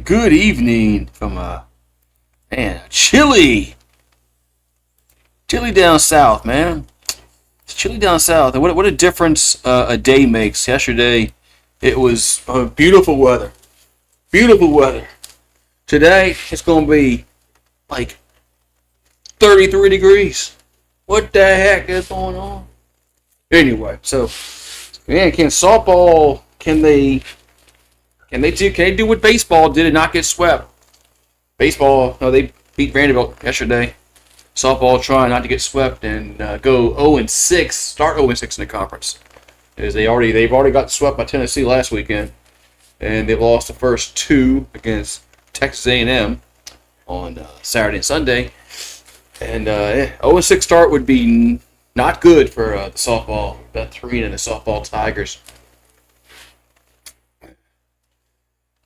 good evening from chilly down south, man. It's chilly down south, and what a difference a day makes. Yesterday, it was beautiful weather. Beautiful weather. Today, it's gonna be like 33 degrees. What the heck is going on? Anyway, so man, can they do what baseball did and not get swept? Baseball, they beat Vanderbilt yesterday. Softball trying not to get swept and go 0-6, start 0-6 in the conference. As they've already got swept by Tennessee last weekend, and they lost the first two against Texas A&M on Saturday and Sunday. And 0-6 start would be not good for the softball, Beth Reed and the softball Tigers.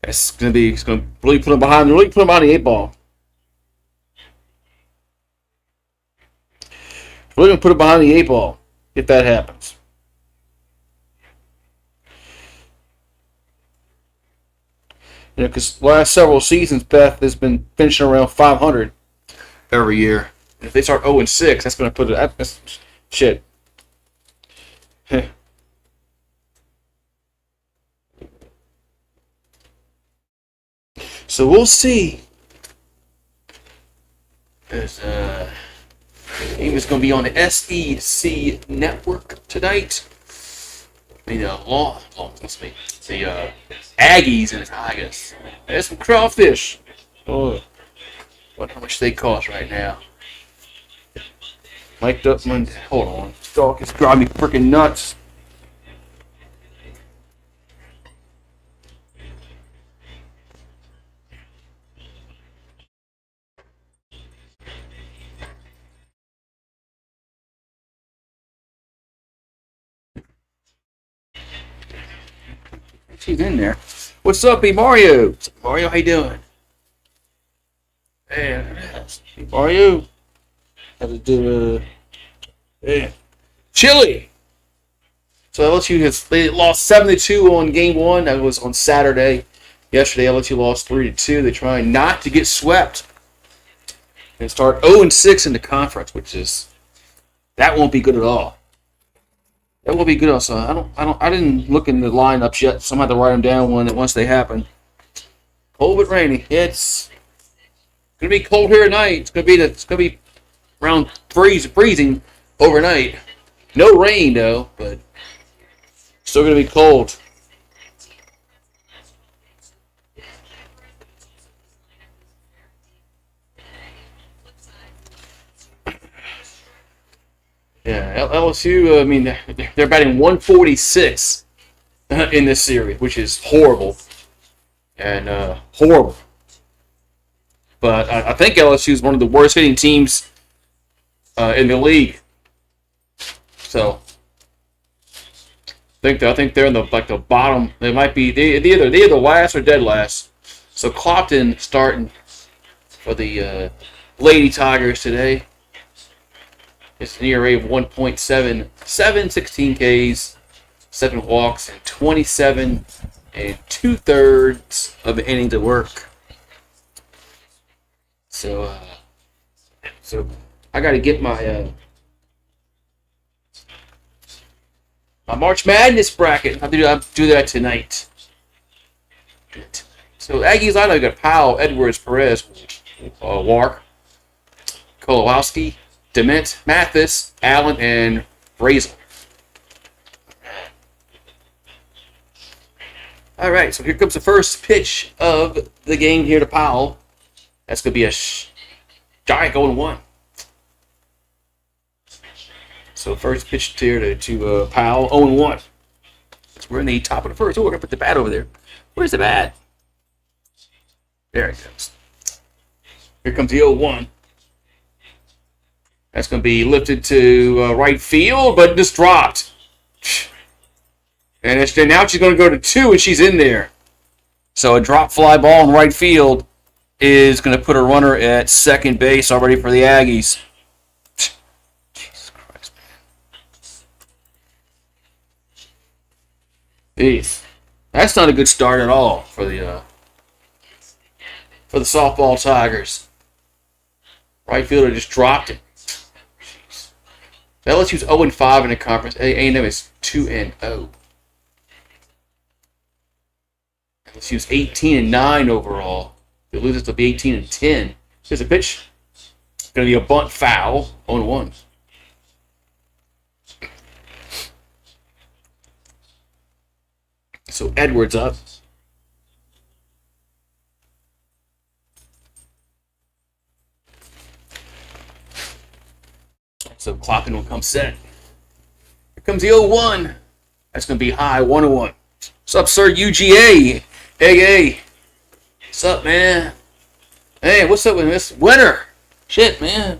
It's gonna really put them behind the eight ball. Really gonna put it behind the eight ball if that happens. Because last several seasons, Beth has been finishing around 500 every year. And if they start 0-6, that's gonna put it. That's shit. So we'll see. There's game is going to be on the SEC network tonight. The Aggies and the Tigers. There's some crawfish. Oh, how much they cost right now? Mic'd up Monday. Hold on. This dog is driving me freaking nuts. She's in there. What's up, B Mario? What's up, Mario, how you doing? Hey, Mario. Had to do chili. So they lost 7-2 on game one. That was on Saturday. Yesterday, LSU lost 3-2. They're trying not to get swept and start 0-6 in the conference, that won't be good at all. That will be good also. I didn't look in the lineups yet, so I'm gonna have to write them down once they happen. Cold but rainy. It's gonna be cold here tonight. It's gonna be around freezing overnight. No rain though, but still gonna be cold. Yeah, LSU, they're batting 146 in this series, which is horrible. And horrible. But I think LSU is one of the worst hitting teams in the league. So I think they're in the bottom. They might be they're either last or dead last. So Clopton starting for the Lady Tigers today. It's an ERA of 1.77, 16 Ks, 7 walks, and 27 2/3 of the innings of work. So I got to get my March Madness bracket. I'll do that tonight. So Aggies, I know you got Powell, Edwards, Perez, Wark, Kolowski, Dement, Mathis, Allen, and Brazel. All right, so here comes the first pitch of the game here to Powell. That's going to be a giant going 1. So first pitch here to Powell, 0-1. We're in the top of the first. Oh, we're going to put the bat over there. Where's the bat? There it goes. Here comes the 0-1. That's going to be lifted to right field, but just dropped. And now she's going to go to 2, and she's in there. So a drop fly ball in right field is going to put a runner at second base already for the Aggies. Jesus Christ, man. Jeez. That's not a good start at all for the for the softball Tigers. Right fielder just dropped it. Jeez. LSU's 0-5 in the conference. A&M is 2-0. LSU's 18-9 overall. If it loses, it'll be 18-10. Here's a pitch. Going to be a bunt foul. 0-1. So Edwards up. So clocking will come set. Here comes the 0-1. That's going to be high. 1-1. What's up, sir? UGA. Hey. What's up, man? Hey, what's up with this winter? Shit, man.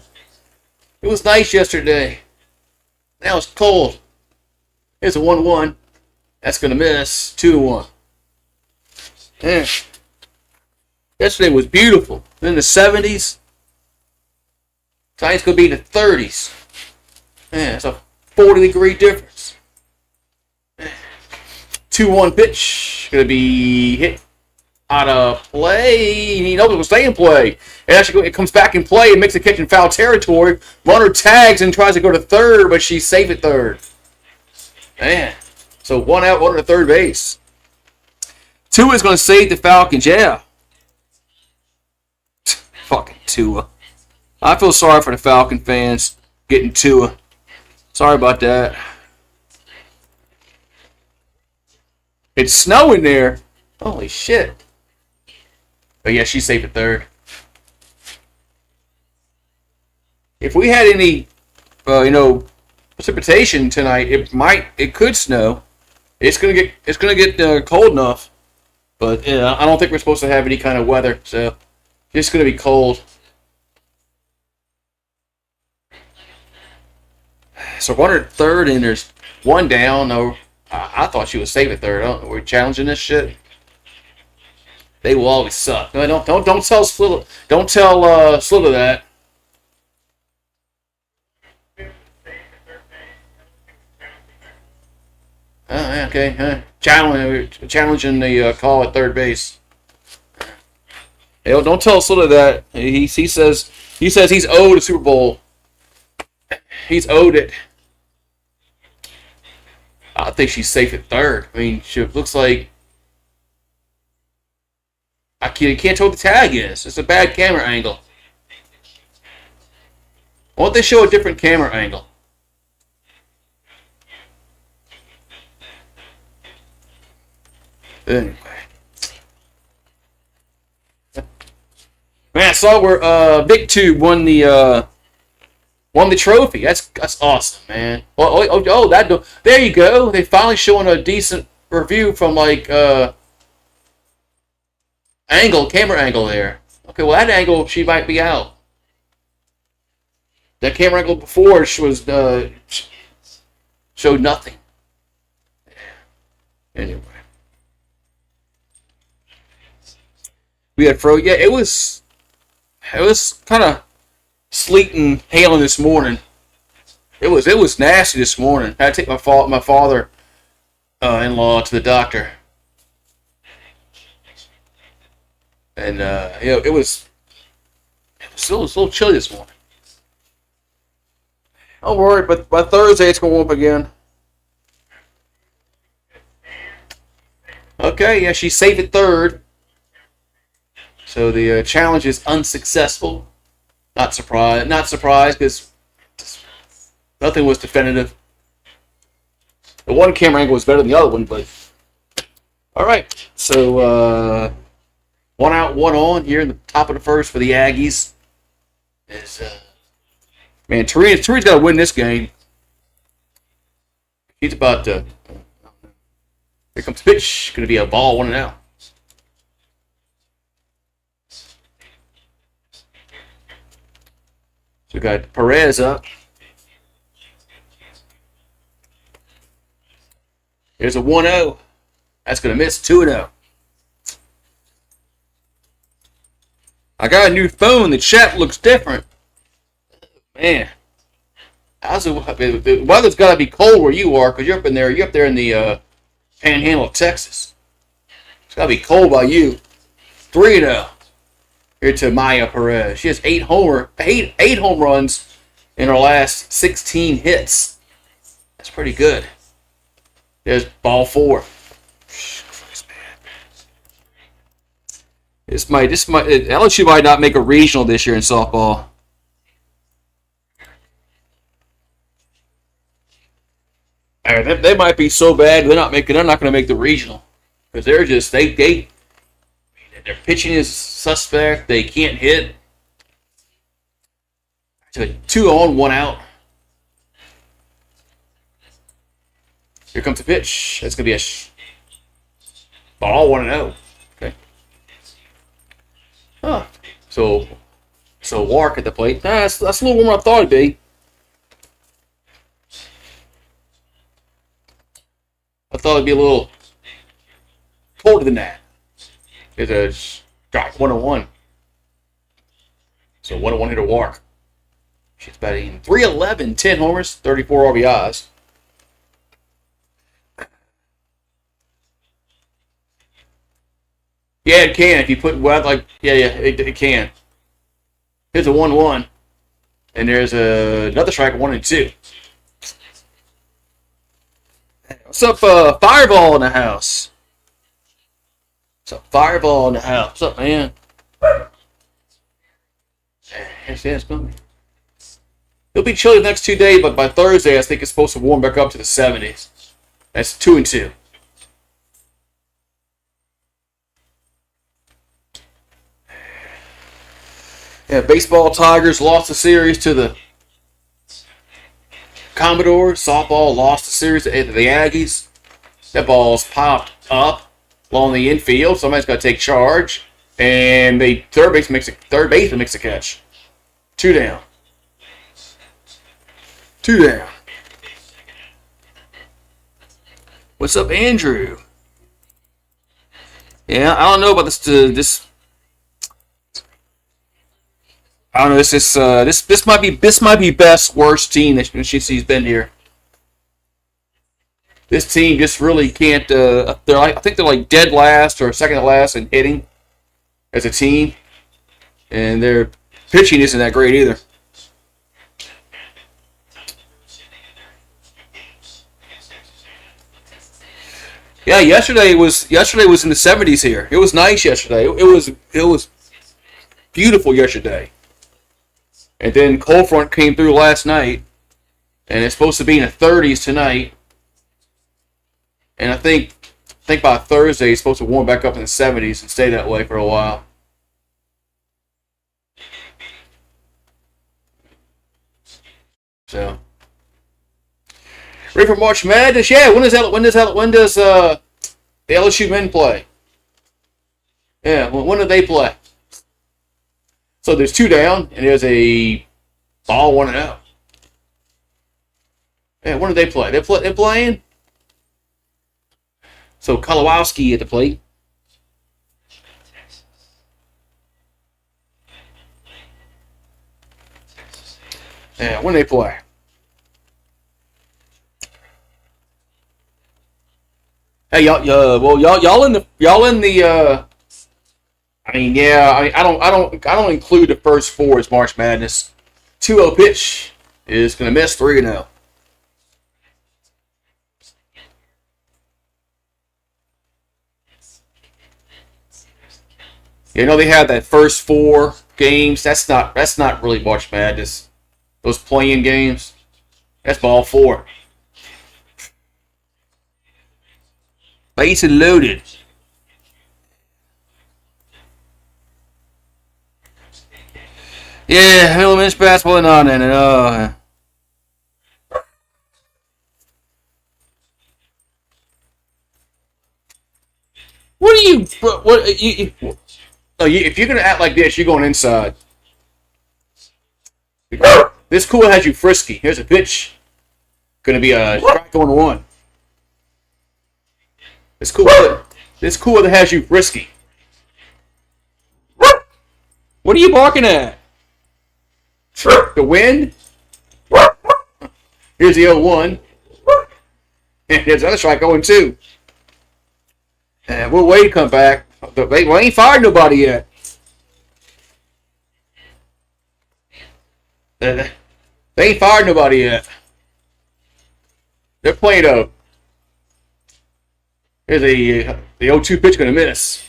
It was nice yesterday. Now it's cold. Here's a 1-1. That's going to miss. 2-1. Yeah. Yesterday was beautiful. In the 70s. Tonight's going to be in the 30s. Man, it's a 40-degree difference. 2-1 pitch. Going to be hit out of play. He knows it will stay in play. It comes back in play and makes a catch in foul territory. Runner tags and tries to go to third, but she's safe at third. Man. So 1 out, 1 to third base. Tua is going to save the Falcons. Yeah. Fucking Tua. I feel sorry for the Falcon fans getting Tua. Sorry about that. It's snowing there. Holy shit. But yeah, she's safe at third. If we had any, precipitation tonight, it could snow. It's gonna get cold enough, but I don't think we're supposed to have any kind of weather. So it's gonna be cold. So runner at third, and there's one down. No, I thought she was safe at third. We're challenging this shit. They will always suck. No, don't tell Slither. Don't tell Slither that. Okay. Challenging the call at third base. Hey, don't tell Slither that. He says he's owed a Super Bowl. He's owed it. I think she's safe at third. I mean, she looks like I can't tell what the tag is. It's a bad camera angle. Why don't they show a different camera angle? Anyway. Man, I saw where Big Tube won the trophy. That's awesome, man. There you go. They finally showing a decent review from camera angle there. Okay, well that angle she might be out. That camera angle before showed nothing. Anyway. We had yeah, it was kind of sleet and hailing this morning. It was nasty this morning. I had to take my father-in-law to the doctor, and it was still a little chilly this morning. Don't worry, but by Thursday it's gonna warm up again. Okay, yeah, she's safe at third. So the challenge is unsuccessful. Not surprised because nothing was definitive. The one camera angle was better than the other one, but all right. So 1 out, 1 on here in the top of the first for the Aggies. Man, Tarina's got to win this game. He's about to. Here comes the pitch. Going to be a ball, 1 out. So we got Perez up. Here's a 1-0. That's going to miss. 2-0. I got a new phone. The chat looks different. Man. The weather's got to be cold where you are because you're up there in the panhandle of Texas. It's got to be cold by you. 3-0. here to Maya Perez. She has eight home runs in her last 16 hits. That's pretty good. There's ball 4. LSU might not make a regional this year in softball. They might be so bad they're not going to make the regional because they're just their pitching is suspect. They can't hit. So 2 on, 1 out. Here comes the pitch. That's going to be a ball 1-0. Okay. Huh. So Wark at the plate. That's a little warmer than I thought it'd be. I thought it'd be a little colder than that. It's got 1-1. So 1-1 hitter Wark. She's batting .311, 10 homers, 34 RBIs. Yeah, it can. If you put it can. Here's a 1-1. And there's another strike, 1-2. What's up, Fireball in the house? What's up, Fireball in the house? What's up, man? It's coming. It'll be chilly the next 2 days, but by Thursday, I think it's supposed to warm back up to the 70s. That's 2-2. Yeah, baseball Tigers lost the series to the Commodores. Softball lost the series to the Aggies. That ball's popped up along the infield. Somebody's got to take charge, and the third baseman makes a catch. 2 down. 2 down. What's up, Andrew? Yeah, I don't know about this. I don't know. This might be best worst team that she's been here. This team just really can't. I think they're like dead last or second to last in hitting as a team, and their pitching isn't that great either. Yeah, yesterday was in the 70s here. It was nice yesterday. It was beautiful yesterday. And then cold front came through last night, and it's supposed to be in the 30s tonight. And I think by Thursday it's supposed to warm back up in the 70s and stay that way for a while. So, ready for March Madness? Yeah. When does the LSU men play? Yeah. When do they play? So there's 2 down, and there's a ball 1-0. Yeah, when do they play? They're playing. So Kolowski at the plate. Yeah, when do they play? Hey, y'all in the. I don't include the first 4 as March Madness. 2-0 pitch is going to miss 3-0. You know they had that first 4 games. That's not really March Madness. Those playing games. That's ball 4. Base and loaded. Yeah, Middle Men's basketball and on and What are you? If you're gonna act like this, you're going inside. This cooler has you frisky. Here's a pitch. Gonna be a strike on 1. This cooler that has you frisky. What are you barking at? The wind? Here's the 0-1. And there's another strike going 2. And we'll wait to come back. We ain't fired nobody yet. They ain't fired nobody yet. They're playing a. Here's the 0-2 pitch going to miss.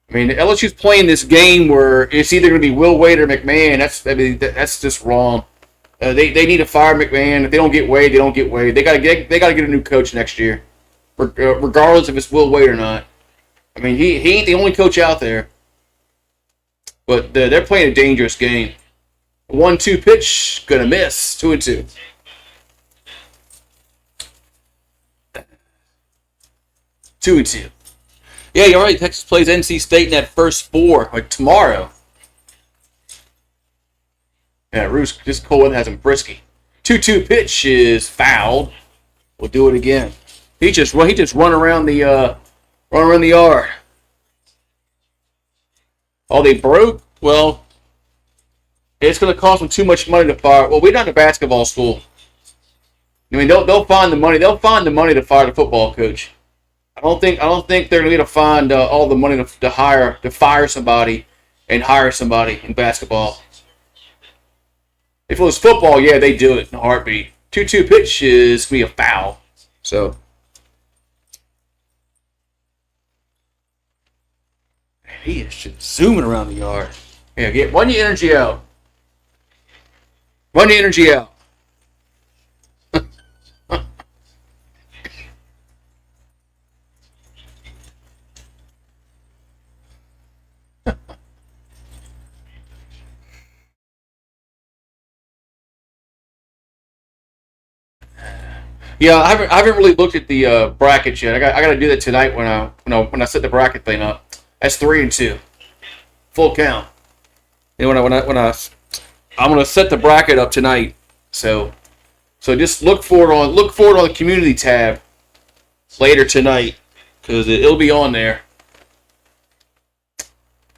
I mean, LSU's playing this game where it's either going to be Will Wade or McMahon. That's just wrong. They need to fire McMahon. If they don't get Wade, they don't get Wade. They got to get a new coach next year, regardless if it's Will Wade or not. I mean, he ain't the only coach out there, but they're playing a dangerous game. 1-2 pitch gonna miss. 2-2. Two and two. Yeah, you're right. Texas plays NC State in that first four tomorrow. Yeah, Roos, this cold weather has him frisky. 2-2 pitch is fouled. We'll do it again. He just run around the yard. Oh, they broke? Well, it's going to cost them too much money to fire. Well, we're not a basketball school. I mean, they'll find the money. They'll find the money to fire the football coach. I don't think they're going to find all the money to fire somebody and hire somebody in basketball. If it was football, yeah, they do it in a heartbeat. 2-2 pitch is going to be a foul. So. He is just zooming around the yard. Yeah, run your energy out. Run your energy out. Yeah, I haven't really looked at the brackets yet. I got to do that tonight when I set the bracket thing up. That's 3-2, full count. You know I'm gonna set the bracket up tonight. So just look for it on the community tab later tonight because it'll be on there.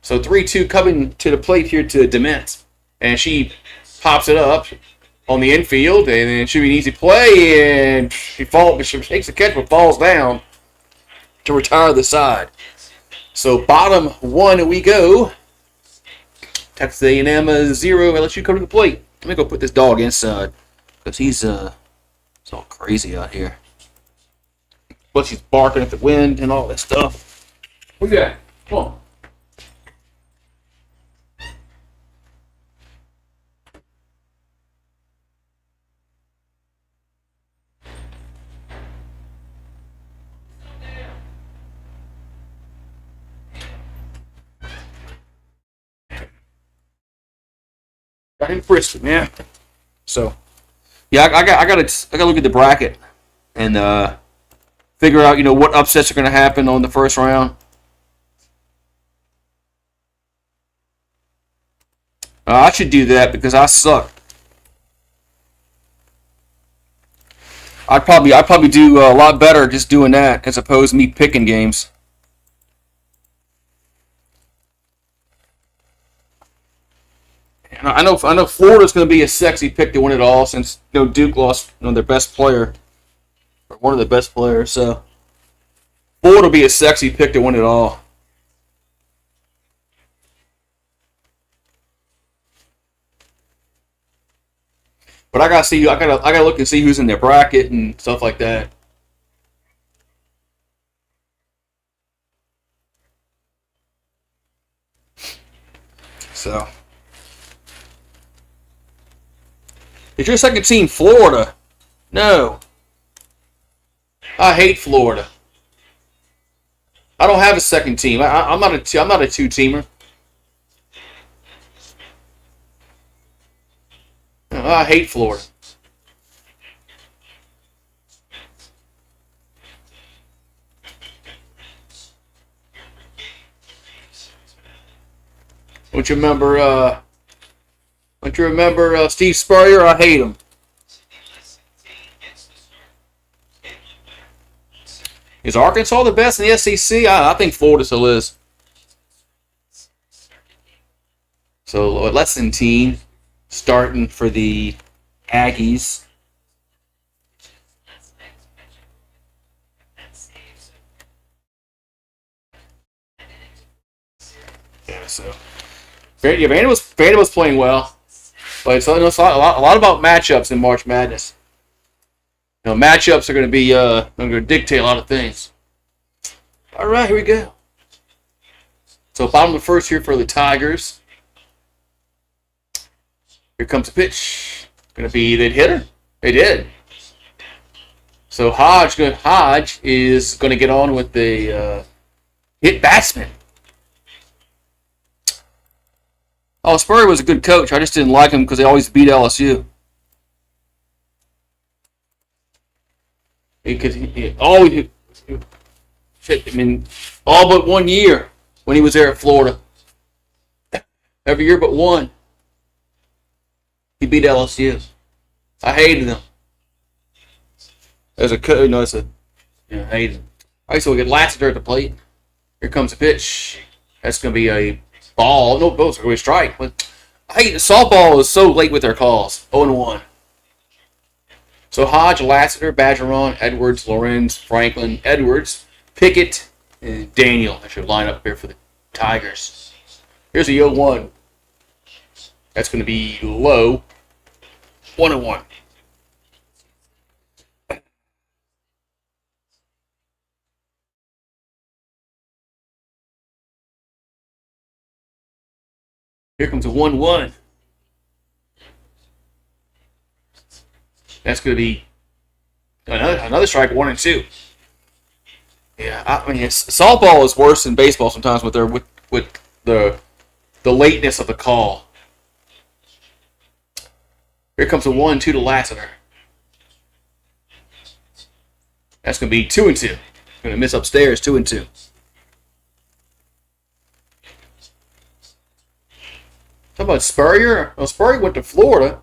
So 3-2 coming to the plate here to Dement, and she pops it up on the infield, and it should be an easy play, and she takes the catch but falls down to retire the side. So bottom one we go. Texas A&M 0. LSU come to the plate. Let me go put this dog inside because he's all crazy out here. Plus he's barking at the wind and all that stuff. What you got? Come on. Got him frisky, man. So, yeah, I got to look at the bracket and figure out what upsets are going to happen on the first round. I should do that because I suck. I'd probably do a lot better just doing that as opposed to me picking games. I know Florida's going to be a sexy pick to win it all since Duke lost their best player or one of the best players. So Florida will be a sexy pick to win it all. But I gotta look and see who's in their bracket and stuff like that. So. Is your second team Florida? No. I hate Florida. I don't have a second team. I'm not a two-teamer. I hate Florida. Don't you remember? Don't you remember Steve Spurrier? I hate him. Is Arkansas the best in the SEC? I think Florida still is. So Lesson team starting for the Aggies. Yeah, so Yeah, Vanderbilt's playing well, but it's a lot about matchups in March Madness. Matchups are going to be going to dictate a lot of things. All right, here we go. So bottom of the first here for the Tigers. Here comes the pitch. Going to be they'd hit her. They did. So Hodge is going to get on with the hit batsman. Oh, Spurrier was a good coach. I just didn't like him because they always beat LSU. All but 1 year when he was there at Florida. Every year but one, he beat LSU. I hated him. As a coach, I hated him. All right, so we get Lassiter at the plate. Here comes the pitch. That's going to be a ball. No, both are going to be a strike. But softball is so late with their calls. 0-1. So Hodge, Lassiter, Badgeron, Edwards, Lorenz, Franklin, Edwards, Pickett, and Daniel. I should line up here for the Tigers. Here's a 0-1. That's going to be low. 1-1. Here comes a 1-1. That's going to be another strike, 1-2. Yeah, I mean, softball is worse than baseball sometimes with the lateness of the call. Here comes a 1-2 to Lassiter. That's going to be 2-2. Going to miss upstairs, 2-2. Talk about Spurrier. Well, Spurrier went to Florida.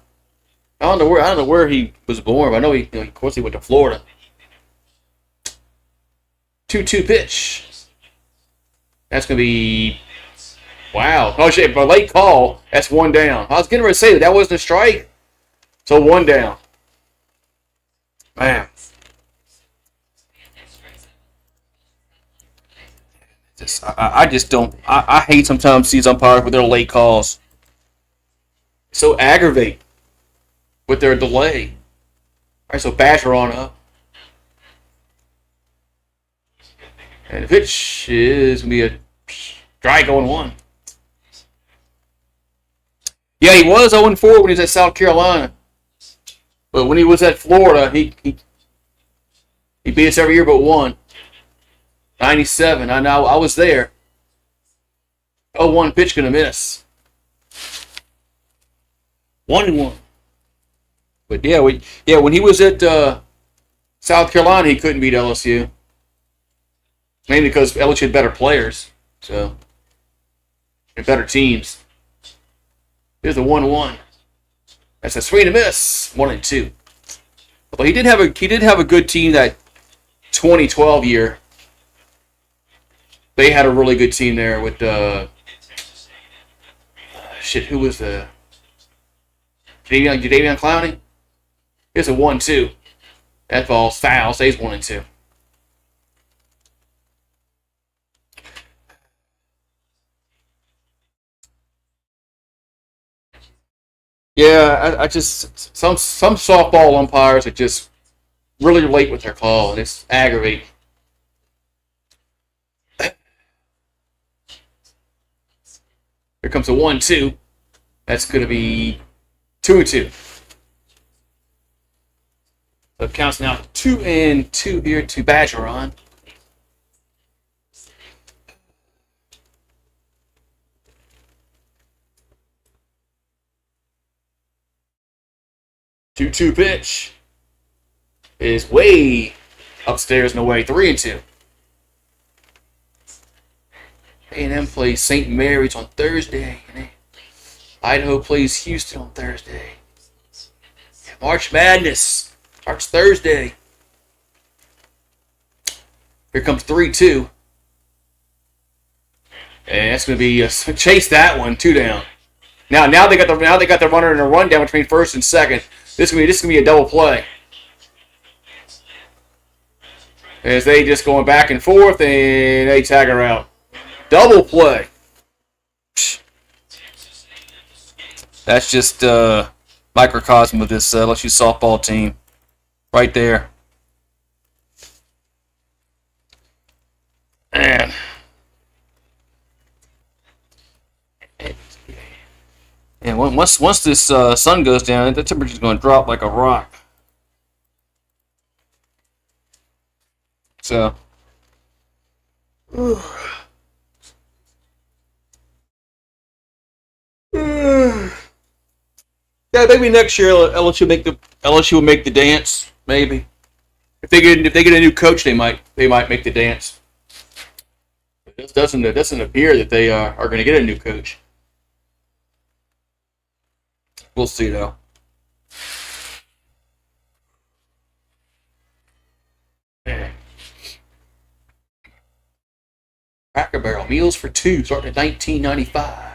I don't know where he was born, but I know of course he went to Florida. 2-2 pitch. That's gonna be wow. Oh shit! But late call. That's one down. I was getting ready to say that wasn't a strike. So one down. Man. I just don't. I hate sometimes these umpires with their late calls. So aggravate with their delay. All right, so Badgeron up. And the pitch is going to be a strike 0-1. Yeah, he was 0-4 when he was at South Carolina. But when he was at Florida, he beat us every year but one. 97. I know. I was there. 0-1 pitch going to miss. 1-1. But when he was at South Carolina, he couldn't beat LSU. Mainly because LSU had better players, so and better teams. Here's the 1-1. That's a swing and a miss. 1-2. But he did have a good team that 2012 year. They had a really good team there with who was the Jadeveon Clowney? Here's a 1-2. That ball's foul. Stays 1-2. Yeah, I just some softball umpires are just really late with their call, and it's aggravating. Here comes a 1-2. That's going to be 2-2. So it counts now 2-2 here to Badgeron. Two pitch is way upstairs and away. 3-2. A&M plays St. Mary's on Thursday. And Idaho plays Houston on Thursday. March Madness starts Thursday. Here comes 3-2. And that's going to be chase that one 2 down. Now they got the runner in a rundown between first and second. This is gonna be a double play. As they just going back and forth and they tag her out. Double play. That's just microcosm of this LSU softball team right there. Man. And once this sun goes down, the temperature's going to drop like a rock. So, yeah, maybe next year LSU will make the dance. Maybe if they get a new coach, they might make the dance. It doesn't appear that they are going to get a new coach. We'll see though. Cracker Barrel meals for two, starting in 1995.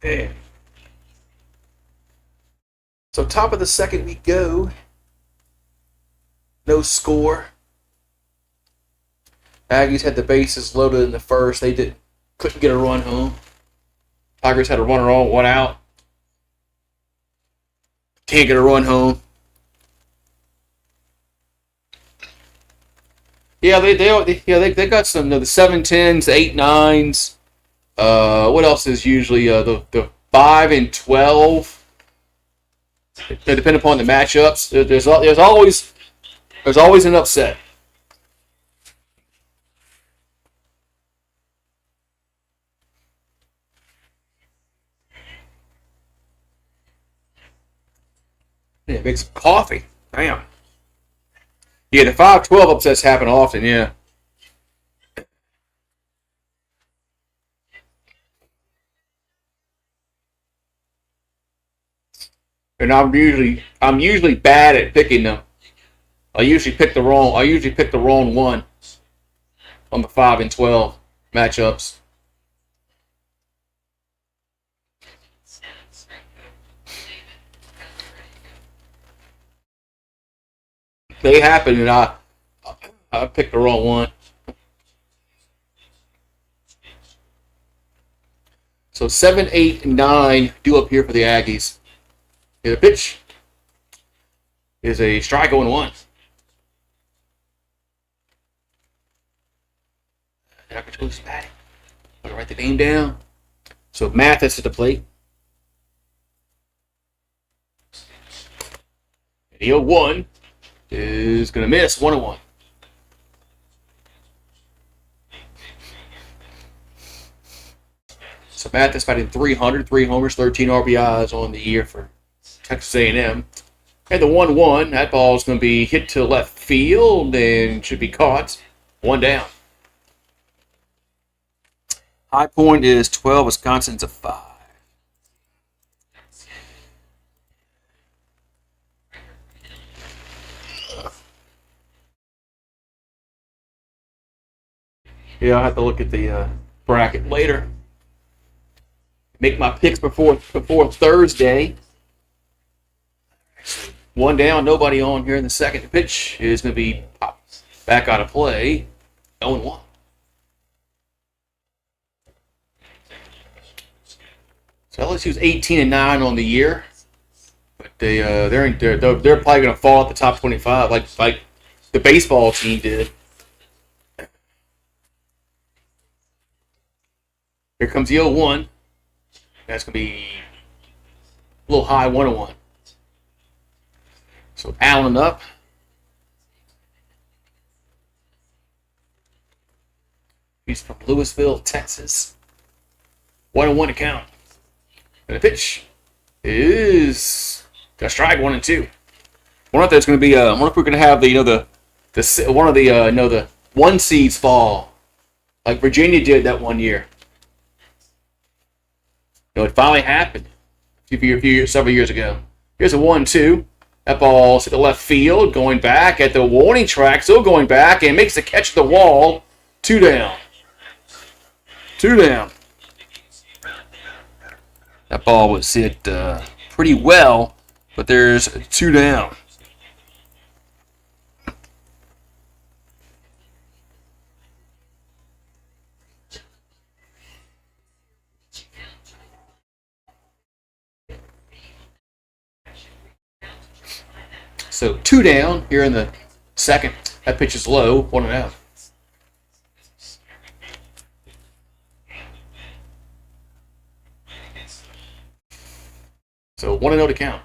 Man. So top of the second we go. No score. Aggies had the bases loaded in the first. They couldn't get a run home. Tigers had a runner on, one out. Can't get a run home. Yeah, they got some the 7-10s, 8-9s. What else is usually the 5 and 12? They depend upon the matchups. There's always an upset. Yeah, make some coffee. Damn. Yeah, the 5-12 upsets happen often, yeah. And I'm usually bad at picking them. I usually pick the wrong one on the 5 and 12 matchups. They happen, and I picked the wrong one. So 7, 8, and 9 due up here for the Aggies. The pitch is a strike 0-1. Dr. Toast batting. I'm going to write the name down. So Mathis at the plate. And the 0-1 is going to miss 1-1. So Mathis batting 300, 3 homers, 13 RBIs on the year for Texas A&M. And the 1-1, that ball is going to be hit to left field and should be caught. One down. High point is 12, Wisconsin's a 5. Yeah, I'll have to look at the bracket later. Make my picks before Thursday. One down, nobody on here in the second. The pitch is going to be back out of play. 0-1. So LSU's 18-9 on the year, but they're probably going to fall at the top 25 like the baseball team did. Here comes the 0-1. That's going to be a little high, 1-1. So Allen up. He's from Louisville, Texas. 1-1 to count. And the pitch is a strike 1-2. I wonder if there's going to be. I wonder if we're going to have the one of the 1 seeds fall like Virginia did that one year. It finally happened several years ago. Here's a 1-2. That ball's hit the left field, going back at the warning track, still going back, and makes the catch at the wall. 2 down. 2 down. That ball was hit pretty well, but there's 2 down. So 2 down here in the second. That pitch is low, 1-0. So 1-0 to count.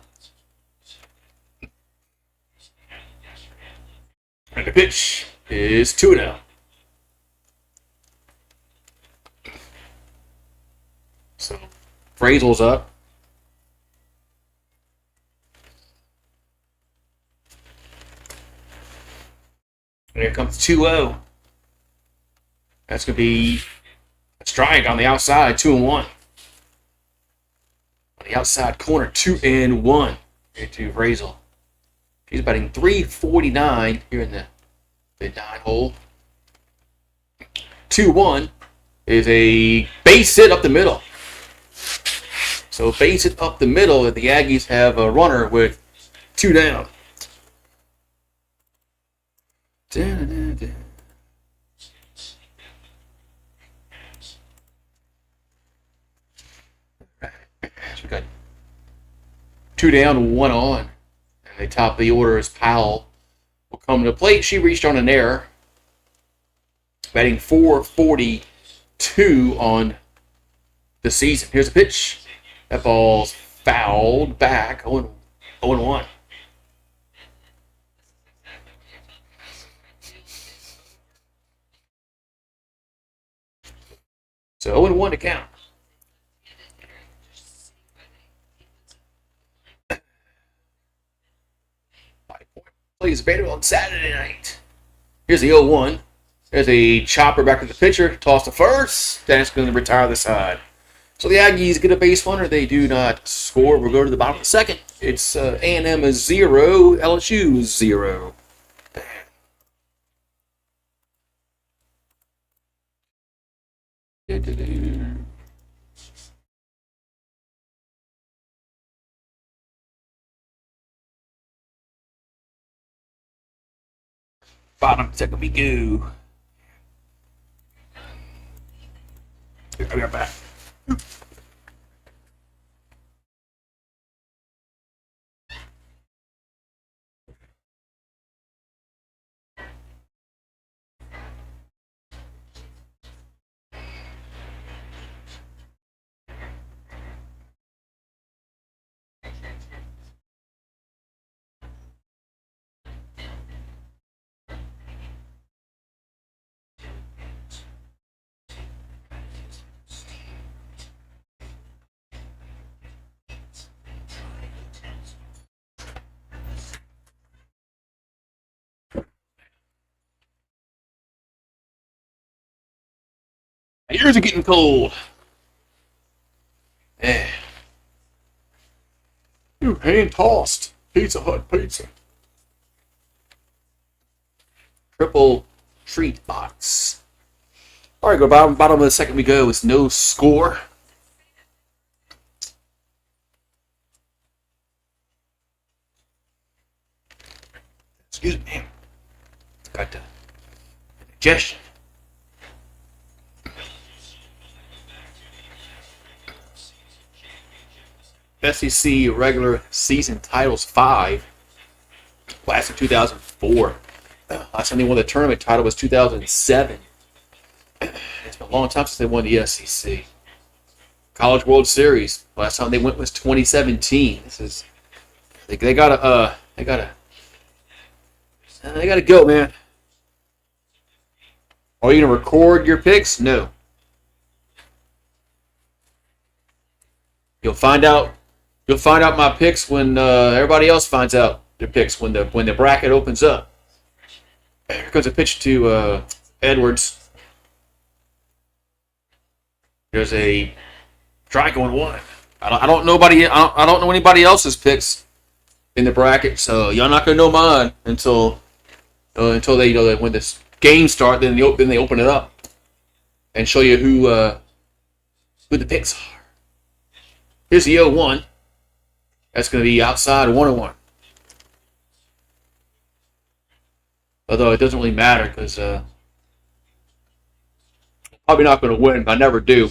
And the pitch is 2-0. So Brazel's up. And here comes 2-0. That's going to be a strike on the outside, 2-1. On the outside corner, 2-1 here to Brazel. He's batting .349 here in the 9 hole. 2-1 is a base hit up the middle. So base hit up the middle, and the Aggies have a runner with 2 down. So we got 2 down, 1 on. And the top of the order is Powell. Will come to the plate. She reached on an error. Batting .442 on the season. Here's a pitch. That ball's fouled back. 0-1. So 0-1 to count. Plays available on Saturday night. Here's the 0-1. There's a chopper back to the pitcher. Toss to first. That's going to retire the side. So the Aggies get a base runner. They do not score. We'll go to the bottom of the second. It's A&M is 0. LSU is 0. Bottom second we go. I'll be right back. My ears are getting cold. Yeah. Ooh, hand tossed. Pizza Hut pizza. Triple treat box. All right, go bottom of the second we go. It's no score. Excuse me. Got digestion. SEC regular season titles 5. Last in 2004. Last time they won the tournament title was 2007. It's been a long time since they won the SEC. College World Series. Last time they went was 2017. This is they gotta go, man. Are you gonna record your picks? No. You'll find out my picks when everybody else finds out their picks when the bracket opens up. Here comes a pitch to Edwards. There's a strike on 1. I don't know anybody else's picks in the bracket, so y'all not gonna know mine until they when this game start. Then they open it up and show you who the picks are. Here's the 0-1. That's going to be outside 1-1. Although it doesn't really matter because probably not going to win, but I never do.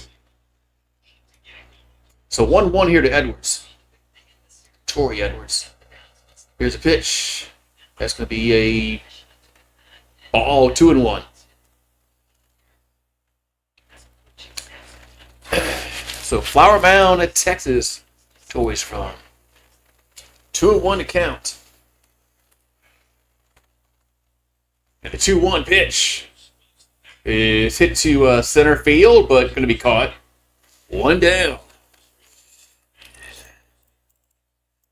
So 1-1 here to Edwards. Torrey Edwards. Here's a pitch. That's going to be a ball, 2-1. So Flower Mound at Texas Toys from 2-1 to count. And the 2-1 pitch is hit to center field, but going to be caught. 1 down.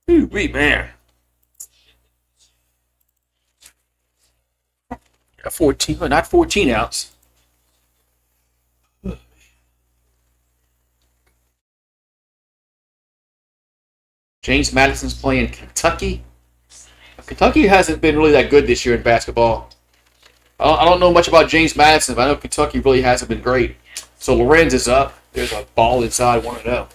Ooh, wait, man. Got 14, not 14 outs. James Madison's playing Kentucky. Kentucky hasn't been really that good this year in basketball. I don't know much about James Madison, but I know Kentucky really hasn't been great. So Lorenz is up. There's a ball inside, 1-0.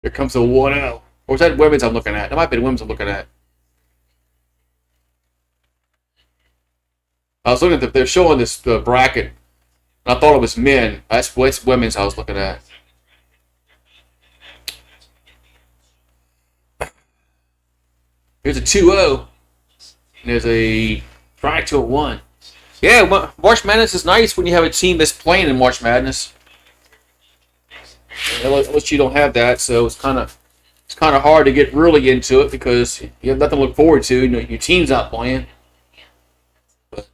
Here comes the 1-0. Or was that women's I'm looking at? That might be the women's I'm looking at. I was looking at they're showing this bracket. And I thought it was men. That's women's I was looking at. Here's a 2-0. And there's a strike to a 1. Yeah, March Madness is nice when you have a team that's playing in March Madness. Unless you don't have that, so it's kind of hard to get really into it because you have nothing to look forward to. You know, your team's not playing. But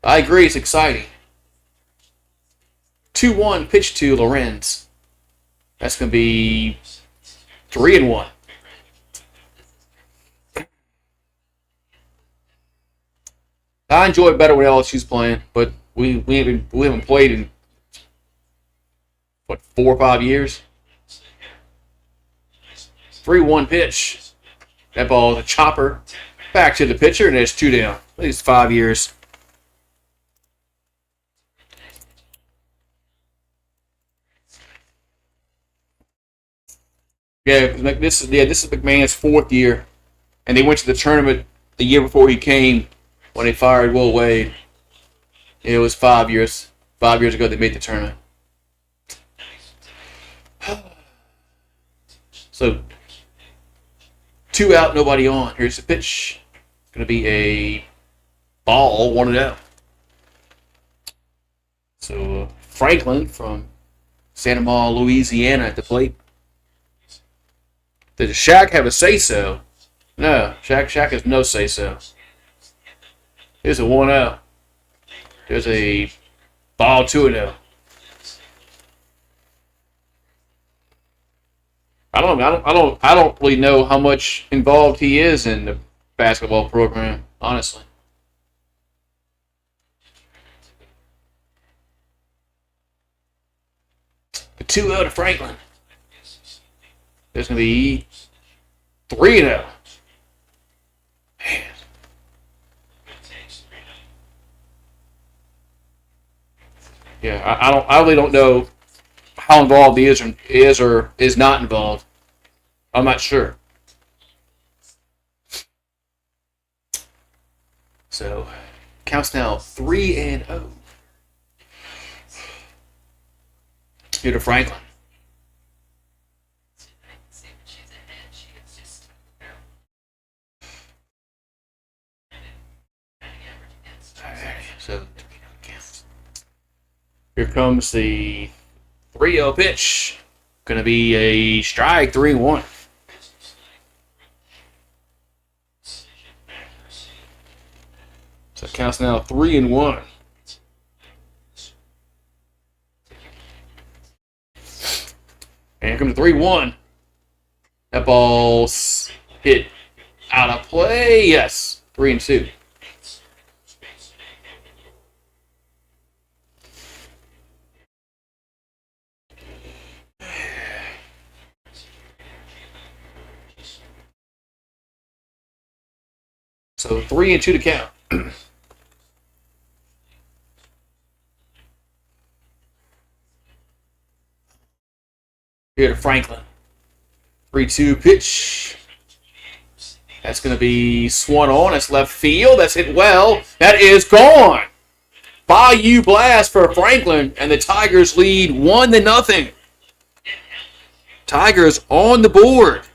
I agree, it's exciting. 2-1 pitch to Lorenz. That's going to be 3-1. I enjoy it better when LSU's playing, but we haven't played in what, 4 or 5 years. 3-1 pitch. That ball is a chopper. Back to the pitcher, and there's 2 down. At least 5 years. Yeah, this is McMahon's 4th year, and they went to the tournament the year before he came when they fired Will Wade. It was 5 years. 5 years ago they made the tournament. So 2 out, nobody on. Here's the pitch. Going to be a ball, 1-0. So Franklin from Santa Monica, Louisiana at the plate. Did Shaq have a say-so? No, Shaq has no say-so. Here's a 1-0. There's a ball, 2-0. I don't really know how much involved he is in the basketball program, honestly. The 2-0 to Franklin. There's going to be 3-0. Man. Yeah, I really don't know how involved he is or is not involved. I'm not sure. So, counts now 3-0. Here to Franklin. So, here comes the 3-0 pitch. Going to be a strike, 3-1. So it counts now 3-1. And here comes the 3-1. That ball's hit out of play. Yes, 3-2. So 3-2 to count. Here to Franklin. 3-2 pitch. That's going to be swung on. That's left field. That's hit well. That is gone. Bayou blast for Franklin, and the Tigers lead 1-0. Tigers on the board.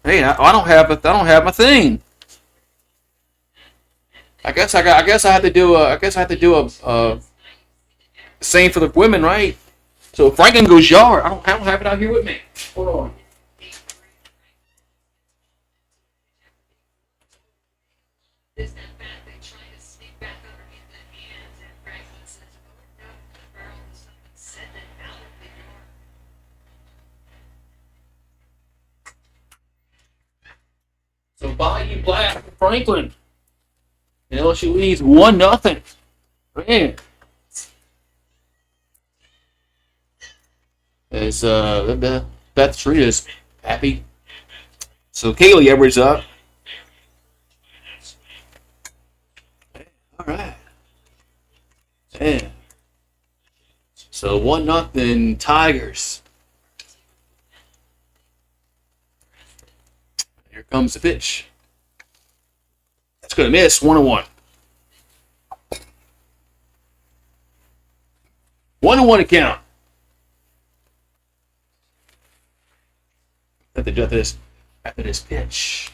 Hey, I don't have my thing. I guess I have to do a same for the women, right? So Franklin goes yard. I don't have it out here with me. Hold on. So Bayou blast for Franklin. And LSU leads 1-0. Man. As Beth Street is happy. So Kaylee Edwards up. All right. Yeah. So 1-0 Tigers. Here comes the pitch. That's going to miss. 1-1. 1-1 account. After this pitch.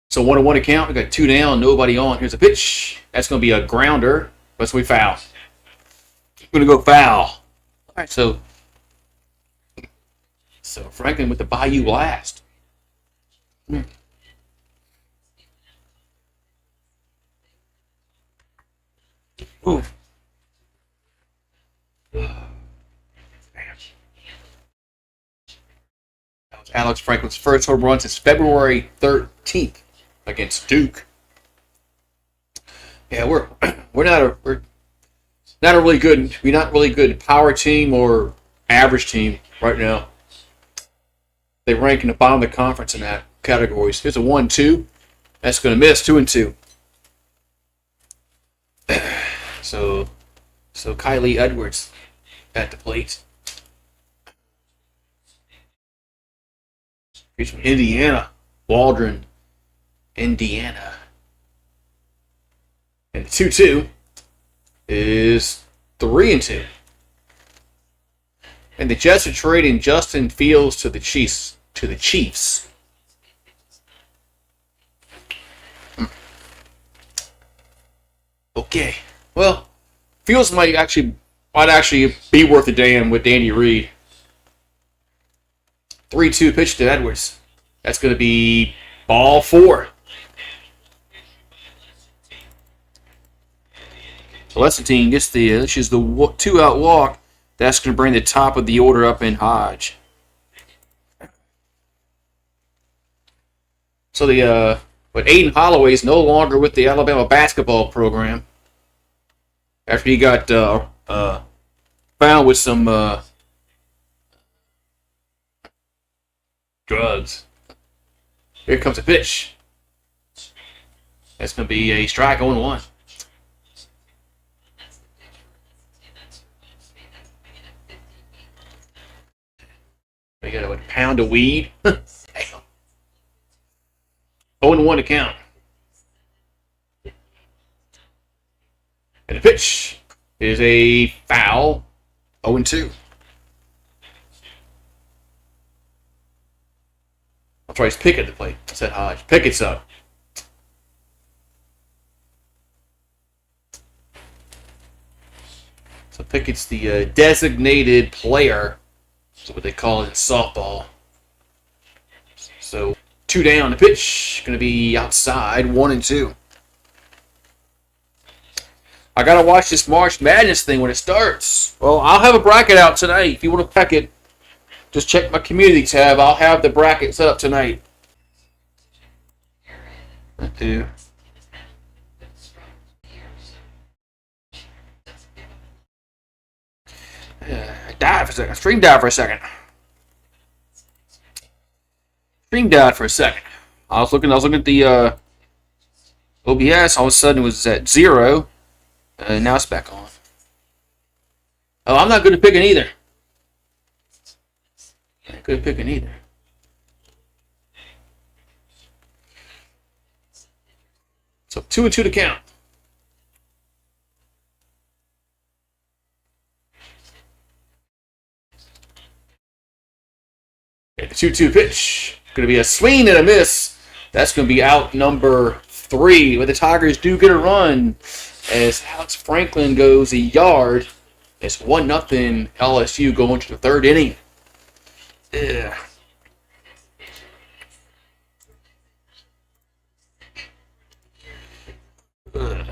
So 1-1 account. We got 2 down, nobody on. Here's a pitch. That's going to be a grounder. But we foul. We're going to go foul. All right, so Franklin with the Bayou blast. Ooh. That was Alex Franklin's first home run since February 13th against Duke. Yeah, we're not a really good power team or average team right now. They rank in the bottom of the conference in that categories. Here's a 1-2. That's going to miss. 2-2. So Kylie Edwards at the plate. He's from Indiana, Waldron, Indiana. And the 2-2 is 3-2. And the Jets are trading Justin Fields to the Chiefs. Okay. Well, Fields might actually be worth a damn with Andy Reid. 3-2 pitch to Edwards. That's going to be ball 4. So Lexington gets the 2-out walk. That's going to bring the top of the order up in Hodge. So but Aiden Holloway is no longer with the Alabama basketball program after he got found with some drugs. Here comes a pitch. That's going to be a strike 0-1. We got a pound of weed. 0-1 to count. And the pitch is a foul. 0-2. I'll try his Pickett to play. I said Hodge. Pickett's up. So Pickett's the designated player. That's what they call it in softball. So 2 down. The pitch going to be outside. 1-2. I got to watch this March Madness thing when it starts. Well, I'll have a bracket out tonight. If you want to peck it, just check my community tab. I'll have the bracket set up tonight. I do. I died for a second. Stream died for a second. I was looking at the OBS. All of a sudden, it was at 0. Now it's back on. Oh, I'm not good at picking either. So 2-2 to count. And the 2-2 pitch. Going to be a swing and a miss. That's going to be out number 3. But the Tigers do get a run as Alex Franklin goes a yard. It's 1-0 LSU going to the 3rd inning. Yeah. Ugh.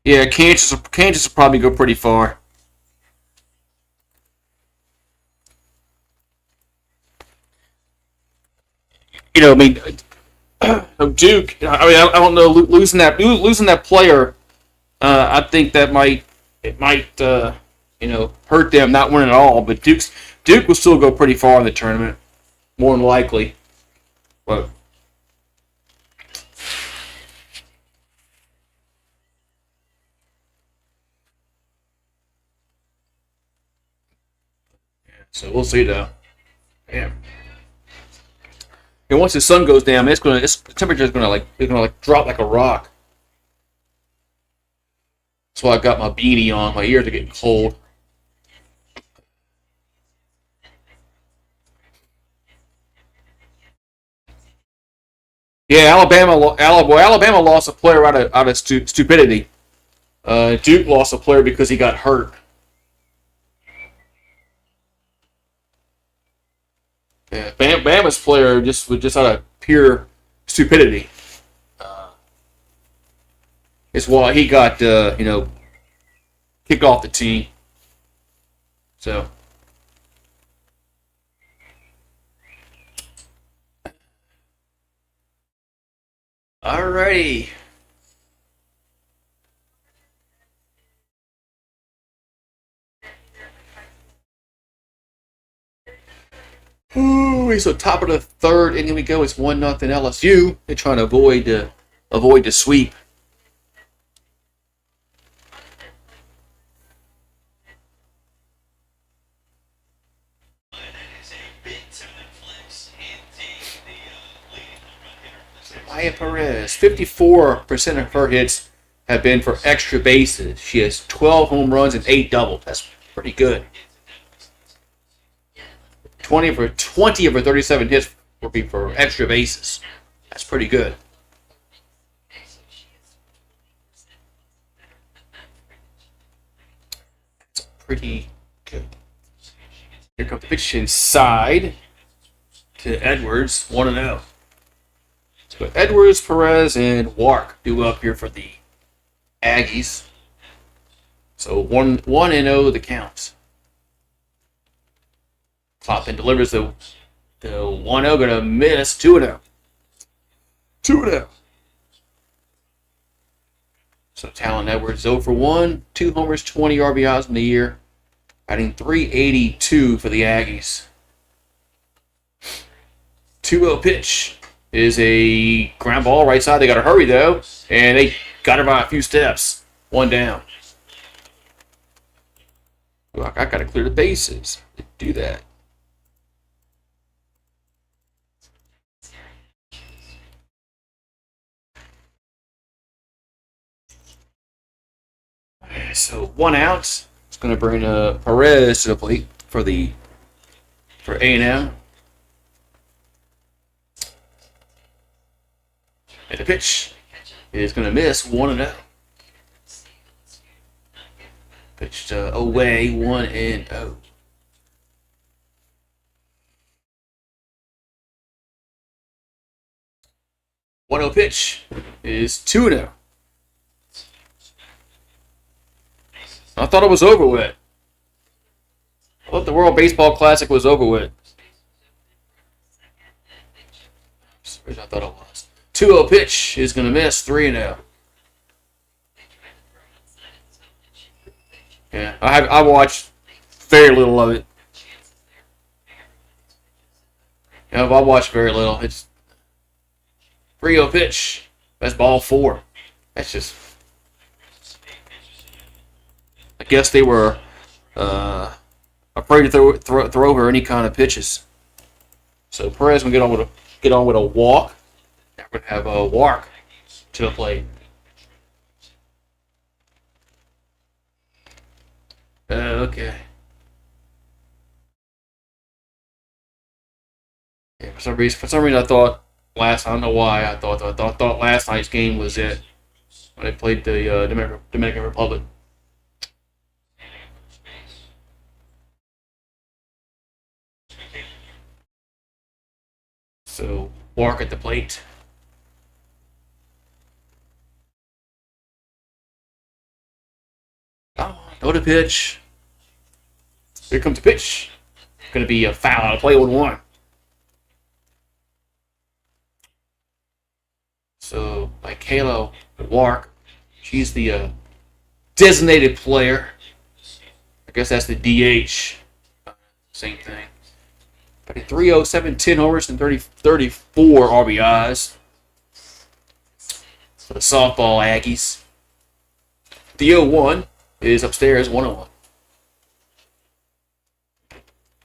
Yeah, Kansas will probably go pretty far. I mean, Duke. I mean, I don't know. Losing that player, I think that might hurt them not winning at all. But Duke will still go pretty far in the tournament, more than likely. But so we'll see though. Yeah. And once the sun goes down, the temperature is gonna drop like a rock. That's why I got my beanie on. My ears are getting cold. Yeah, Alabama lost a player out of stupidity. Duke lost a player because he got hurt. Yeah, Bama's player was just out of pure stupidity. It's why he got kicked off the team. So. Alrighty. Ooh, so top of the 3rd inning we go. It's 1-0 LSU. They're trying to avoid the sweep. Maya Perez, 54% of her hits have been for extra bases. She has 12 home runs and 8 doubles. That's pretty good. 20 of her 37 hits will be for extra bases. That's pretty good. That's pretty good. Here comes the pitch inside to Edwards, 1-0. So Edwards, Perez, and Wark do up here for the Aggies. So 1-0 the count. Kloppin delivers the 1-0, going to miss 2-0. 2-0. So Talon Edwards 0 for 1, 2 homers, 20 RBIs in the year, batting .382 for the Aggies. 2-0 pitch is a ground ball right side. They got to hurry though, and they got her by a few steps. 1 down. Well, I got to clear the bases to do that. So 1 out. It's going to bring Perez to the plate for A&M. And the pitch is going to miss 1-0. Pitched away 1-0. Pitch is 2-0. I thought it was over with. I thought the World Baseball Classic was over with. I thought it was. 2-0 pitch is going to miss 3-0. Yeah, I watched very little of it. Yeah, I watched very little. It's 3-0 pitch. That's ball 4. That's just. I guess they were afraid to throw her any kind of pitches. So Perez will get on with a walk. Now we're gonna have a walk to the plate. Okay. Yeah, for some reason, I thought I don't know why I thought last night's game was it when they played the Dominican Republic. So walk at the plate. Oh, no to pitch. Here comes the pitch. Going to be a foul out of play 1-1. So, like Halo Wark, she's the designated player. I guess that's the DH. Same thing. 307, 10 homers, and 34 RBIs. For the softball Aggies. The 0-1 is upstairs, 1-1.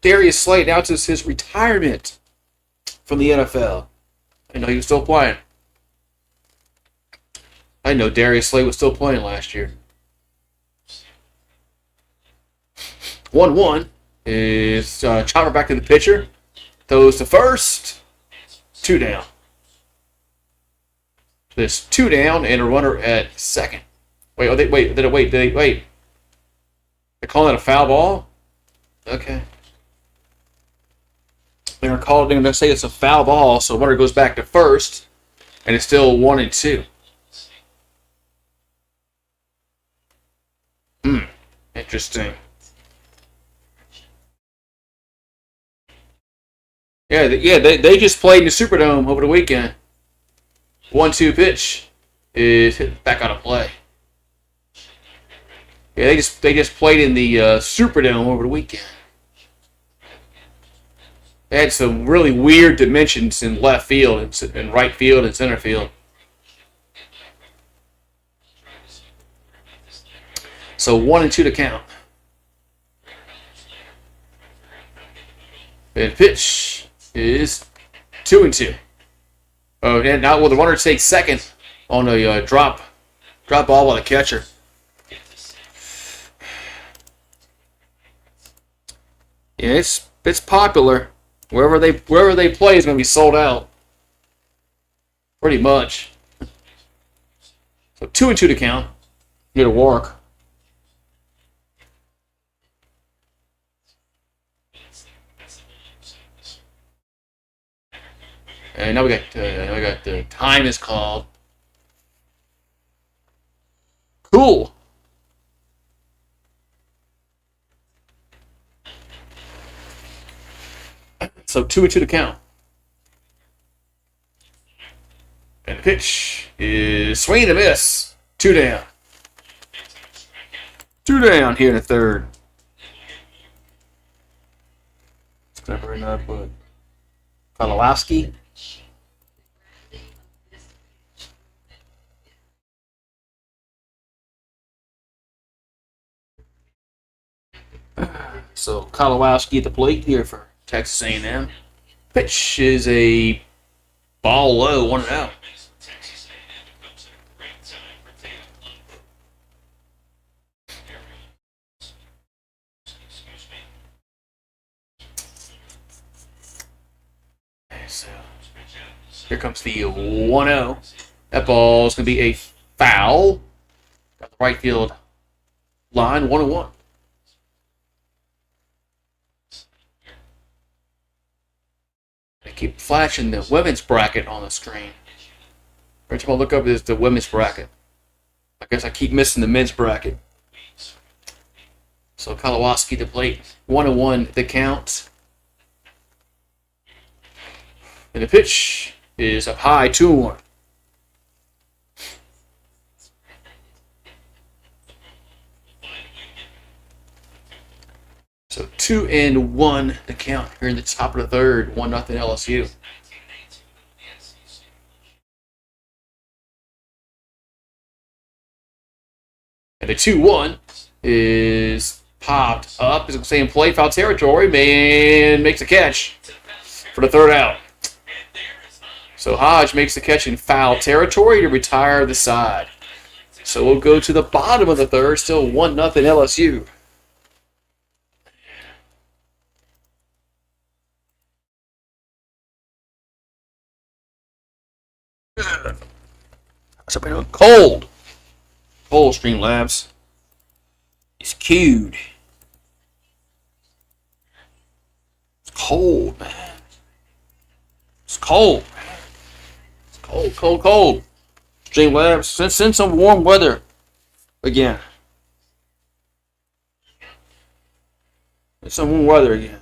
Darius Slade announces his retirement from the NFL. I know he was still playing. I know Darius Slade was still playing last year. 1-1 is Chopper back to the pitcher. Throws to first. 2 down. There's 2 down and a runner at second. Wait. They're calling it a foul ball? Okay. They're going to say it's a foul ball, so runner goes back to first, and it's still 1-2. Interesting. Yeah, they just played in the Superdome over the weekend. 1-2 pitch is hit back out of play. Yeah, they just played in the Superdome over the weekend. They had some really weird dimensions in left field and right field and center field. So 1-2 to count. And pitch is 2-2. Oh, and now will the runner take second on a drop ball by the catcher. Yeah, it's popular. Wherever they play is going to be sold out. Pretty much. So 2-2 to count. Get a walk. And now we got the time is called. Cool. So 2-2 to count. And the pitch is swing and a miss. 2 down. 2 down here in the third. It's going to bring up Kalowski. So Kalowski at the plate here for Texas A&M. Pitch is a ball low, 1-0. So here comes the 1-0. That ball is going to be a foul. Got the right field line, 1-1. They keep flashing the women's bracket on the screen. Every time I look up, is the women's bracket. I guess I keep missing the men's bracket. So Kalowski to plate, 1-1 the count. And the pitch is up high, 2-1. So 2-1 the count here in the top of the third, 1-0 LSU. And the 2-1 is Popped up. Is going to stay in play. Foul territory. Man makes a catch for the third out. So Hodge makes the catch in foul territory to retire the side. So we'll go to the bottom of the third. Still 1-0 LSU. Something cold. Cold, Streamlabs. It's cued. It's cold, man. It's cold, man. It's cold, cold, cold. Streamlabs, send some warm weather again. Send some warm weather again.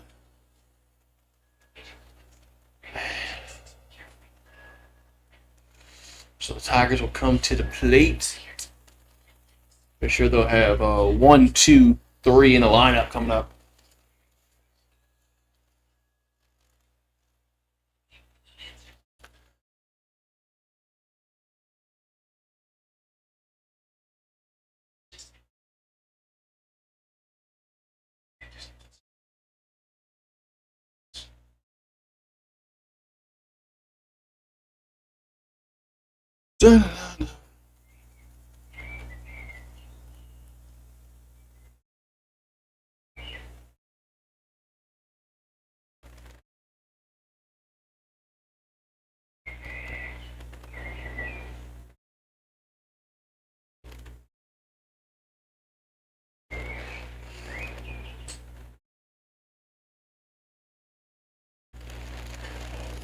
So the Tigers will come to the plate. For sure they'll have 1, 2, 3 in the lineup coming up.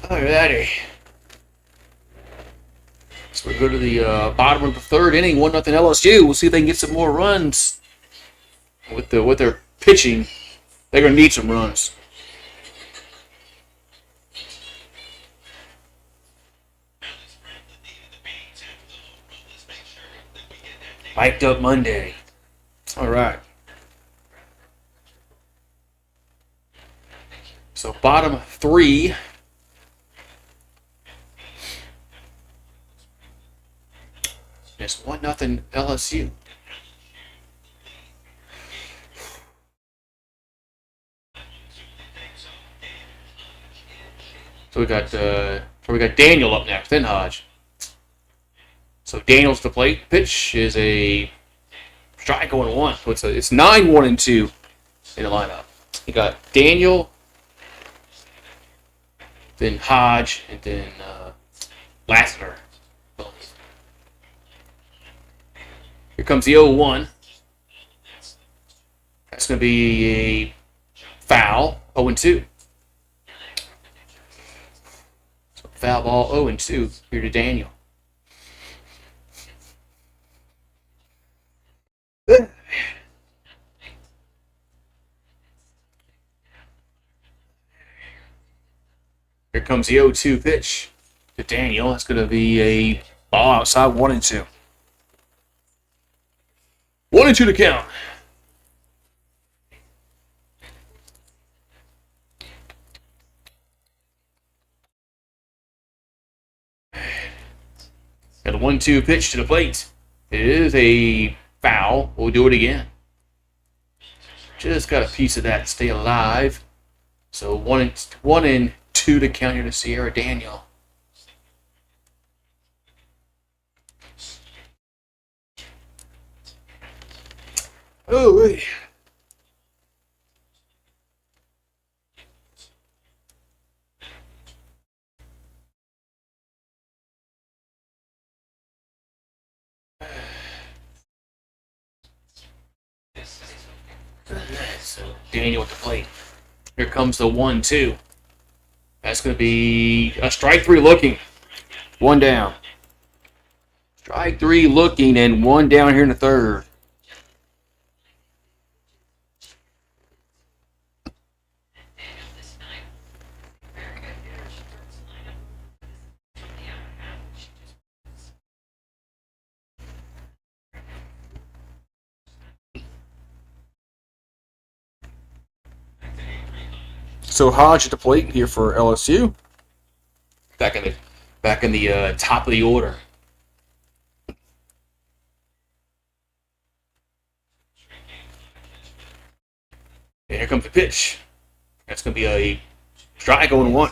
Alrighty. So we go to the bottom of the third inning, 1-0 LSU. We'll see if they can get some more runs with their pitching. They're gonna need some runs. Mic'd up Monday. All right. So bottom three. It's 1-0 LSU. So we got Daniel up next, then Hodge. So Daniel's the plate. Pitch is a strike 0-1. So it's 9-1-2 in the lineup. You got Daniel, then Hodge, and then Lassiter. Here comes the 0-1. That's going to be a foul, 0-2. So foul ball, 0-2 here to Daniel. Here comes the 0-2 pitch to Daniel. That's going to be a ball outside, 1-2. 1-2 to count. Got a 1-2 pitch to the plate. It is a foul. We'll do it again. Just got a piece of that to stay alive. So 1-2 to count here to Sierra Daniel. Oh, wait. So Daniel with the plate. Here comes the 1-2. That's going to be a strike three looking. One down. Strike three looking and one down here in the third. So Hodge at the plate here for LSU. Back in the top of the order. And here comes the pitch. That's going to be a strike going 1.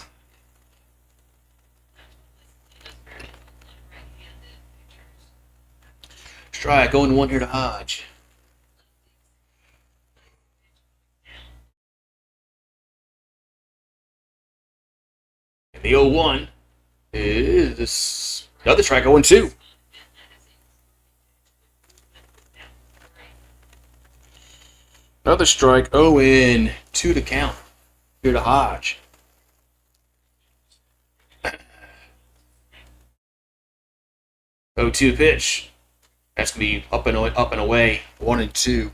Strike going 1 here to Hodge. And the 0-1 is another strike going 2. Another strike, 0-2 to count. Here to Hodge. Oh, 2 pitch. That's gonna be up and away, 1-2.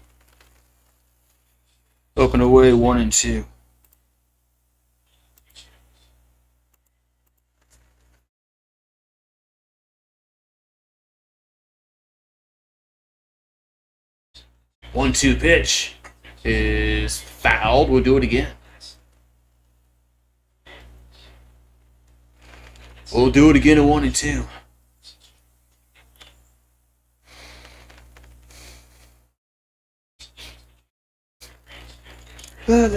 Up and away, 1-2. One-two pitch is fouled. We'll do it again. We'll do it again at 1-2. And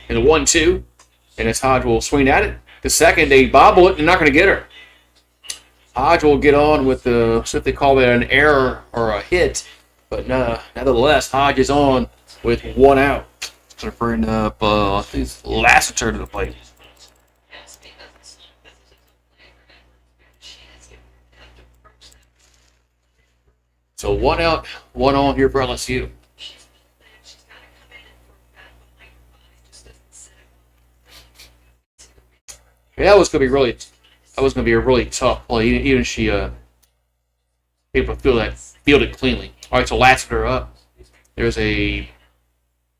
a 1-2. And as Hodge will swing at it. The second, they bobble it, and not going to get her. Hodge will get on with the, so if they call it an error or a hit. But nevertheless, Hodge is on with 1 out. Going to bring up Lassiter to the plate. So 1 out, 1 on here for LSU. Yeah, that was going to be a really tough play. Even she able to field it cleanly. All right, so Lassiter up. There's a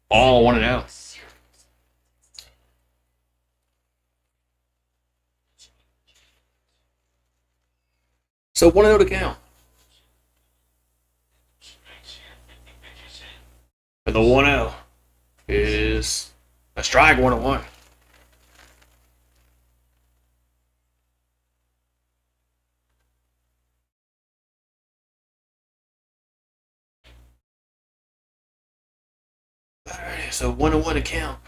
ball, 1 and out. So 1-0 to count. And the 1-0 is a strike, 1-1. Alright, so 1-1 to count.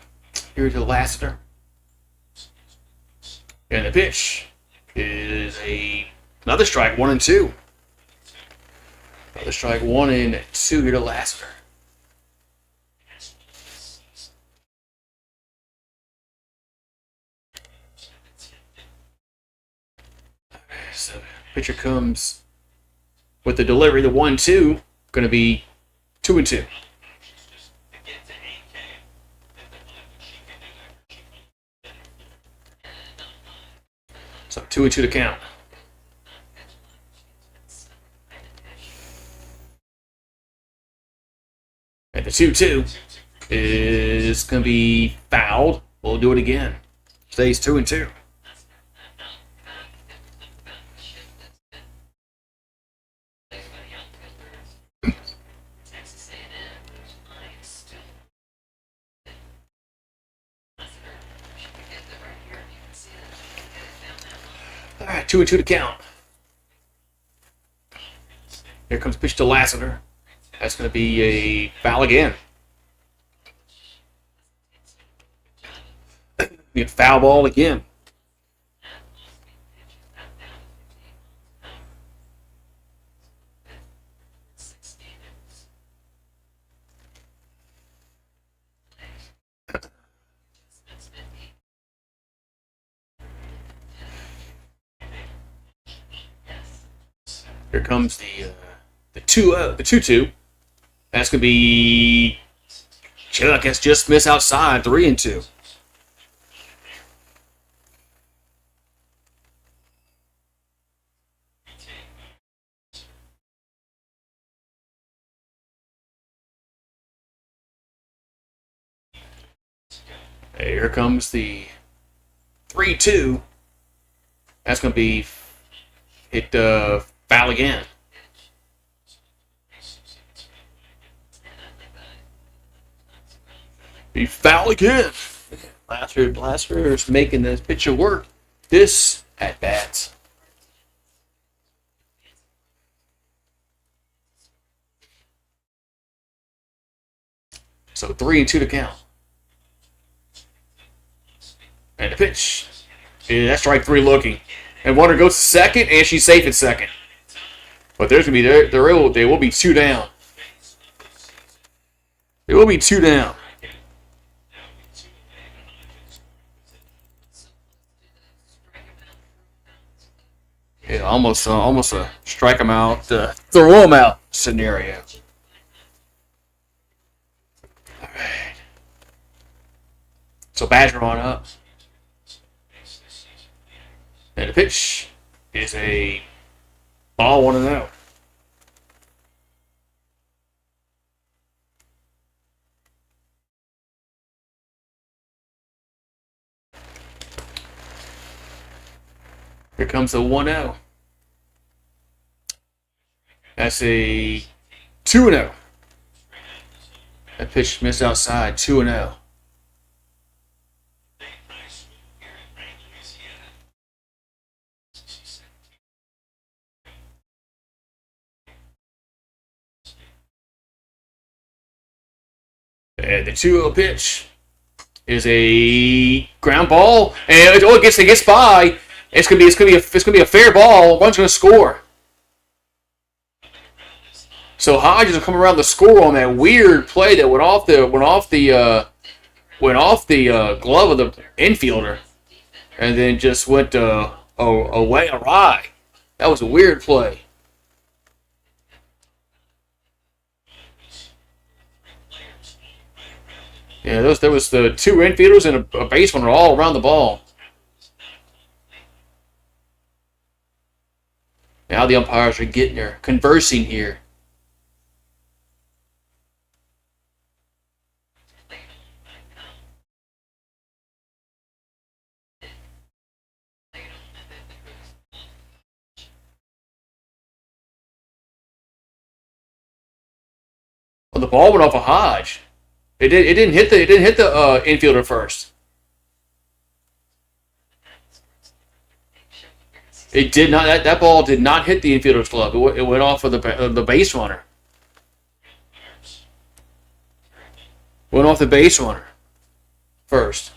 Here's the Lassiter. And the pitch is another strike, 1-2. Another strike, 1-2 here to Lassiter. So pitcher comes with the delivery, the 1-2, going to be 2-2. So 2-2 to count. And the 2-2 is going to be fouled. We'll do it again. Stays 2-2. All right, 2-2 to count. Here comes pitch to Lassiter. That's going to be a foul again. Be a foul ball again. Here comes the 2-2. That's gonna be Chuck. That's just miss outside, 3-2. Here comes the 3-2. That's gonna be hit foul again. Be foul again. Lassiter is making this pitcher work. This at bats. So 3-2 to count. And the pitch. Yeah, that's strike 3 looking. And Warner goes to second, and she's safe at second. But there's gonna be they will be 2 down. They will be 2 down. Yeah, almost a strike them out, throw them out scenario. All right. So Badger on up. And the pitch is a ball 1-0. Here comes the 1-0. That's a 2-0. That pitch missed outside, 2-0. And the 2-0 pitch is a ground ball, and it gets by. It's gonna be a fair ball. One's gonna score. So Hodges will come around the score on that weird play that went off the glove of the infielder, and then just went away awry. That was a weird play. Yeah, there was the 2 infielders and a base runner all around the ball. Now the umpires are getting there, conversing here. Well, the ball went off a Hodge. It didn't hit the infielder first. It did not. That ball did not hit the infielder's glove. It went off of the base runner. Went off the base runner first.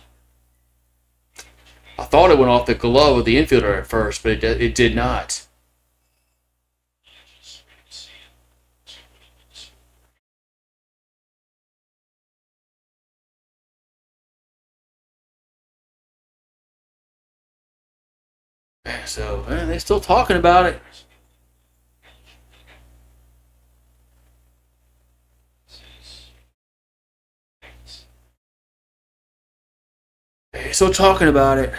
I thought it went off the glove of the infielder at first, but it did not. So they're still talking about it. They're still talking about it.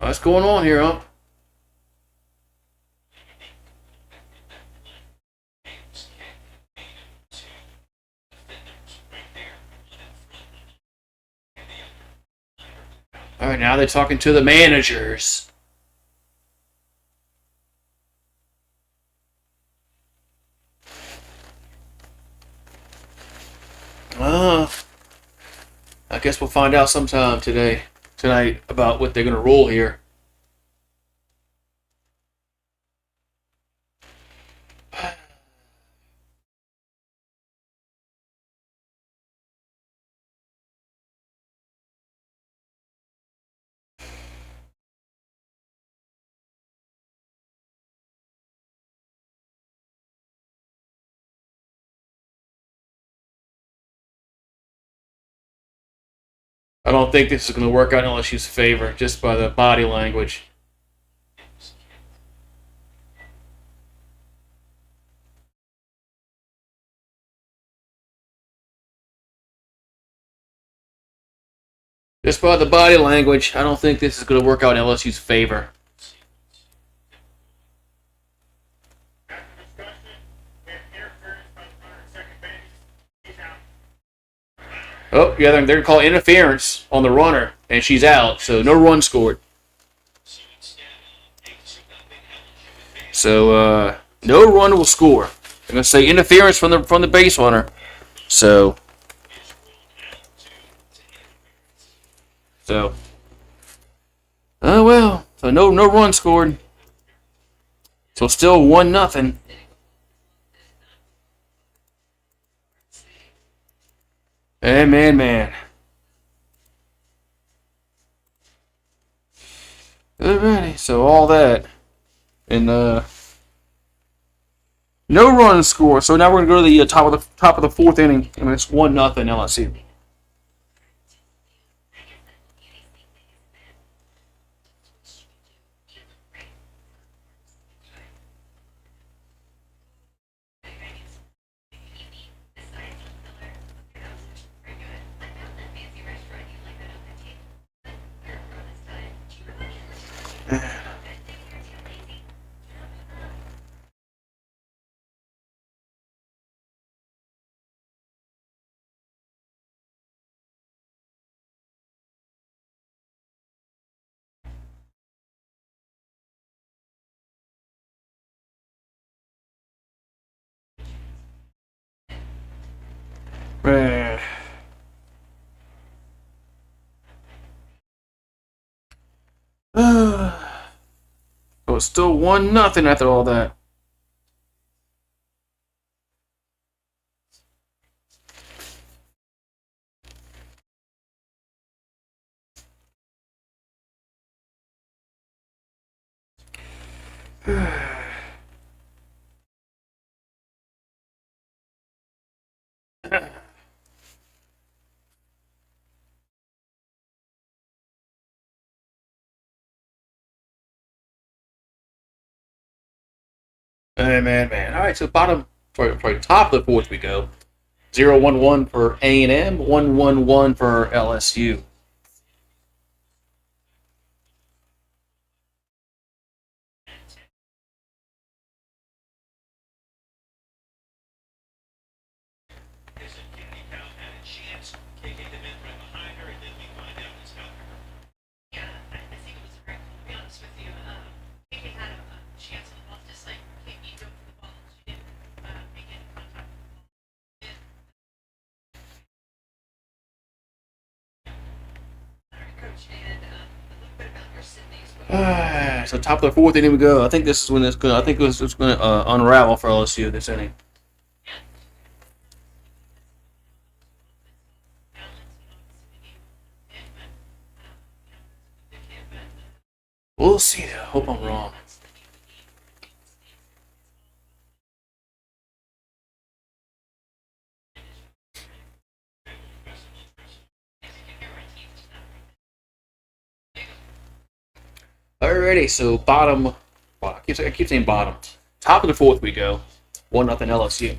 What's going on here, huh? All right, now they're talking to the managers. I guess we'll find out sometime tonight about what they're going to rule here. I don't think this is going to work out in LSU's favor just by the body language. Just by the body language, I don't think this is going to work out in LSU's favor. Oh, yeah, they're going to call interference on the runner, and she's out, so no run scored. So, no run will score. I'm gonna say interference from the base runner. So so oh well. So no run scored. So still 1-0. Man. Alrighty, so all that. And no run score. So now we're gonna go to the top of the fourth inning, and it's 1-0 LSU. Man. So it's still 1-0 after all that. Man. All right, so for top of the fourth we go. 0-1-1 for A&M, 1-1-1 for LSU. So top of the fourth inning we go. I think this is when it's going. I think it's going to unravel for LSU this inning. We'll see. I hope I'm wrong. Alrighty, so bottom. Well, I keep saying bottom. Top of the fourth we go. 1-0 LSU.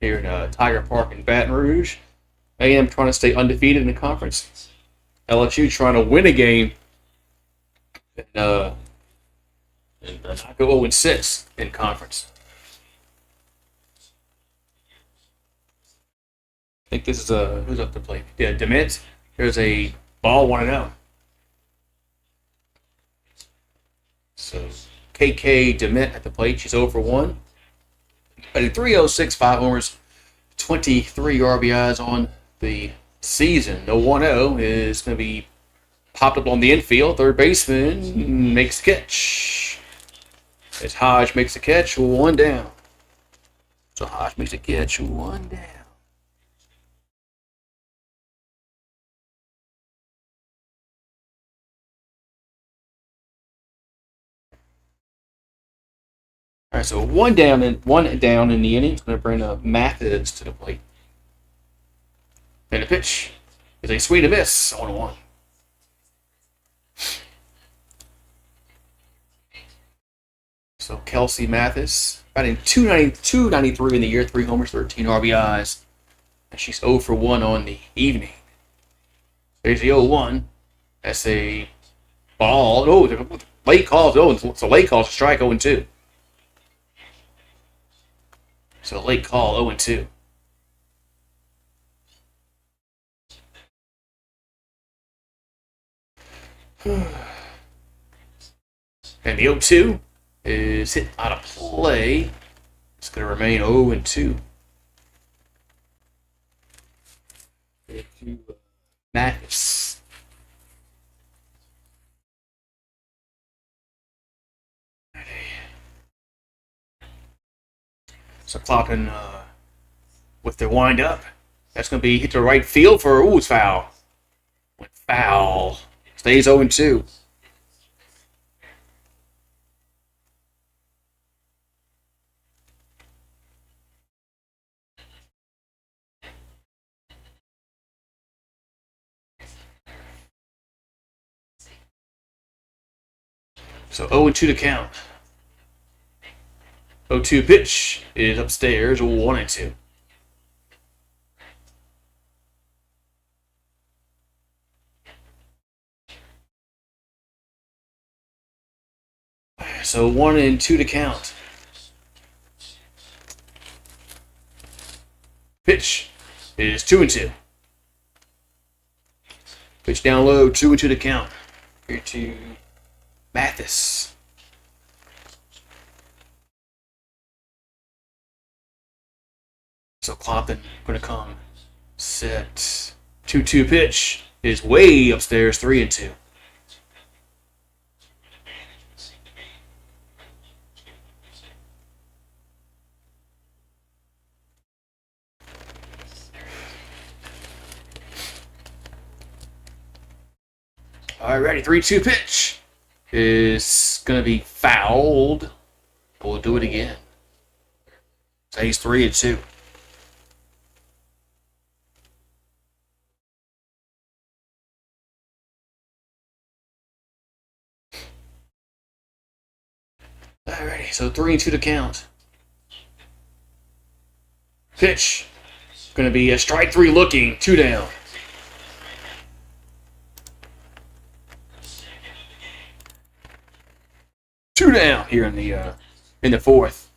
Here in Tiger Park in Baton Rouge. A&M trying to stay undefeated in the conference. LSU trying to win a game and not go 0-6 in conference. I think this is who's up to play? Yeah, Demint. There's a ball 1-0. So KK Demint at the plate. She's 0 for 1. Batting 306, 5 homers, 23 RBIs on the season. The 1-0 is going to be popped up on the infield. Third baseman makes the catch. As Hodge makes the catch, 1 down. So Hodge makes the catch, 1 down. All right, so one down in the inning. It's going to bring Mathis to the plate. And the pitch is a swing and miss, 1-1. So Kelsey Mathis batting 293 in the year, 3 homers, 13 RBIs, and she's 0 for 1 on the evening. There's the 0-1. That's a ball. Oh, late calls. Oh, it's a late call. Strike 0-2. So late call 0-2. And the 0-2 is hit out of play. It's going to remain 0 and 2. Max. So clocking with the wind up. That's going to be hit to right field for, it's foul. Went foul. Stays 0 and 2. So 0 and 2 to count. 0-2 pitch is upstairs, 1 and 2. So 1 and 2 to count. Pitch is 2 and 2. Pitch down low, 2 and 2 to count. Here to Mathis. So Clompton going to come set. 2-2 pitch is way upstairs, 3 and 2. All right, ready. 3-2 pitch is going to be fouled. We'll do it again. Stays 3 and 2. Alrighty, so 3 and 2 to count. Pitch. Going to be a strike 3 looking, 2 down. Two down here in the fourth.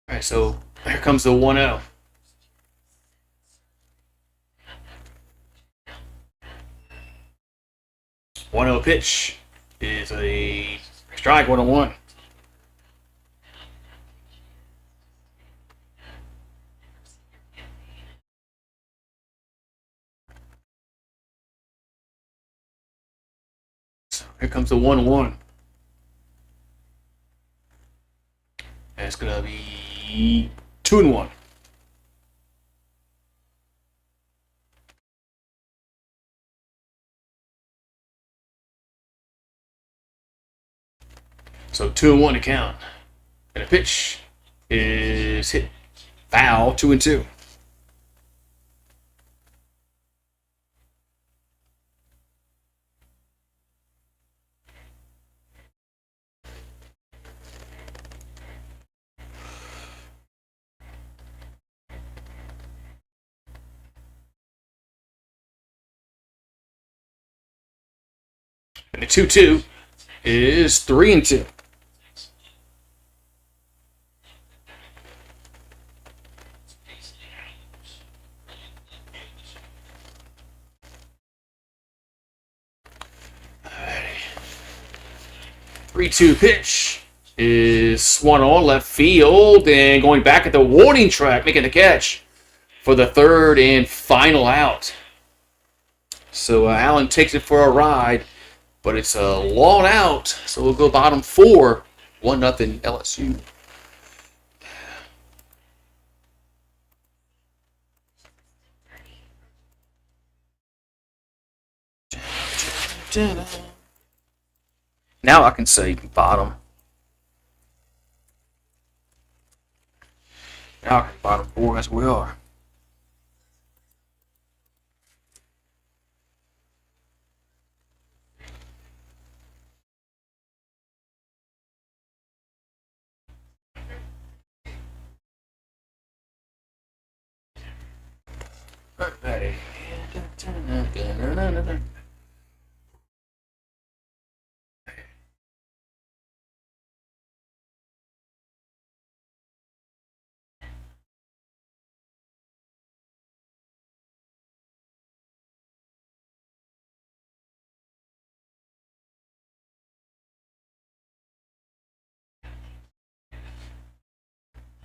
All right, so here comes the 1-0. One 0 pitch is a strike, 1-1. So here comes the 1-1. And it's gonna be 2 and 1. So 2 and 1 to count. And the pitch is hit foul, 2 and 2. And the 2-2 is 3 and 2. Alrighty. 3-2 pitch is swung on left field and going back at the warning track, making the catch for the third and final out. So Allen takes it for a ride, but it's a long out, so we'll go bottom 4, 1-0 LSU. Now I can say bottom. Now I can bottom 4 as we are. Alrighty.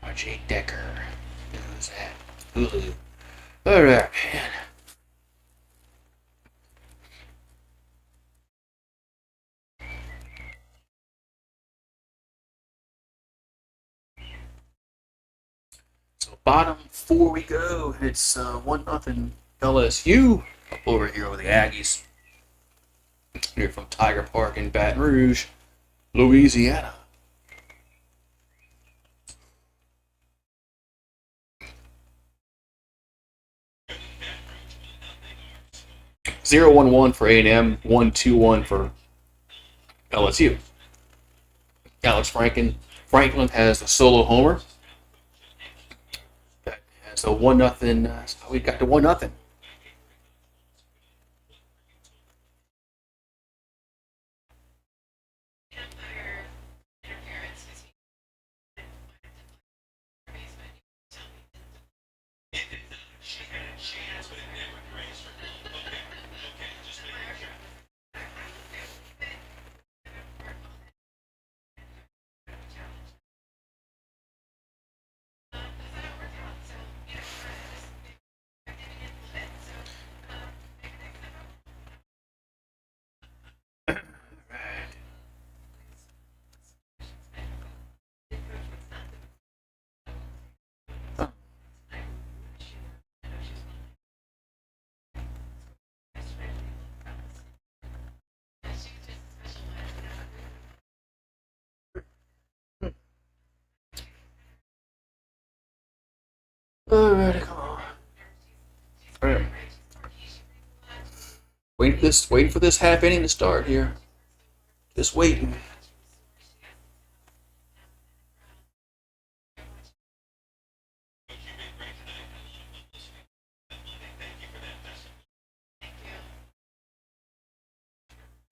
RJ Decker. Who's that? Hulu. Alright, man. So bottom four we go. It's 1-0 LSU up over here with the Aggies. Here from Tiger Park in Baton Rouge, Louisiana. Zero 1-1 for A&M, 1-2-1 for LSU. Alex Franklin has a solo homer. That has a 1-0. We got the 1-0. Alright, come on. Alright. Waiting for this half inning to start here. Just waiting.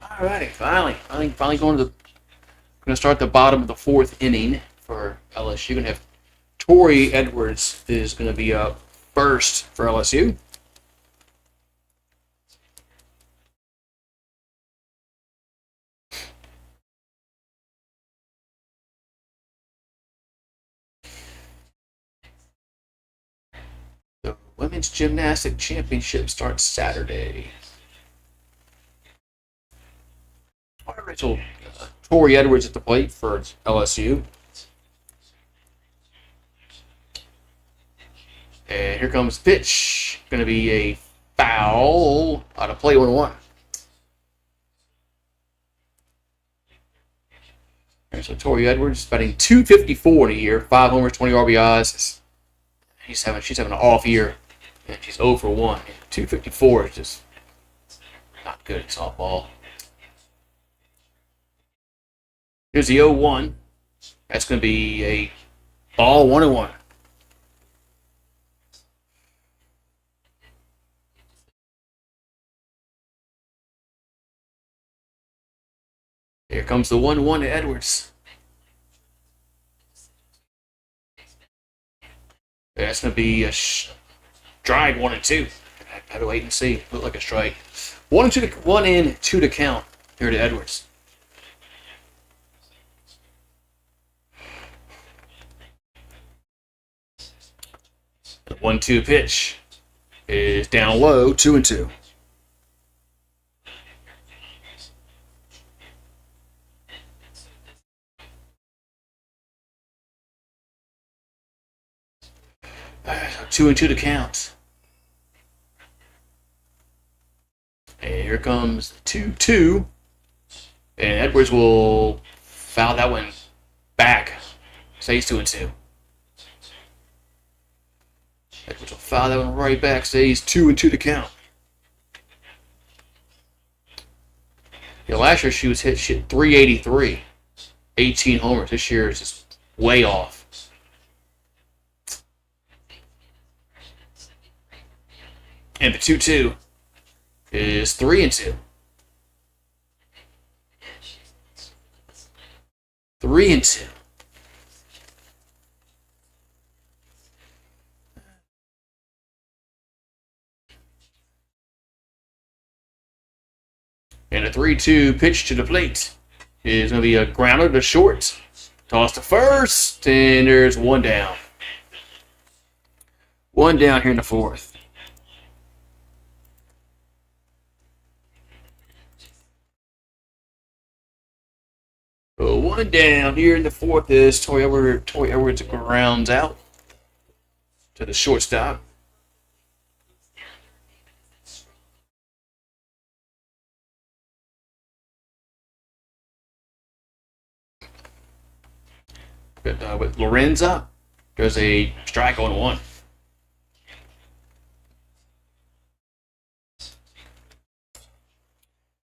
Alrighty, finally going to start the bottom of the fourth inning for LSU. Gonna have Torrey Edwards is going to be up first for LSU. The Women's Gymnastic Championship starts Saturday. Rachel Torrey Edwards at the plate for LSU. And here comes the pitch. Going to be a foul out of play 1-1. So Torrey Edwards batting .254 in a year, 5 homers, 20 RBIs. She's having an off year, and she's 0 for 1. .254 is just not good at softball. Here's the 0-1. That's going to be a ball 1-1. Here comes the 1-1 to Edwards. That's going to be a strike 1-2. I have to wait and see. Look like a strike. 1-2 to count here to Edwards. The 1-2 pitch is down low, 2-2. So 2-2 to count. And here comes 2-2. And Edwards will foul that one back. Stays 2-2. Edwards will foul that one right back. Stays 2-2 to count. Yeah, last year she was hit 383. 18 homers. This year is just way off. And the 2-2 is 3-2. 3-2. And a 3-2 pitch to the plate is going to be a grounder to short. Toss to first, and there's one down. One down here in the fourth. So one down here in the fourth is Toy Edwards grounds out to the shortstop. With Lorenza, there's a strike on one.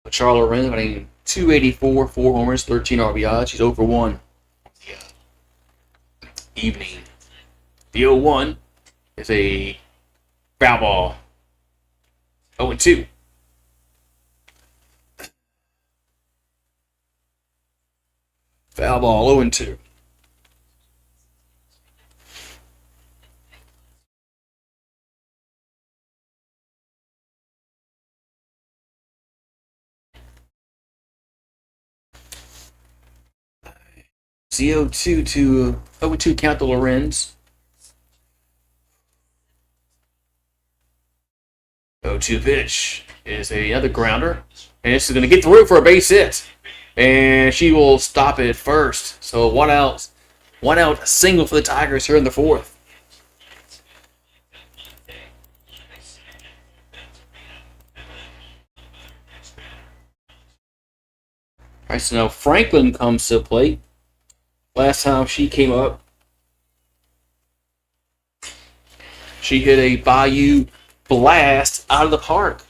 Charles Lorenza batting .284, 4 homers, 13 RBIs. She's 0-for-1 evening. The 0-1 is a foul ball. 0-2. Foul ball, 0-2. CO2 to 0-2 count to Lorenz. 0-2 pitch is another grounder. And this is going to get through for a base hit. And she will stop it first. So one out single for the Tigers here in the fourth. All right, so now Franklin comes to the plate. Last time she came up, she hit a Bayou blast out of the park.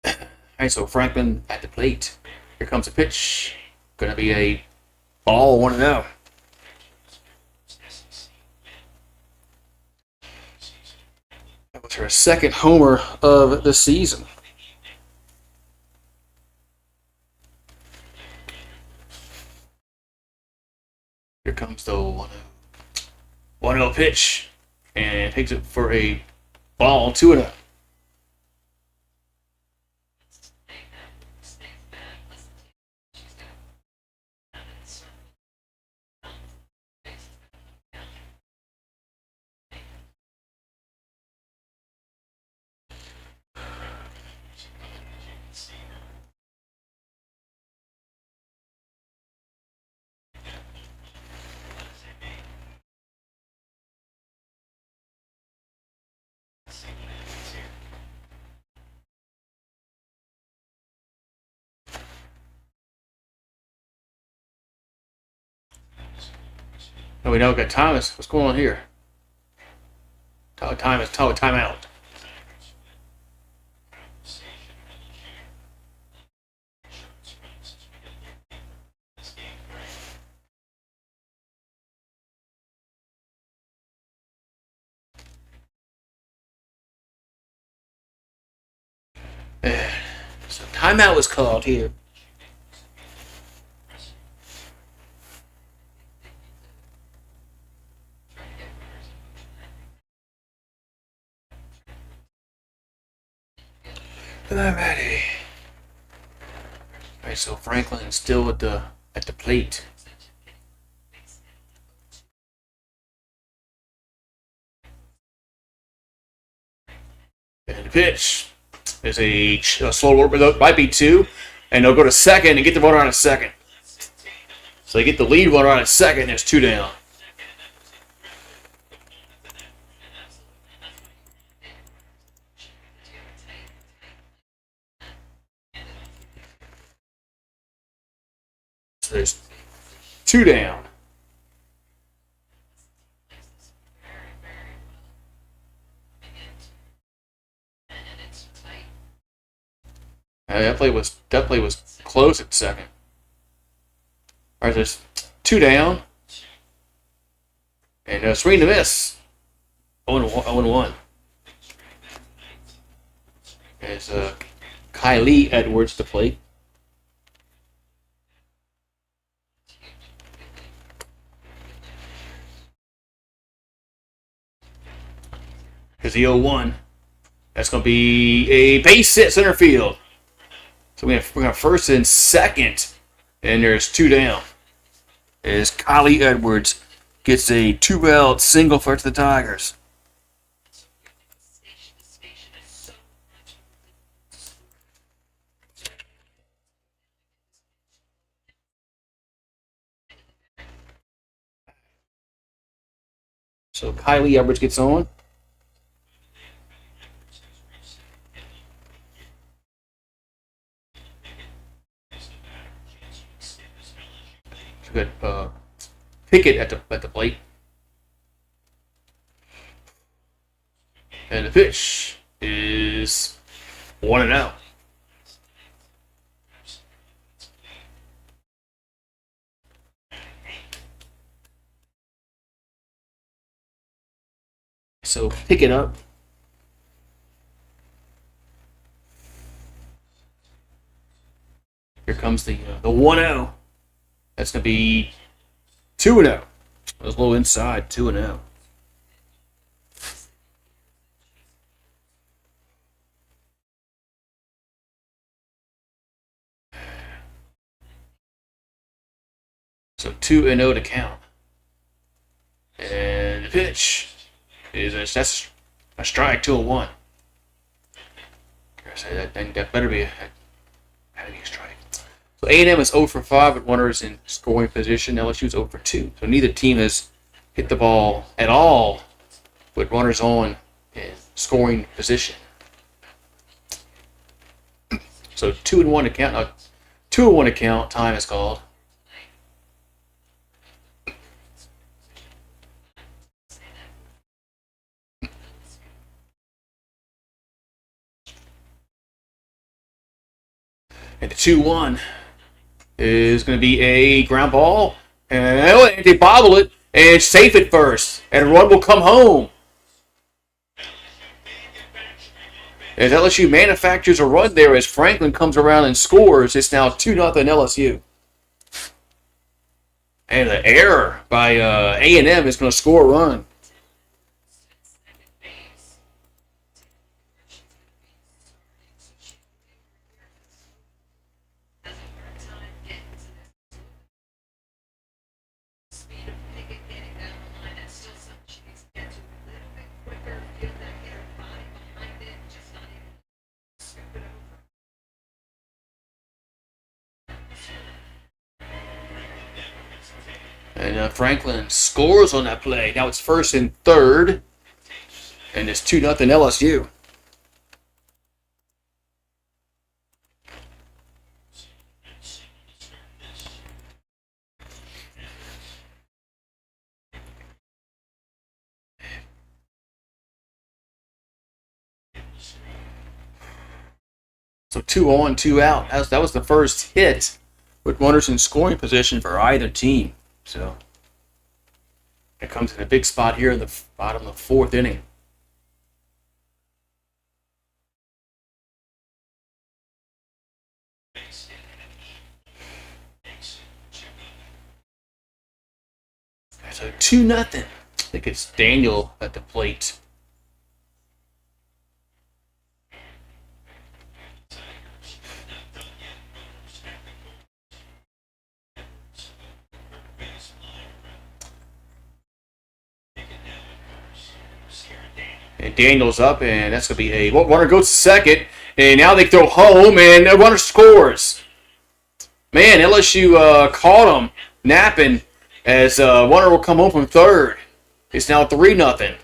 All right, so Franklin at the plate. Here comes a pitch. Going to be a ball, 1-0. That was her second homer of the season. Here comes the 1-0 pitch, and takes it for a ball, 2-0. Oh, we now got Thomas. What's going on here? Timeout. So timeout was called here. Alrighty. Alright, so Franklin's still at the plate. And the pitch is a slow work, but might be 2, and they'll go to second and get the runner on a second. So they get the lead runner on a second, and there's 2 down. So there's 2 down. That play was close at second. All right, there's 2 down. And swing and miss. 0-1. As Kylie Edwards to plate. Here's the 0-1. That's going to be a base hit center field. So we're going to first and second. And there's 2 down. As Kylie Edwards gets a 2-out single for the Tigers. So Kylie Edwards gets on. Good Pickett at the plate. And the pitch is 1-0. So pick it up. Here comes the 1-0. That's going to be 2-0. It was a little inside, 2-0. So 2-0 to count. And the pitch is that's a strike, 2-1. That better be a strike. So A&M is 0 for 5 with runners in scoring position. LSU is 0 for 2. So neither team has hit the ball at all with runners on in scoring position. So 2-1 to count. 2-1 to count. Time is called. And the 2-1 is going to be a ground ball. And they bobble it and safe it first. And a run will come home. As LSU manufactures a run there as Franklin comes around and scores. It's now 2-0 LSU. And the error by A&M is going to score a run. And Franklin scores on that play. Now it's first and third. And it's 2-0 LSU. So 2 on, 2 out. That was the first hit with runners in scoring position for either team. So it comes in a big spot here in the bottom of the 4th inning. So 2-0. I think it's Daniel at the plate. And Daniel's up, and that's going to be a runner goes to second. And now they throw home, and the runner scores. Man, LSU caught him napping as runner will come home from third. It's now 3-0.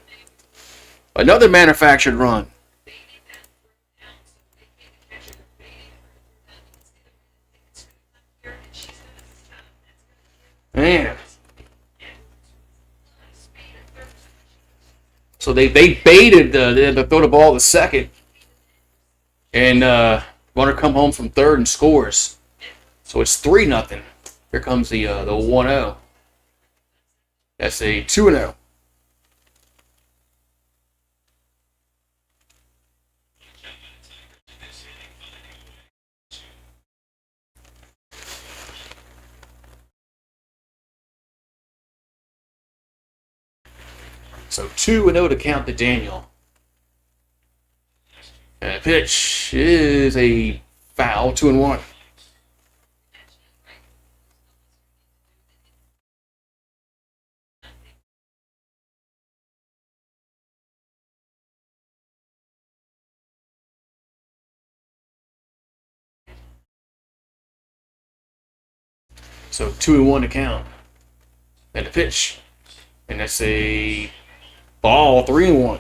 Another manufactured run. Man. So they baited to throw the ball to second. And runner come home from third and scores. So it's 3-0. Here comes the 1-0. That's a 2-0. So 2-0 to count to Daniel. And the pitch is a foul, 2-1. So 2-1 to count. And the pitch. And that's a ball, 3-1.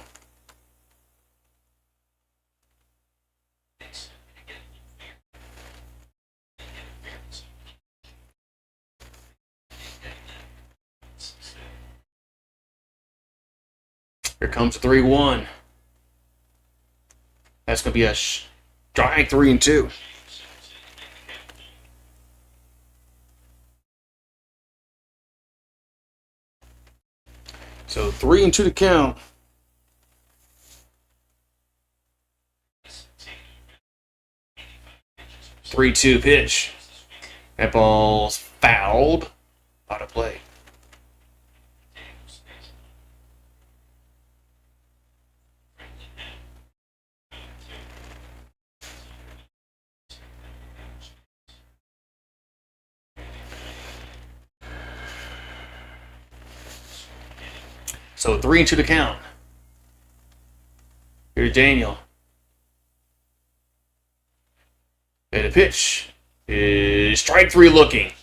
Here comes a 3-1. That's going to be a strike, 3-2. So 3-2 to count. 3-2 pitch. That ball's fouled. Out of play. So 3-2 to count. Here's Daniel. And the pitch is strike 3 looking.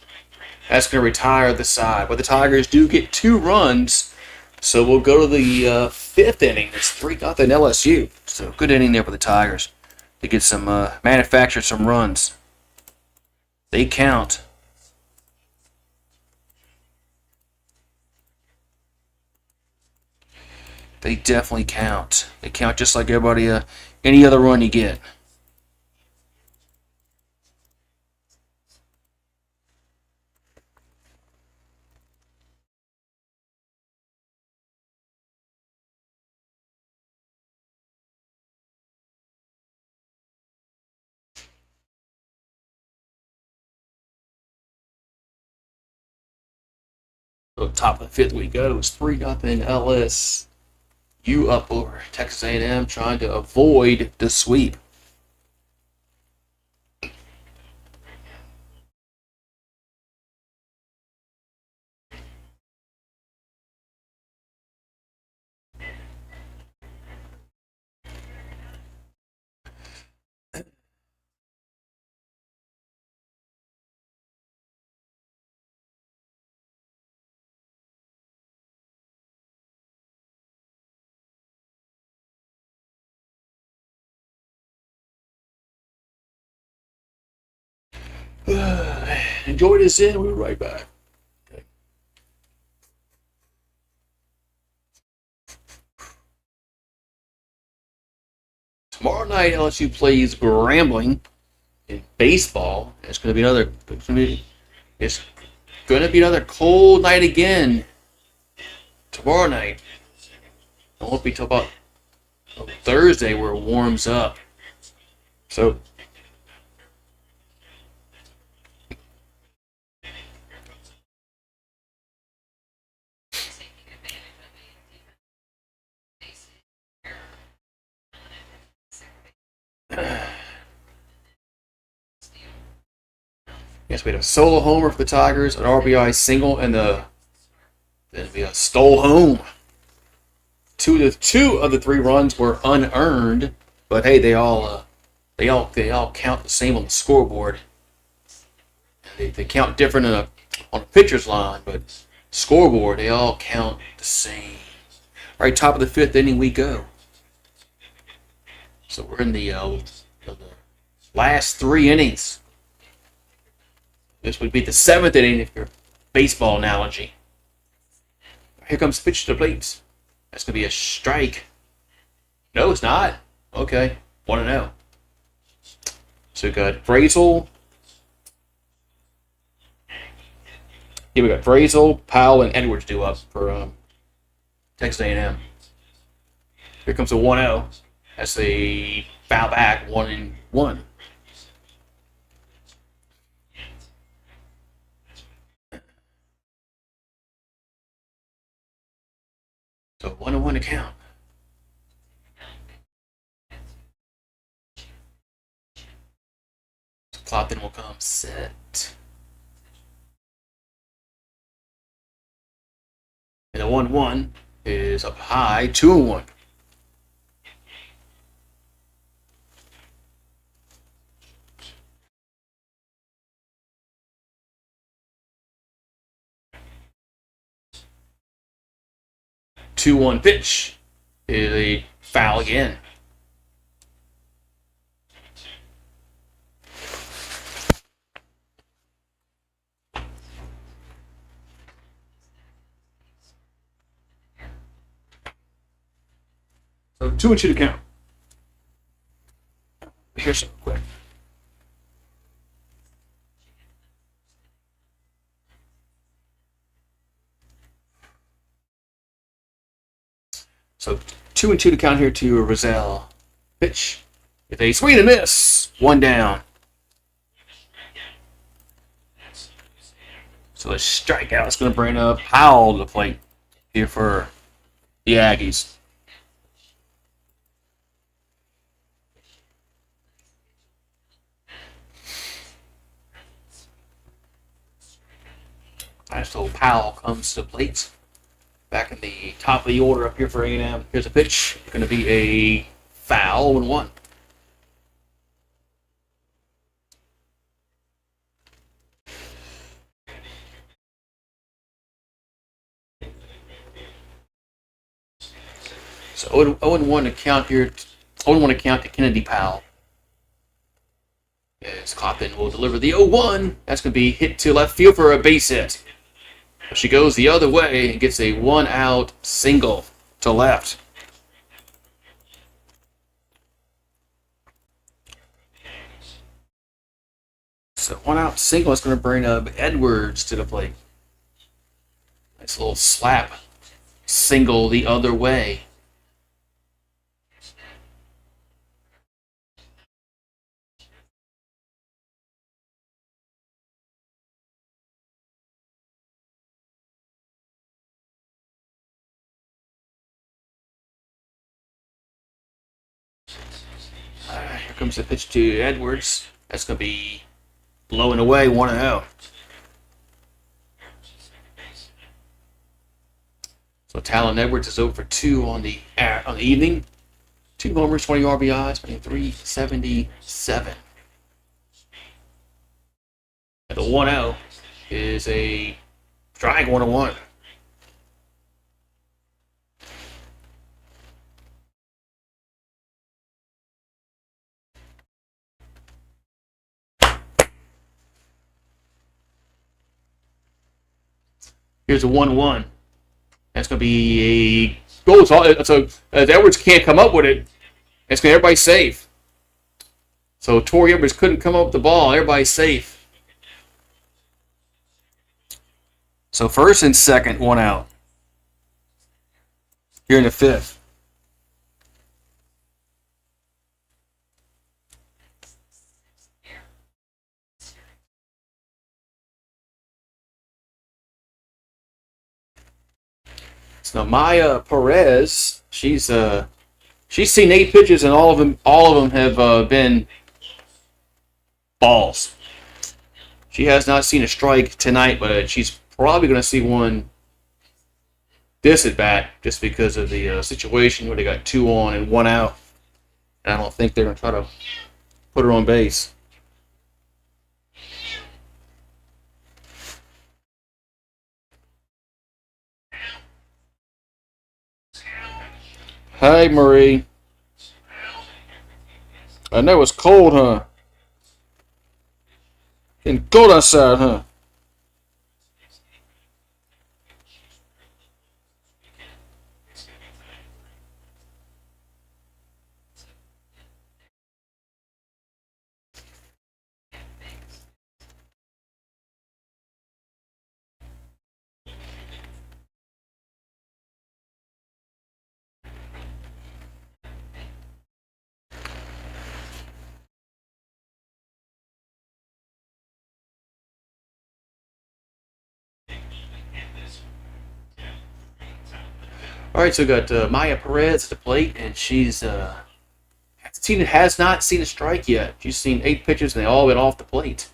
That's going to retire the side. But the Tigers do get 2 runs. So we'll go to the 5th inning. It's 3-0 LSU. So good inning there for the Tigers to get some manufacture some runs. They count. They definitely count. They count just like everybody, any other run you get. So top of the 5th we go. It's 3-0 LSU up over Texas A&M, trying to avoid the sweep. Enjoy this in. We'll be right back. Okay. Tomorrow night, LSU plays Grambling in baseball. It's going to be another. It's going to be another cold night again. Tomorrow night. It won't be till about Thursday where it warms up. So. Yes, we had a solo homer for the Tigers, an RBI single, and then we stole home. Two of the 3 runs were unearned, but hey, they all count the same on the scoreboard. They count different on a pitcher's line, but scoreboard they all count the same. All right, top of the 5th inning we go. So we're in the last 3 innings. This would be the 7th inning if you're a baseball analogy. Here comes the pitch to the plate. That's going to be a strike. No, it's not. Okay. 1-0. So we got Brazel. Yeah, we got Brazel, Powell, and Edwards due up for Texas A&M. Here comes a 1-0. That's a foul back, 1-1. So 1-1 to count. Clock will come set. And the 1-1 is up high, 2-1. Two-one pitch is a foul again. So 2-2 to count. Here's some quick. So 2-2 to count here to Roselle. Pitch. With a swing and a miss. One down. So a strikeout is going to bring up Powell to the plate here for the Aggies. Nice little Powell comes to the plate. Back in the top of the order up here for A&M. Here's a pitch. Going to be a foul, 1-1. So 0-1 to count here. 0-1 to count to Kennedy Powell. As Coppin will deliver the 0-1. That's going to be hit to left field for a base hit. She goes the other way and gets a 1-out single to left. So 1-out single is going to bring up Edwards to the plate. Nice little slap single the other way. Here comes the pitch to Edwards. That's going to be blowing away, 1-0. So Talon Edwards is over for 2 on the evening. 2 homers, 20 RBIs, batting .377. And the 1-0 is a strike, 1-1. Here's a 1-1. That's going to be a goal. So Edwards can't come up with it. It's going to everybody's safe. So Tori Edwards couldn't come up with the ball. Everybody's safe. So first and second, 1 out. Here in the 5th. So Maya Perez, she's seen 8 pitches and all of them have been balls. She has not seen a strike tonight, but she's probably going to see one this at bat just because of the situation where they got 2 on and 1 out. And I don't think they're going to try to put her on base. Hey, Marie. I know it's cold, huh? Getting cold outside, huh? All right, so we got Maya Perez at the plate, and has not seen a strike yet. She's seen 8 pitches, and they all went off the plate.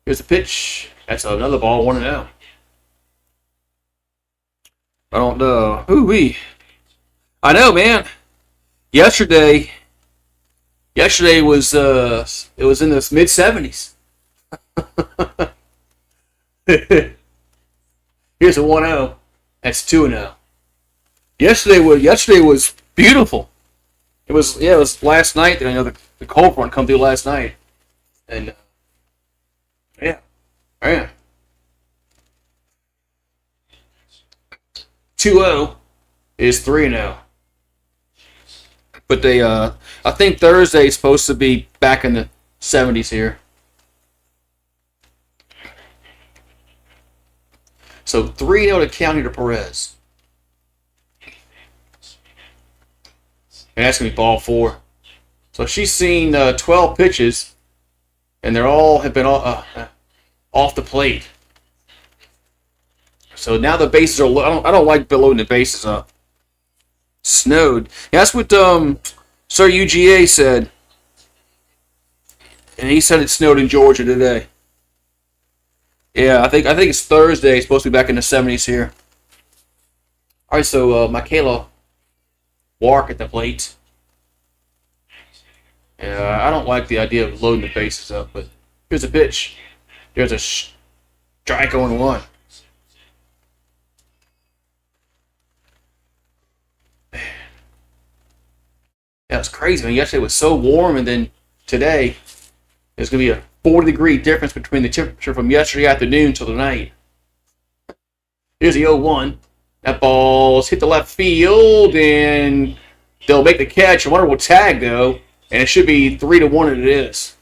Here's a pitch. That's another ball, 1-0. I don't know. Ooh-wee. I know, man. Yesterday was it was in the mid 70s. Here's a 1-0. That's 2-0. Yesterday was beautiful. It was last night. The cold front come through last night, and yeah, man. 2-0 is 3-0. But I think Thursday is supposed to be back in the 70s here. So 3-0 to County to Perez. And that's going to be ball 4. So she's seen 12 pitches, and they're all have been off the plate. So now the bases are low. I don't like loading the bases up. Snowed. Yeah, that's what Sir UGA said. And he said it snowed in Georgia today. Yeah, I think it's Thursday. It's supposed to be back in the 70s here. All right, so Michaela Wark at the plate. Yeah, I don't like the idea of loading the bases up, but here's a pitch. There's a strike on 1. Yeah, it's crazy, man. Yesterday was so warm, and then today there's going to be a 40-degree difference between the temperature from yesterday afternoon till tonight. Here's the 0-1. That ball's hit the left field, and they'll make the catch. I wonder what tag, though, and it should be 3-1, and it is.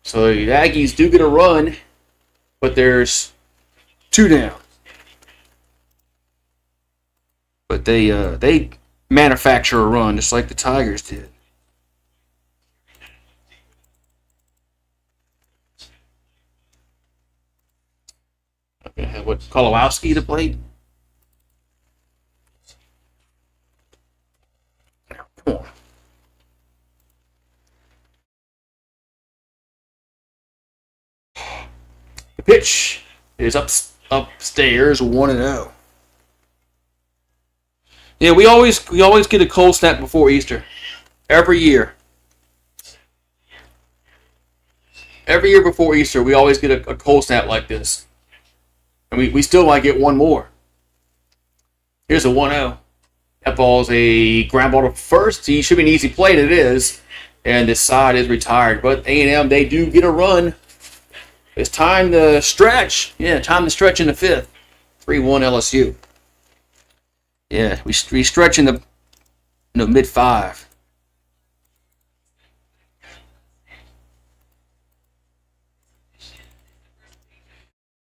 So the Aggies do get a run, but there's 2 down. But they manufacture a run just like the Tigers did. Okay, have what Kolowski to play? Come on. The pitch is upstairs 1-0. Yeah, we always get a cold snap before Easter. Every year. Every year before Easter, we always get a cold snap like this. And we still might get one more. Here's a 1-0. That ball's a ground ball to first. He should be an easy play, and it is. And this side is retired. But A&M, they do get a run. It's time to stretch. Yeah, time to stretch in the 5th. 3-1 LSU. Yeah, we stretch in the mid-5.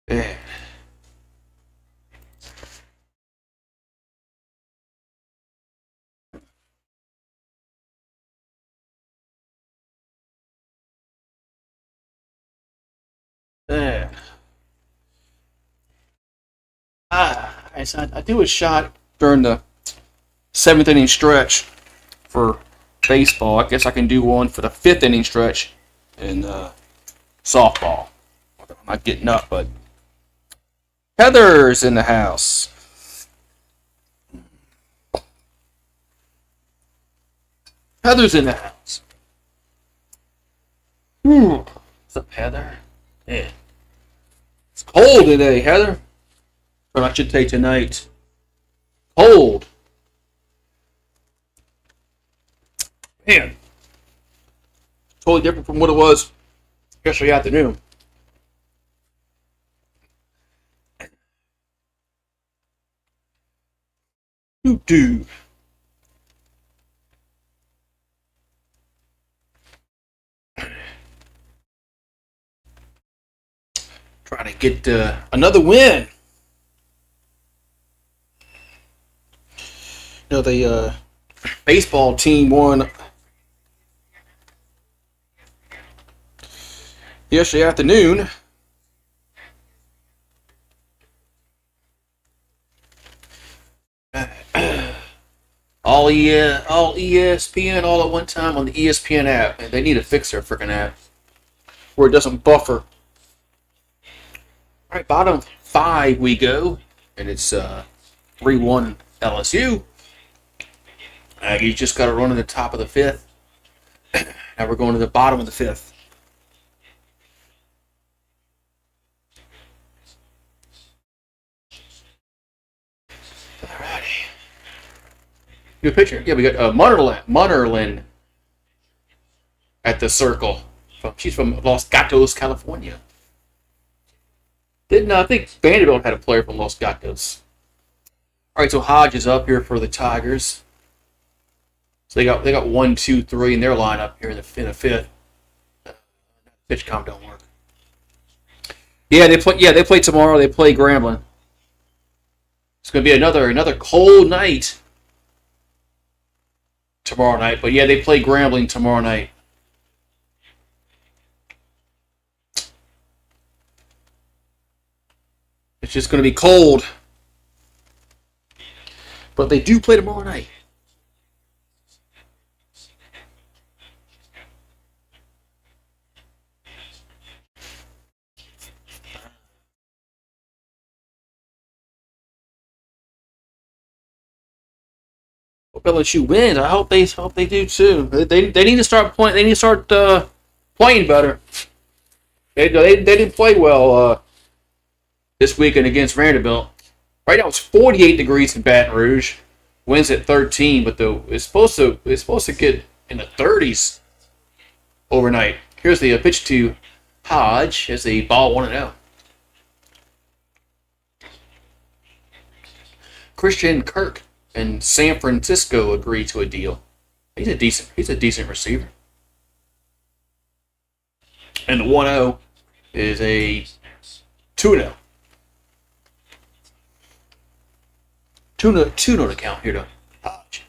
Yeah. Yeah. I do a shot during the 7th inning stretch for baseball. I guess I can do one for the 5th inning stretch in softball. I'm not getting up, but Heather's in the house. Heather's in the house. What's up, Heather? Yeah. It's cold today, Heather. But I should take tonight. Cold. Man. Totally different from what it was yesterday afternoon. Doo-doo. Trying to get another win. You know, the baseball team won yesterday afternoon. all ESPN all at one time on the ESPN app. And they need to fix their freaking app where it doesn't buffer. All right, bottom 5 we go, and it's 3-1 LSU. You just got to run to the top of the 5th. Now we're going to the bottom of the 5th. Alrighty. Good picture. Yeah, we got Munnerlin at the circle. She's from Los Gatos, California. Didn't I think Vanderbilt had a player from Los Gatos? All right, so Hodge is up here for the Tigers. So they got 1, 2, 3 in their lineup here in the 5th. Pitch comp don't work. Yeah, they play tomorrow. They play Grambling. It's gonna be another cold night tomorrow night. But yeah, they play Grambling tomorrow night. It's just gonna be cold. But they do play tomorrow night. Hope LSU wins. I hope they do too. They need to start playing. They need to start playing better. They didn't play well this weekend against Vanderbilt. Right now it's 48 degrees in Baton Rouge. Winds at 13, but it's supposed to get in the 30s overnight. Here's the pitch to Hodge as the ball 1-0. Christian Kirk and San Francisco agree to a deal. He's a decent receiver. And the 1-0 is a 2-0. 2-0 to count here to Hodge.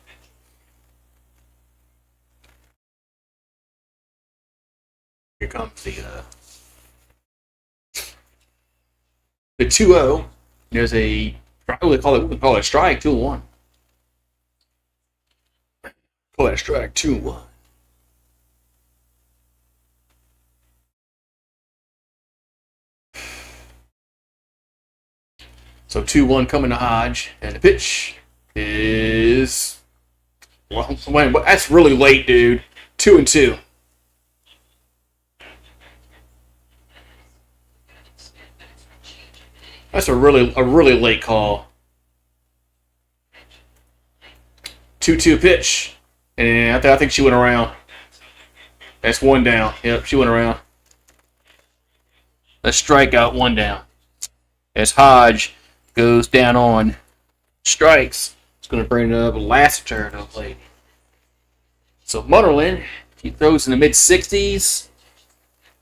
Here comes the 2-0. There's a we call it a strike, 2-1. Call that a strike, 2-1. So 2-1 coming to Hodge, and the pitch is that's really late, dude. 2-2. That's a really late call. 2-2 pitch, and I think she went around. That's 1 down. Yep, she went around. Let's strike out, 1 down. As Hodge goes down on strikes, it's going to bring up Lassiter to the plate. So Munnerlin, he throws in the mid-60s.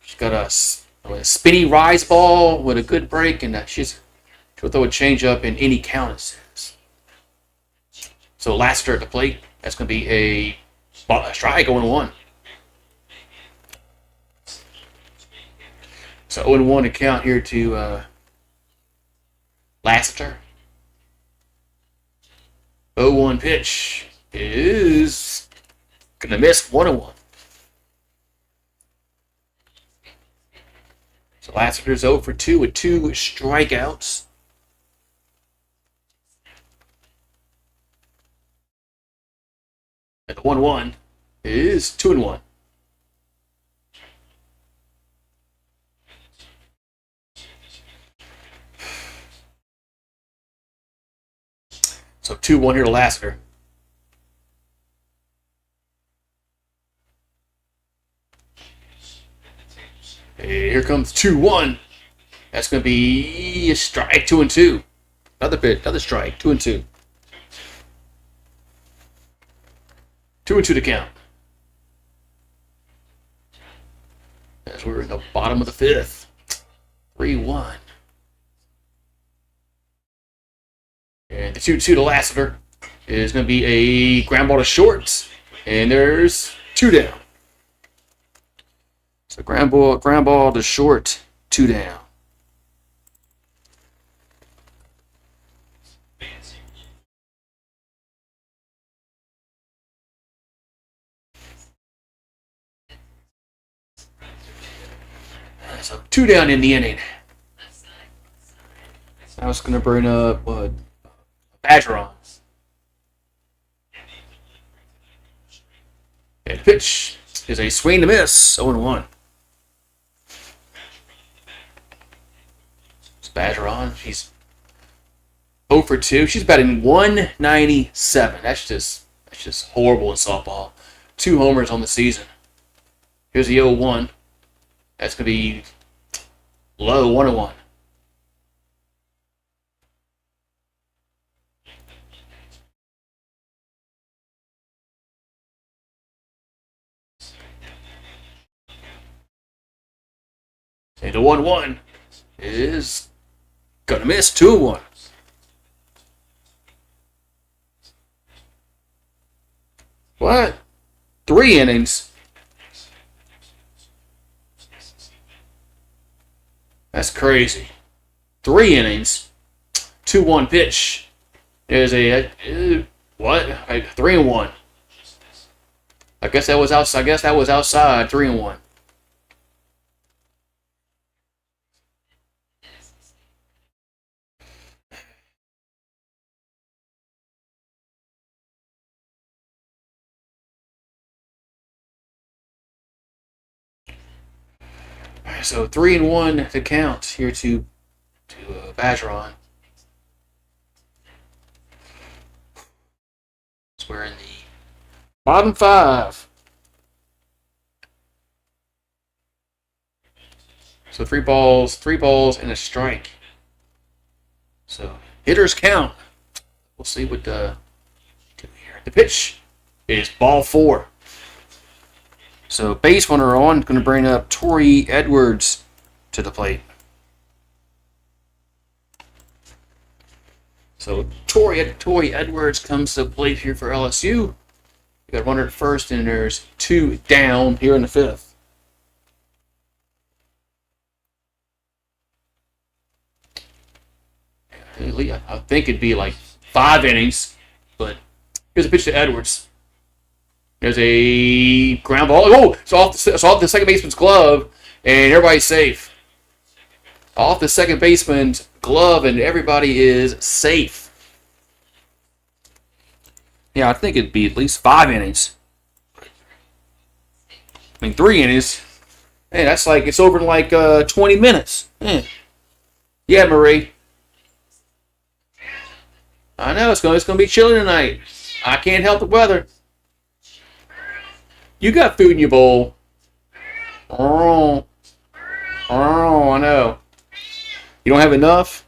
She's got a spinny rise ball with a good break, and she'll throw a changeup in any count it says. So Lassiter at the plate. That's going to be a strike, 0-1. So 0-1 to count here to Lassiter. 0-1 pitch is going to miss, 1-1. So Lassiter's 0 for 2 with 2 strikeouts. And the 1-1 is 2-1. So 2-1 here to Lassiter. Here comes 2-1. That's going to be a strike, 2-2. Another strike, 2-2. 2-2 to count. As we're in the bottom of the 5th. 3-1. And the 2-2 to Lassiter is going to be a ground ball to short. And there's 2 down. So ground ball to short, 2 down. So 2 down in the inning. I was going to bring up what? Badgeron. And the pitch is a swing to miss. 0-1. It's Badgeron. She's 0 for 2. She's batting 197. That's just horrible in softball. 2 homers on the season. Here's the 0-1. That's going to be low. 1-1. And the 1-1 is gonna miss. 2-1. What? 3 innings. That's crazy. 3 innings. 2-1 pitch. There's a what? 3-1. I guess that was outside. 3-1. So 3-1 to count here to Badgeron. So we're in the bottom 5. So 3 balls and a strike. So hitters count. We'll see what the pitch is ball 4. So base runner on, going to bring up Tori Edwards to the plate. So Tori Edwards comes to the plate here for LSU. We got runner at first, and there's 2 down here in the 5th. I think it'd be like 5 innings, but here's a pitch to Edwards. There's a ground ball. Oh, it's off the second baseman's glove, and everybody's safe. Off the second baseman's glove, and everybody is safe. Yeah, I think it'd be at least 5 innings. I mean, 3 innings. Hey, that's like, it's over in like 20 minutes. Yeah, Marie. I know, it's gonna be chilly tonight. I can't help the weather. You got food in your bowl. Oh, I know. You don't have enough?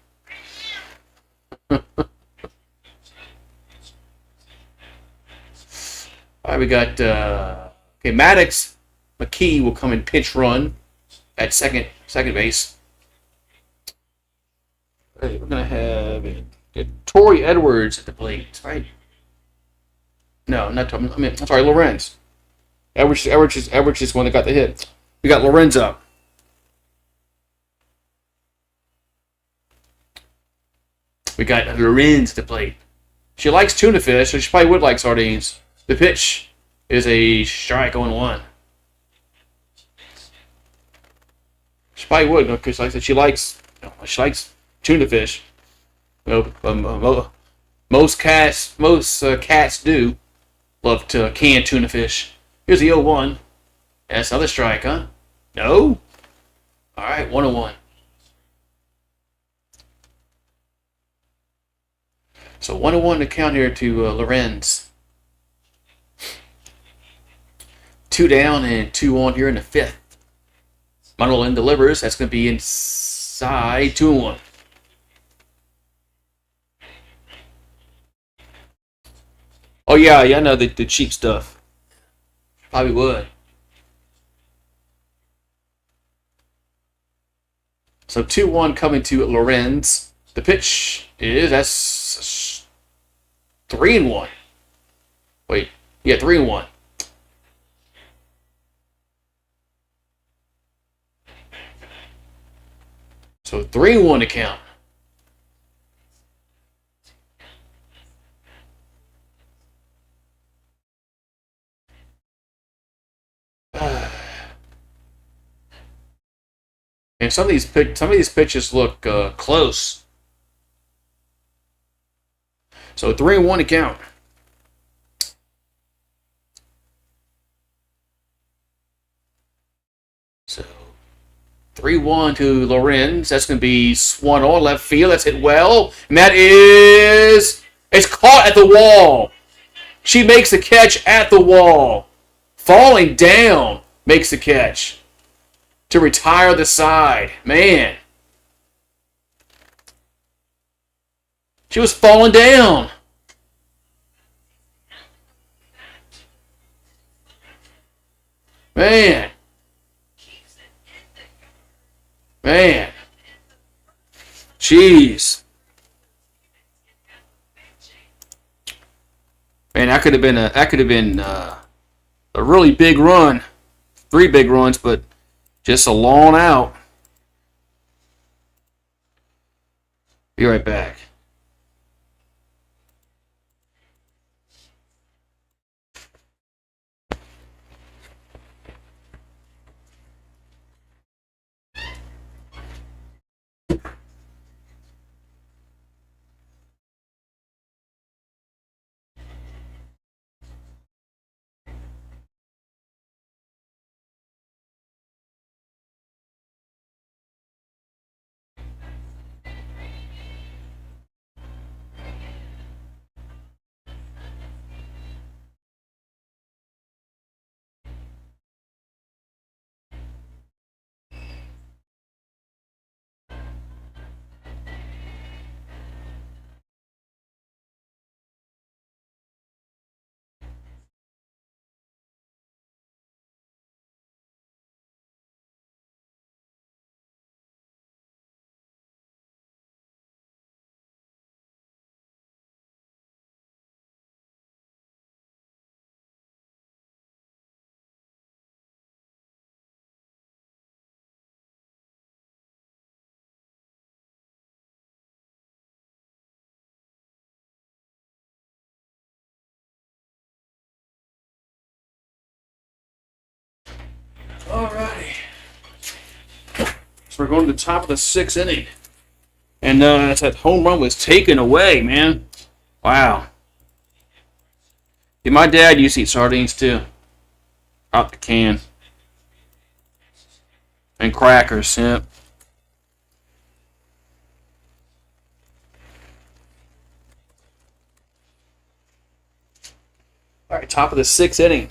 All right, we got Maddox McKee will come and pinch run at second base. Hey, we're gonna have Tori Edwards at the plate, right? No, not. I'm sorry, Lorenz. Edwards is the one that got the hit. We got Lorenz up. We got Lorenz at the plate. She likes tuna fish, so she probably would like sardines. The pitch is a strike 0-1. She probably would, because like I said, she likes tuna fish. Most cats do love to can tuna fish. Here's the 0-1. That's another strike, huh? No? All right, 1-1. So 1-1 to count here to Lorenz. 2 down and 2 on here in the 5th. Manuel delivers. That's going to be inside 2-1. Oh, yeah, I know the cheap stuff. Probably would. So 2-1 coming to Lorenz. The pitch that's 3-1. Wait, yeah, 3-1. So 3-1 to count. And some of these pitches look close. So 3-1 to count. So 3-1 to Lorenz. That's going to be swung on left field. That's hit well. And that is... It's caught at the wall. She makes the catch at the wall. Falling down makes the catch to retire the side. Man. She was falling down. Man. Man. Jeez. Man, that could have been a really big run. 3 big runs, but just a long out. Be right back. Alrighty. So we're going to the top of the 6th inning. And that home run was taken away, man. Wow. Yeah, my dad used to eat sardines too. Out the can. And crackers, yep. Alright, top of the 6th inning.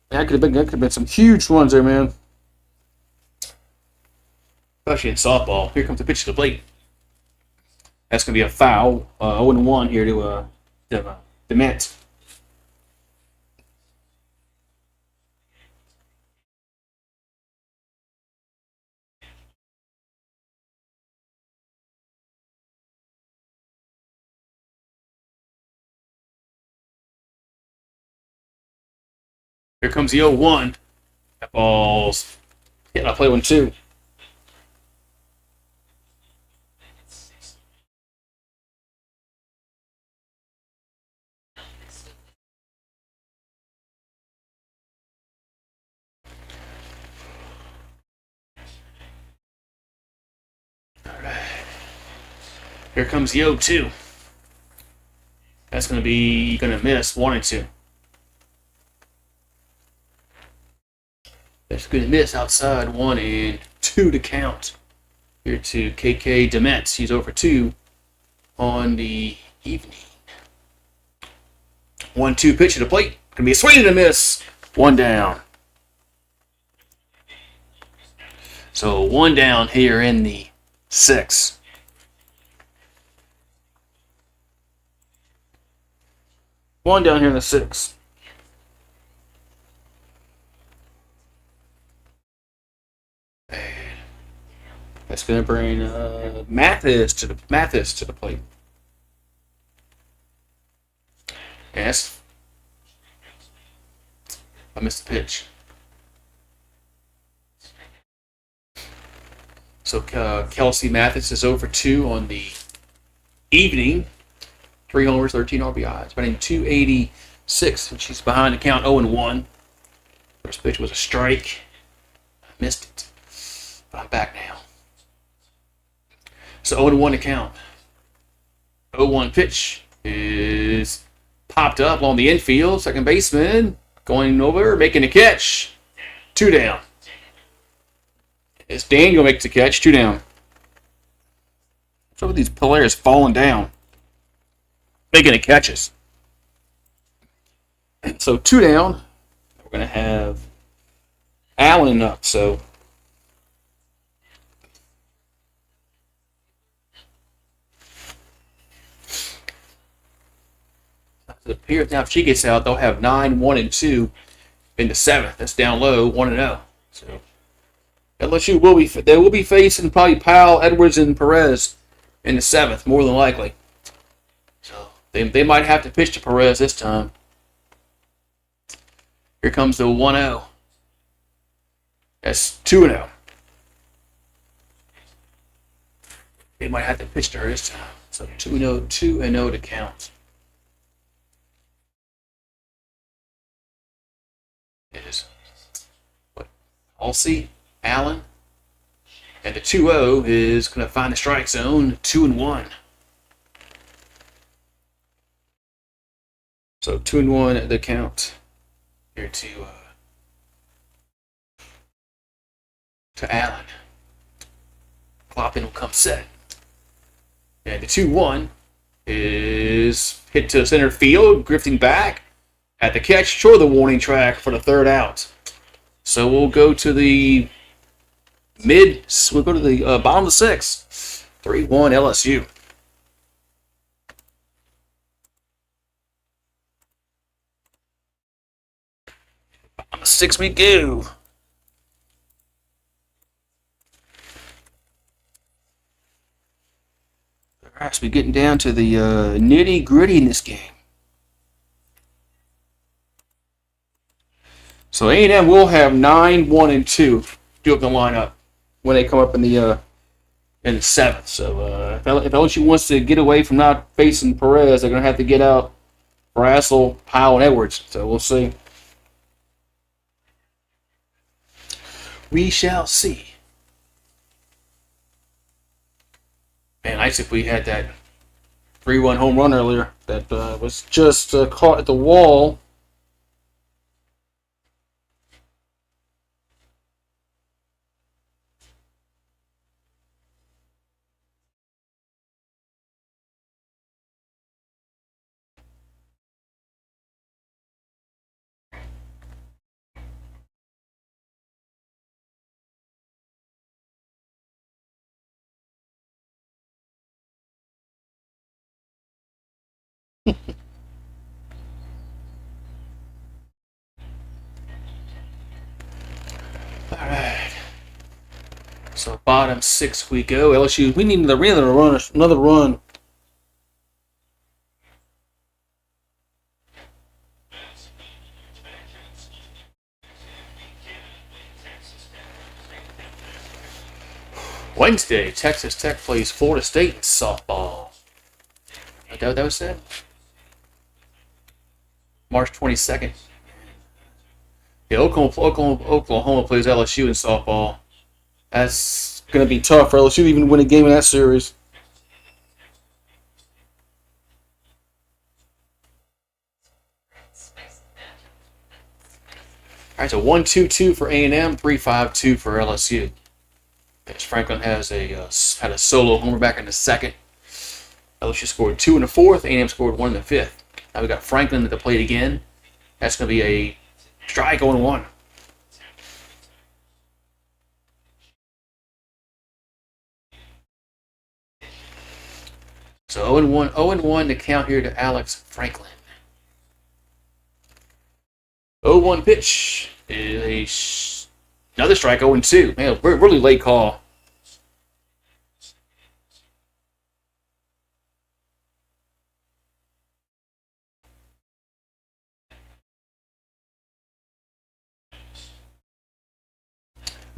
That could have been some huge ones there, man. Especially in softball. Here comes the pitch to the plate. That's going to be a foul. 0-1 here to the Mets. Here comes the 0-1. That ball's hitting. I'll play 1-2. Here comes the 0-2. That's going to miss 1-2. That's going to miss outside 1-2 to count. Here to KK Demets. He's over 2 on the evening. 1-2 pitch to the plate. Going to be a swing and a miss. 1 down. So 1 down here in the 6th. One down here in the 6th. That's going to bring Mathis to the plate. Yes. I missed the pitch. So Kelsey Mathis is over 2 on the evening. 3 homers, 13 RBIs, batting .286, and she's behind the count 0-1. First pitch was a strike. Missed it. But I'm back now. So 0-1 to count. 0-1 pitch is popped up on the infield. Second baseman going over, making a catch. 2 down. It's Daniel makes the catch. 2 down. What's up with these players falling down? Making the catches. So 2 down. We're going to have Allen up. So it appears now if she gets out, they'll have 9-1-2 in the 7th. That's down low, 1-0. So LSU will be facing probably Powell, Edwards, and Perez in the 7th, more than likely. So they might have to pitch to Perez this time. Here comes the 1-0. That's 2-0. They might have to pitch to her this time. So 2-0, 2-0 to count. It is Halsey, Allen, and the 2-0 is going to find the strike zone, 2-1. So 2-1 the count here to Allen. Kloppin will come set. And the 2-1 is hit to center field, drifting back at the catch short of the warning track for the 3rd out. So we'll go to the bottom of the 6th. 3-1 LSU. On the 6th we go. Alright, so we're getting down to the nitty gritty in this game. So A&M will have 9-1-2 do up the lineup when they come up in the 7th. So if LSU wants to get away from not facing Perez, they're going to have to get out Brassel, Powell, and Edwards. So we'll see. We shall see. Man, nice if we had that 3-1 home run earlier that was just caught at the wall. Alright. So bottom 6 we go. LSU, we need another run. Wednesday, Texas Tech plays Florida State in softball. Is that what that was said? March 22nd. Yeah, Oklahoma plays LSU in softball. That's going to be tough for LSU to even win a game in that series. All right, so 1-2-2 for A&M, 3-5-2 for LSU. As Franklin has had a solo homer back in the 2nd. LSU scored 2 in the 4th. A&M scored 1 in the 5th. Now we got Franklin at the plate again. That's going to be a strike 0-1. So 0-1 to count here to Alex Franklin. 0-1 pitch is another strike, 0-2. Man, really late call.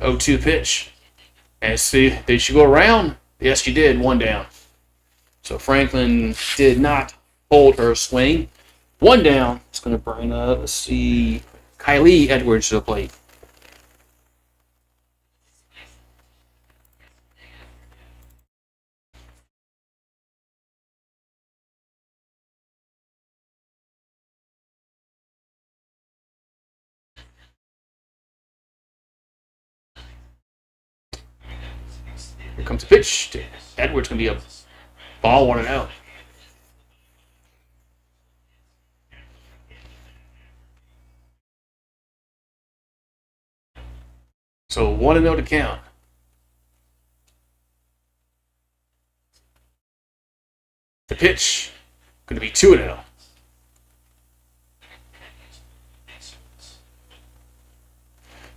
Oh, 2 pitch. And see, did she go around? Yes, she did. 1 down. So Franklin did not hold her swing. 1 down. It's going to bring up, let's see, Kylie Edwards to the plate. Here comes the pitch. Edwards going to be a ball 1-0. So 1-0 to count. The pitch going to be 2-0.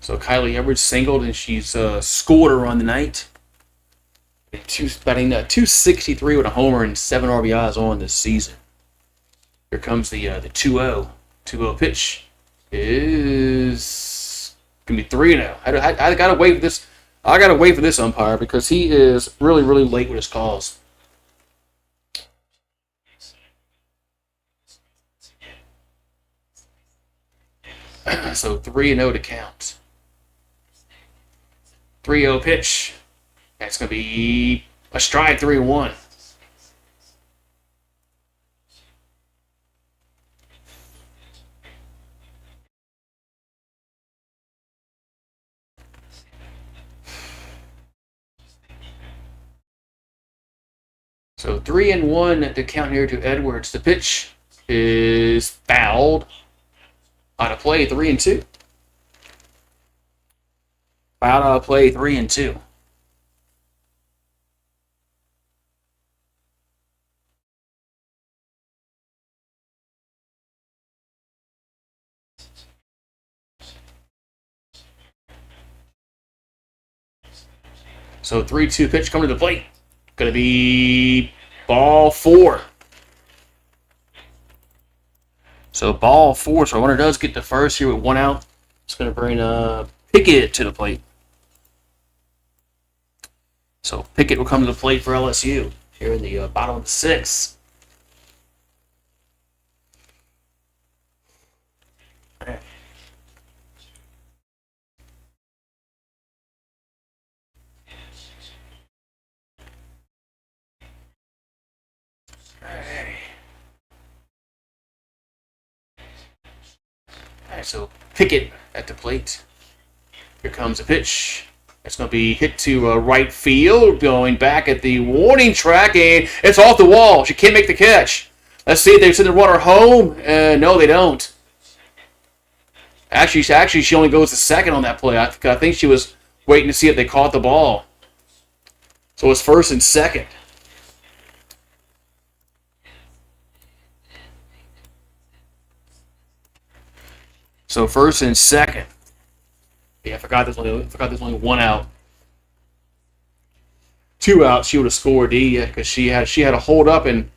So Kylie Edwards singled and she's scored a run tonight. Batting 263 with a homer and 7 RBIs on this season. Here comes the 2-0. 2-0 pitch is gonna be 3-0. I gotta wait for this. I gotta wait for this umpire because he is really late with his calls. So 3-0 to count. 3-0 pitch. That's going to be a strike, 3-1. So 3-1 to count here to Edwards. The pitch is fouled. On a play, 3-2. Fouled on a play, 3-2. So 3-2 pitch coming to the plate. Going to be ball 4. So ball 4. So runner does get the first here with 1 out. It's going to bring Pickett to the plate. So Pickett will come to the plate for LSU here in the bottom of the 6th. All right, so Pickett at the plate. Here comes a pitch. It's going to be hit to right field, going back at the warning track, and it's off the wall. She can't make the catch. Let's see if they send the runner home. No, they don't. Actually, she only goes to second on that play. I think she was waiting to see if they caught the ball. So it's first and second. So first and second. Yeah, I forgot there's only 1 out. 2 outs, she would have scored D because she had a hold up and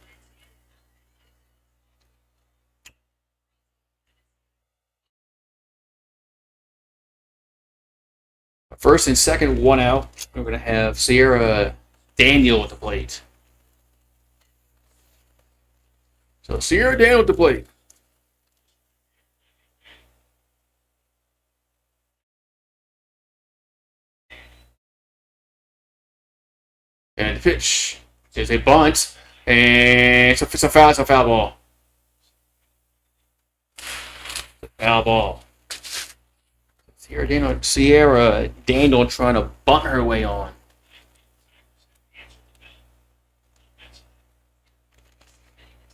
first and second, 1 out. We're gonna have Sierra Daniel at the plate. So Sierra Daniel at the plate. And the pitch is a bunt, and it's a foul ball. Foul ball. Sierra Daniel trying to bunt her way on.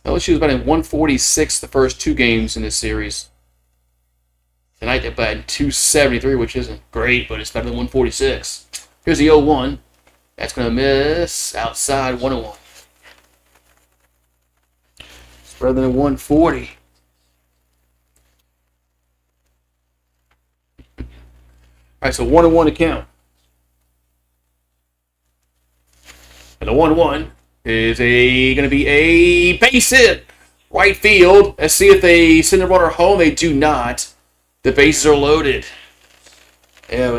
LSU was batting 146 the first 2 games in this series. Tonight they're batting 273, which isn't great, but it's better than 146. Here's the 0-1. That's going to miss outside 101. It's better than 140. All right, so 1-1 to count. And the 1-1 is going to be a base hit. Right field. Let's see if they send the runner home. They do not. The bases are loaded. Yeah,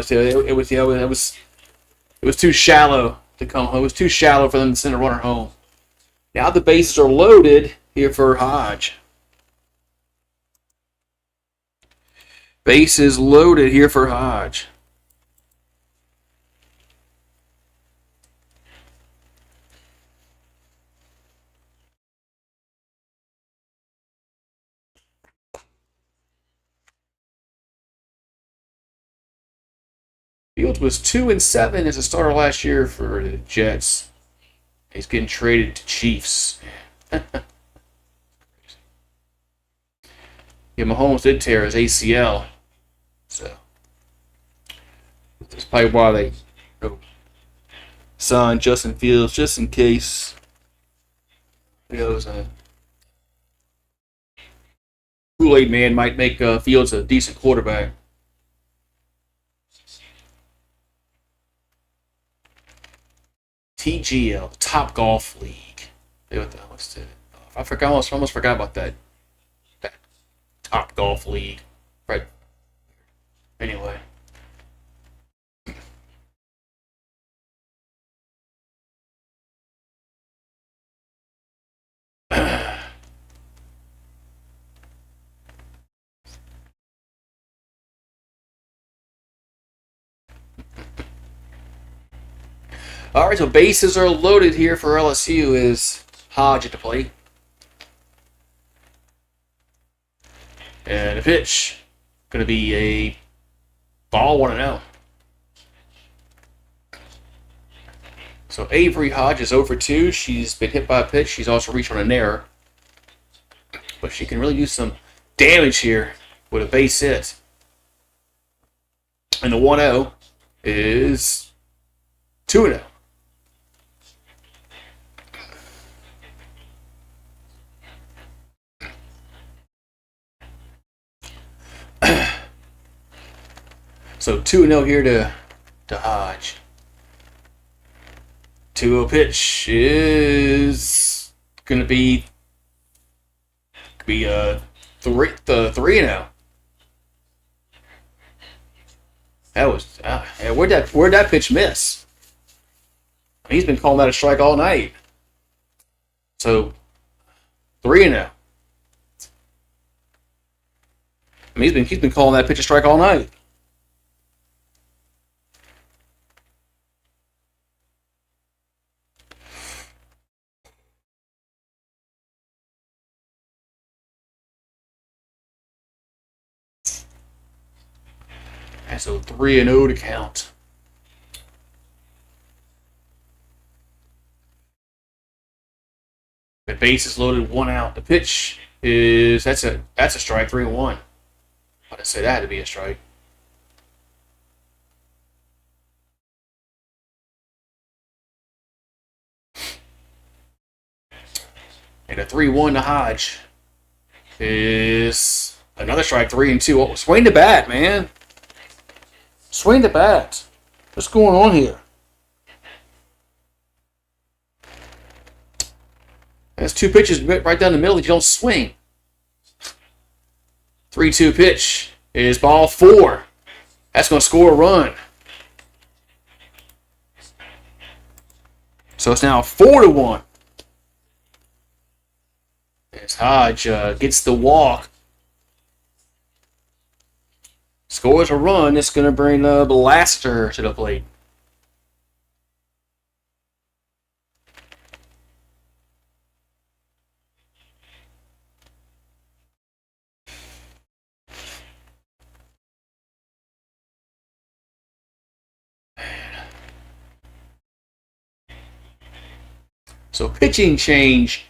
it was too shallow to come home. It was too shallow for them to send a runner home. Now the bases are loaded here for Hodge. Bases loaded here for Hodge. Fields was 2-7 as a starter last year for the Jets. He's getting traded to Chiefs. Yeah, Mahomes did tear his ACL, so that's probably why they signed Justin Fields just in case. Who knows? Kool-Aid Man might make Fields a decent quarterback. TGL, the Top Golf League. Hey, what the hell is it? I forgot. Almost forgot about that. That Top Golf League. Right. Anyway. All right, so bases are loaded here for LSU. Is Hodge at the plate, and the pitch going to be a ball 1-0. So Avery Hodge is 0 for 2. She's been hit by a pitch. She's also reached on an error, but she can really do some damage here with a base hit. And the 1-0 is 2-0. So 2-0 here to Hodge. 2-0 pitch is going to be 3-0. That was yeah, where'd that pitch miss? He's been calling that a strike all night. So 3-0. I mean, he's been calling that pitch a strike all night. And so 3-0 to count. The base is loaded, 1 out. The pitch is that's a strike, 3-1. I'd say that had to be a strike. And a 3-1 to Hodge is another strike, 3-2. Oh, swing the bat, man. Swing the bat. What's going on here? That's 2 pitches right down the middle that you don't swing. 3-2 pitch is ball 4. That's going to score a run. So it's now 4-1. As Hodge gets the walk. Scores a run. It's going to bring Blaster to the plate. So pitching change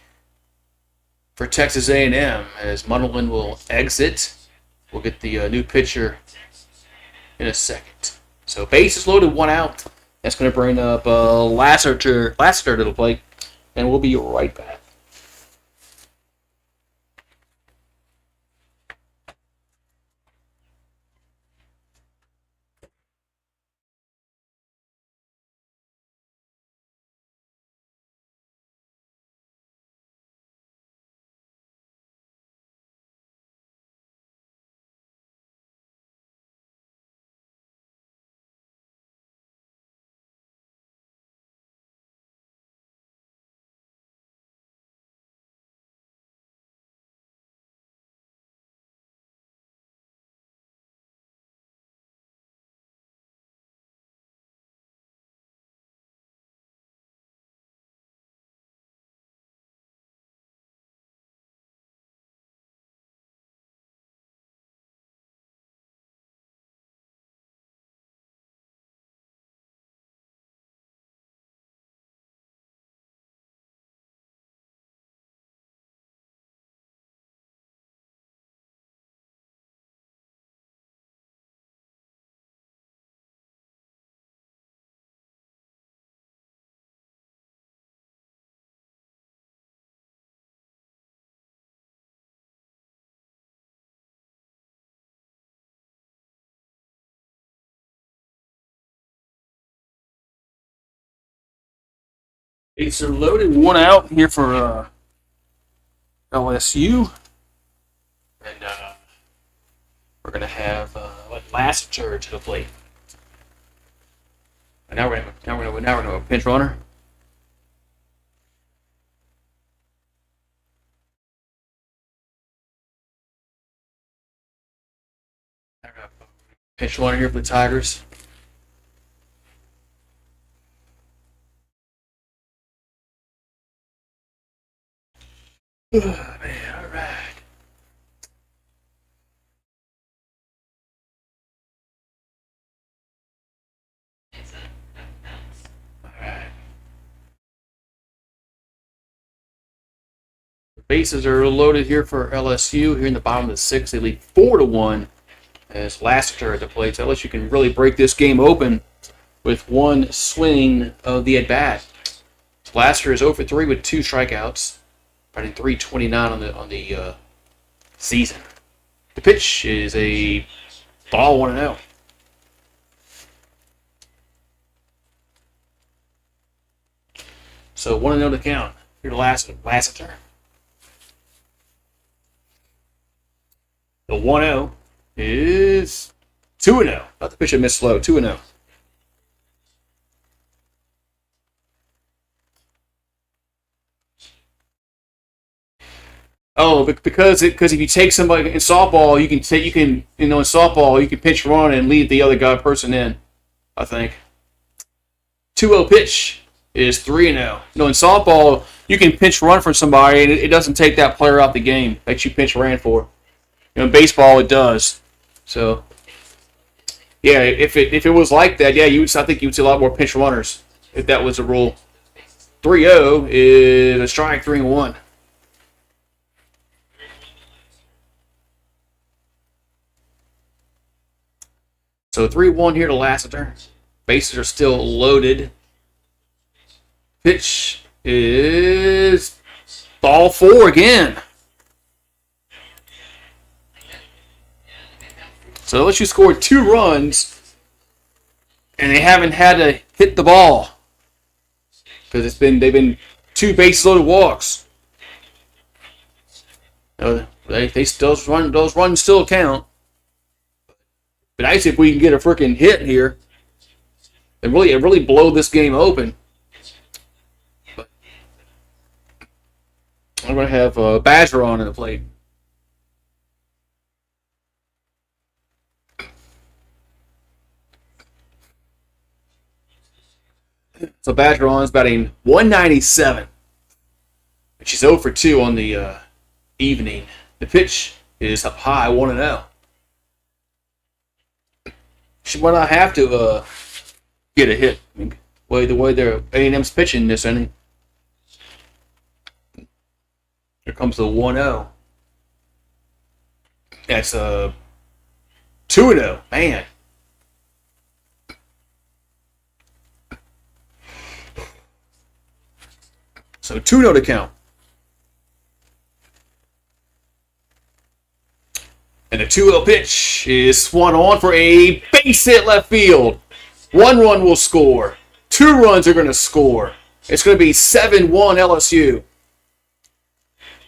for Texas A&M as Munderland will exit. We'll get the new pitcher in a second. So base is loaded, 1 out. That's going to bring up Lassiter to the plate, and we'll be right back. Bases are loaded, one out here for LSU. And we're going to have Lassiter to the plate. And now we're going to have a pinch runner. Pinch runner here for the Tigers. Oh, man, all right. All right. The bases are loaded here for LSU. Here in the bottom of the sixth, they lead 4-1 as Lassiter at the plate. So LSU can really break this game open with one swing of the at bat. Lassiter is 0 for 3 with 2 strikeouts, batting .329 on the season. The pitch is a ball 1-0. So 1-0 to count. Here to Lassiter. The 1-0 is 2-0. Not the pitch that missed slow. 2-0. Oh, because if you take somebody in softball, in softball you can pitch run and lead the other person in. I think 2-0 pitch is 3-0. No, in softball you can pinch run for somebody and it doesn't take that player out the game that you pinch ran for. In baseball it does. So yeah, if it was like that, yeah, I think you would see a lot more pinch runners if that was the rule. 3-0 is a strike, 3-1. So 3-1 here to Lassiter. Bases are still loaded. Pitch is ball 4 again. So LSU scored 2 runs, and they haven't had to hit the ball because they've been 2 bases loaded walks. Those runs still count. But nice if we can get a freaking hit here and really blow this game open. But I'm going to have Badger on the plate. So Badger is batting .197. She's 0 for 2 on the evening. The pitch is up high, 1-0. She might not have to get a hit. I mean, the way their A&M's pitching this inning. Here comes the 1-0. That's 2-0. Man. So 2-0 to count. And the 2-0 pitch is swung on for a base hit left field. 1 run will score. 2 runs are going to score. It's going to be 7-1 LSU.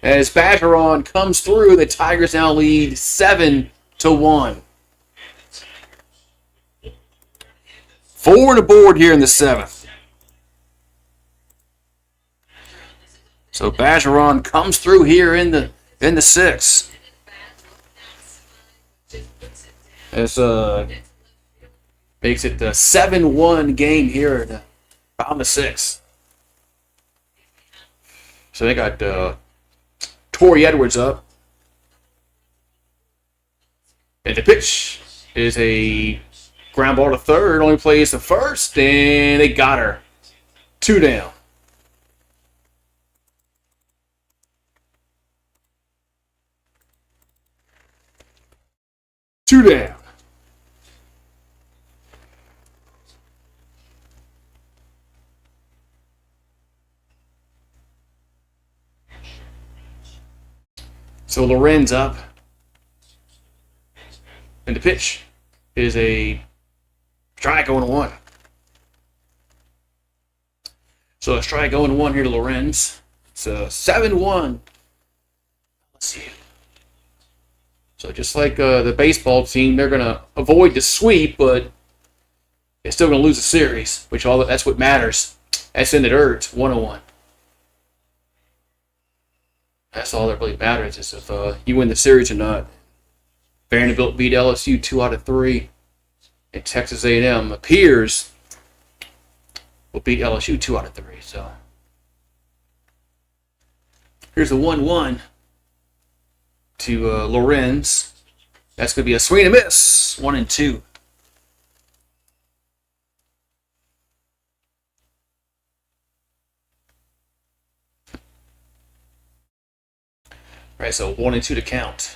As Badgeron comes through, the Tigers now lead 7-1. 4 on the board here in the 7th. So Badgeron comes through here in the 6th. This makes it the 7-1 game here at the bottom of 6th. So they got Torrey Edwards up. And the pitch is a ground ball to third. Only plays the first, and they got her. 2 down. Two down. So Lorenz up. And the pitch is a strike 0-1. So let's try going 1 here to Lorenz. It's a 7-1. Let's see. So just like the baseball team, they're going to avoid the sweep, but they're still going to lose the series, which that's what matters. That's in the dirt, 101. That's all that really matters is if you win the series or not. Vanderbilt beat LSU 2 out of 3, and Texas A&M appears will beat LSU 2 out of 3. So here's a 1-1 to Lorenz. That's going to be a swing and a miss. 1-2. All right, so 1-2 to count.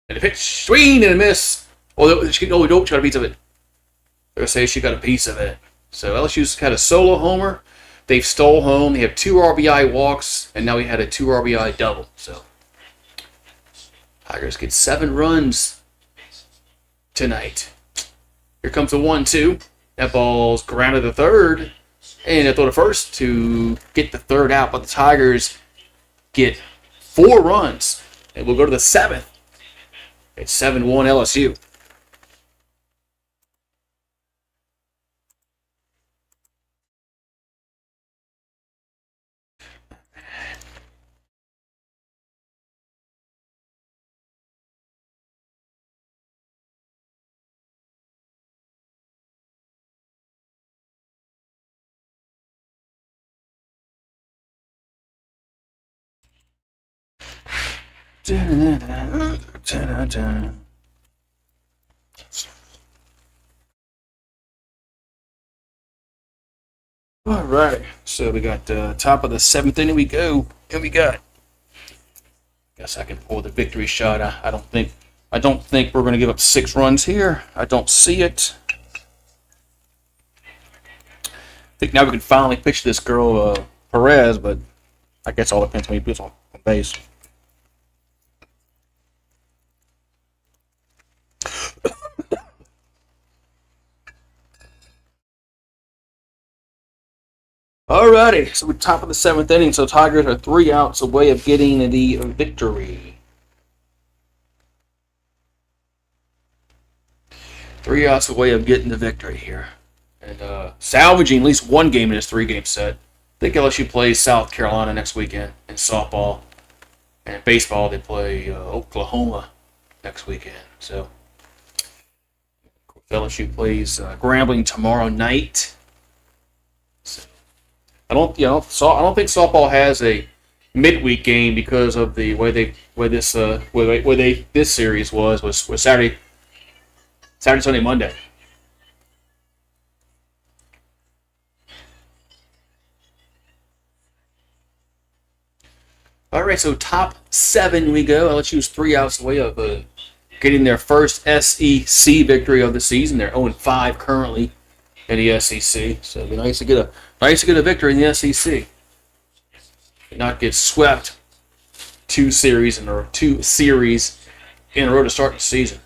And the pitch, swing and a miss. Oh, she got a piece of it. They're going to say she got a piece of it. So LSU's had a solo homer. They've stole home. They have 2 RBI walks, and now we had a 2 RBI double. So Tigers get 7 runs tonight. Here comes a 1-2. That ball's grounded to third. And they throw the first to get the third out, but the Tigers get 4 runs. And we'll go to the 7th. It's 7-1 LSU. All right, so we got top of the 7th inning. We go, and we got. Guess I can pull the victory shot. I don't think we're going to give up 6 runs here. I don't see it. I think now we can finally pitch this girl Perez, but I guess all depends on when he puts on base. Alrighty, so we're top of the 7th inning, so Tigers are 3 outs away of getting the victory. 3 outs away of getting the victory here. And salvaging at least 1 game in this 3-game set. I think LSU plays South Carolina next weekend in softball. And in baseball, they play Oklahoma next weekend. So LSU plays Grambling tomorrow night. So, I don't think softball has a midweek game because of the way this series was Saturday, Sunday, Monday. All right, so top 7 we go. LSU's 3 outs away of getting their first SEC victory of the season. They're 0-5 currently in the SEC, so it'd be nice to get a victory in the SEC. And not get swept 2 series in a row to start the season.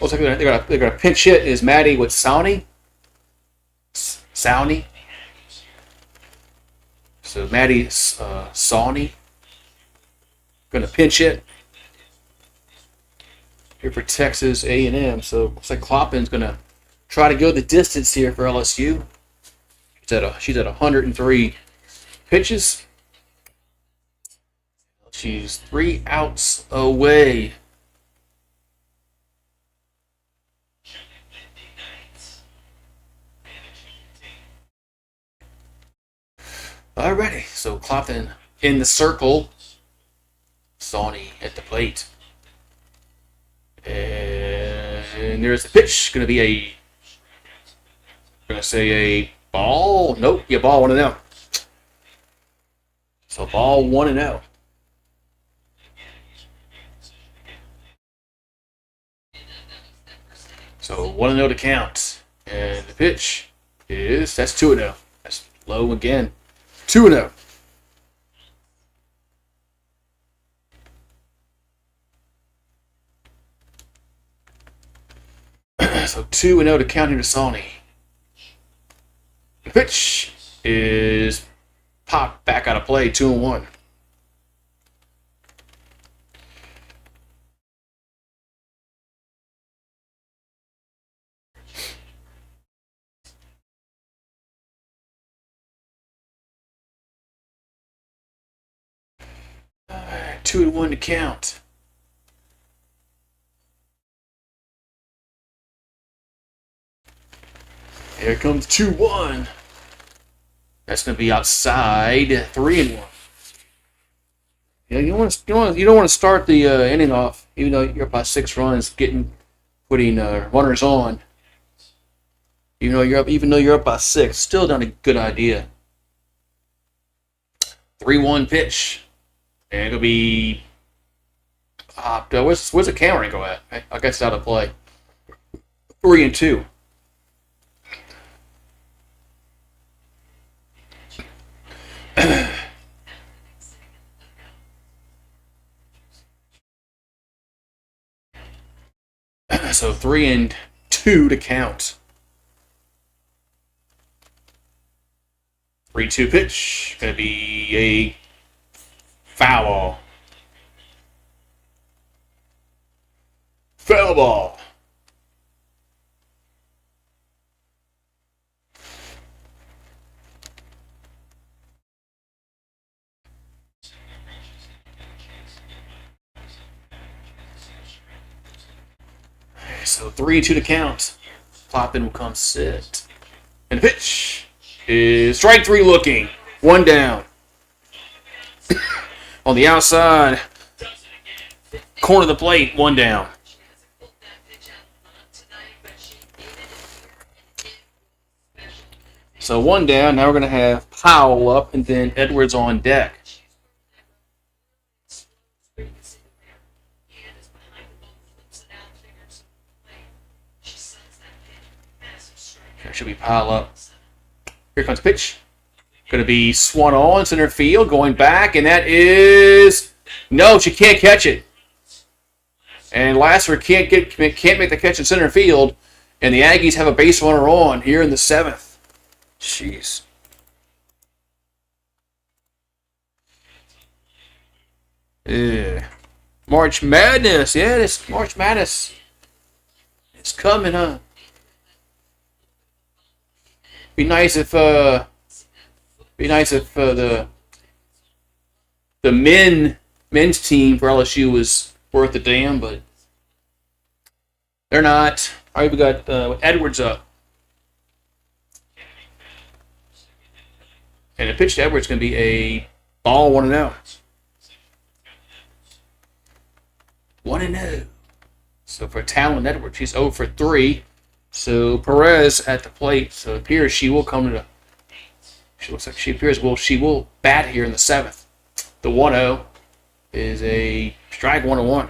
Looks like they're gonna pinch hit is Maddie with Sawney. Sawney. So Maddie Sawney gonna pinch hit here for Texas A&M. So looks like Cloppin's gonna try to go the distance here for LSU. She's at 103 pitches. She's 3 outs away. Alrighty, so Cloppin in the circle. Sawney at the plate. And there's the pitch. Gonna say a ball. Nope, yeah, ball 1-0. So ball 1-0. So 1-0 to count. And the pitch that's 2-0. That's low again. 2-0. So 2-0 to count here to Sawney. The pitch is popped back out of play, 2-1. All right, 2-1 to count. Here comes 2-1. That's going to be outside 3-1. Yeah, you don't want to start the inning off, even though you're up by 6 runs, putting runners on. Even though you're up by 6, still not a good idea. 3-1 pitch, and it'll be popped. Where's the camera go at? I guess it's out of play. 3-2. So 3-2 to count. 3-2 pitch. Gonna be a foul ball. Foul ball. So 3-2 to count. Ploppin will come sit. And the pitch is strike 3 looking. 1 down. On the outside corner of the plate, 1 down. So 1 down. Now we're going to have Powell up and then Edwards on deck. Should be Powell up. Here comes the pitch. Going to be swung on center field, going back, and that is no. She can't catch it. And Lasser can't make the catch in center field, and the Aggies have a base runner on here in the 7th. Jeez. Yeah. March Madness. Yeah, it's March Madness. It's coming, huh? Be nice if the men's team for LSU was worth a damn, but they're not. All right, we got Edwards up, and the pitch to Edwards is going to be a ball 1-0. 1-0. So for Talon Edwards, she's 0 for 3. So Perez at the plate. So it appears she will come to the. She looks like she will bat here in the 7th. The 1-0 is a strike 1-1.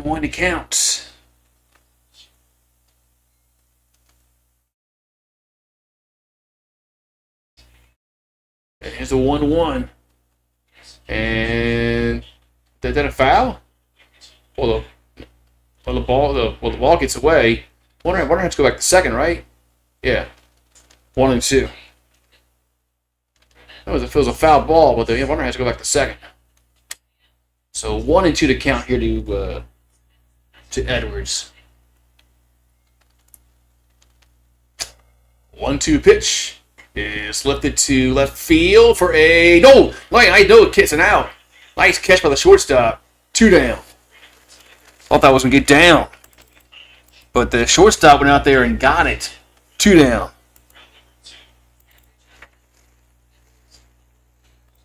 One to count. And here's a 1-1. And is that a foul? Well, the ball gets away. Warner has to go back to second, right? Yeah. 1-2. It was a foul ball, but the runner has to go back to second. So 1-2 to count here to Edwards. 1-2 pitch is lifted to left field for a no. I know it's an out. Nice catch by the shortstop. 2 down. Thought that was going to get down. But the shortstop went out there and got it. 2 down.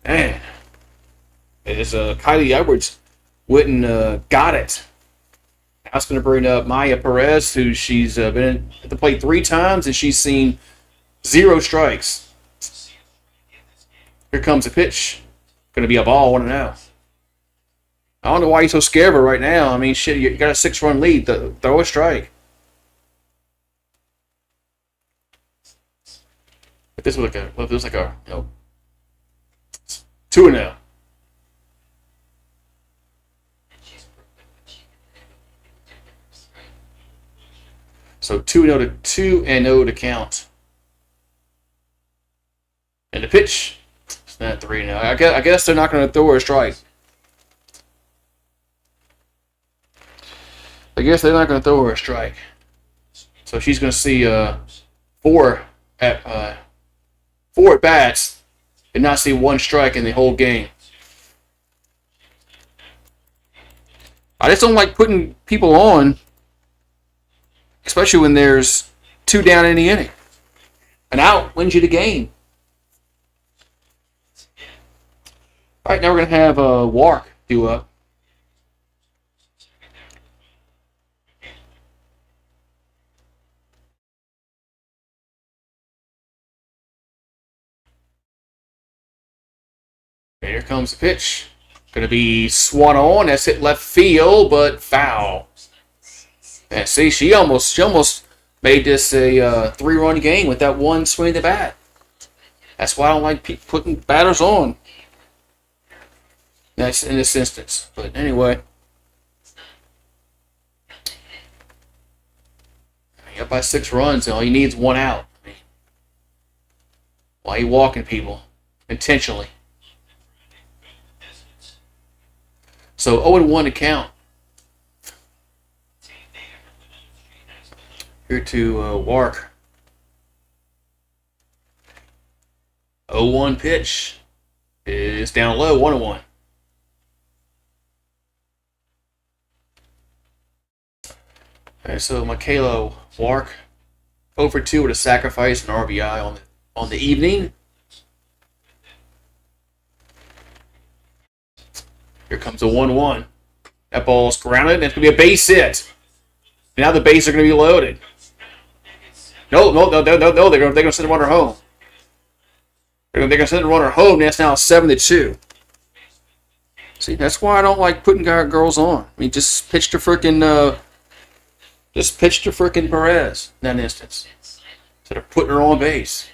Man. It's Kylie Edwards went and got it. That's going to bring up Maya Perez, who she's been at the plate 3 times, and she's seen 0 strikes. Here comes the pitch. Going to be a ball, 1-0. I don't know why you're so scared of her right now. I mean, shit, you got a 6-run lead. Throw a strike. If this was like a 2-0. 2-0 to count. And the pitch, it's not 3-0. I guess they're not going to throw her a strike. I guess they're not going to throw her a strike. So she's going to see four at bats and not see one strike in the whole game. I just don't like putting people on, especially when there's 2 down in the inning. An out wins you the game. All right, now we're going to have Wark due up. Here comes the pitch. Going to be swung on. That's hit left field, but foul. And see, she almost made this a 3-run game with that one swing of the bat. That's why I don't like putting batters on. That's in this instance. But anyway, you're up by 6 runs, and all you need is 1 out. Why are you walking people intentionally? So 0-1 to count. Here to Wark. 0-1 pitch is down low, 1-1. All right, so Michaela Wark, 0-2 with a sacrifice and RBI on the evening. Here comes a 1-1. That ball's grounded, and it's going to be a base hit. Now the bases are going to be loaded. No, they're going to send the runner home. They're going to send the runner home, and that's now 7-2. See, that's why I don't like putting girls on. I mean, just pitch to frickin' Perez in that instance. Instead of putting her on base.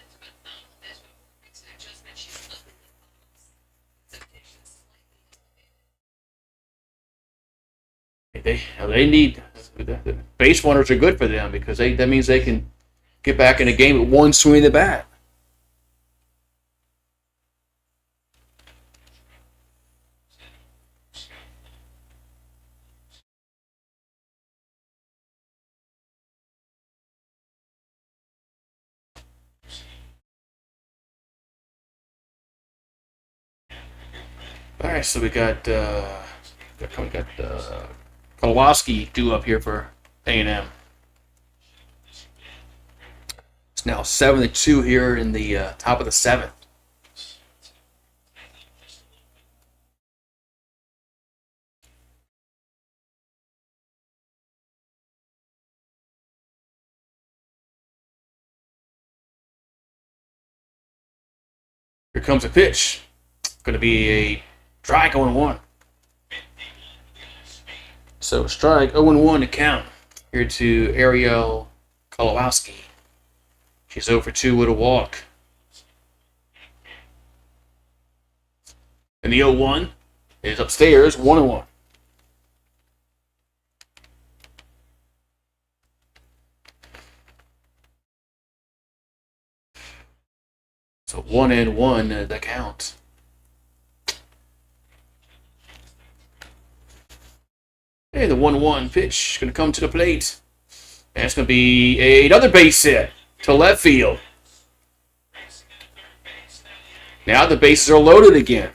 They need the base runners are good for them because that means they can get back in a game with one swing of the bat. All right, so we got Kowalski due up here for A&M. It's now 7-2 here in the top of the 7th. Here comes a pitch. Going to be a strike 0-1. So strike 0-1 to count here to Ariel Kowalski. She's 0-2 with a walk. And the 0-1 is upstairs, 1-1. So 1-1 the count. And the 1-1 pitch is going to come to the plate. And it's going to be another base hit to left field. Now the bases are loaded again.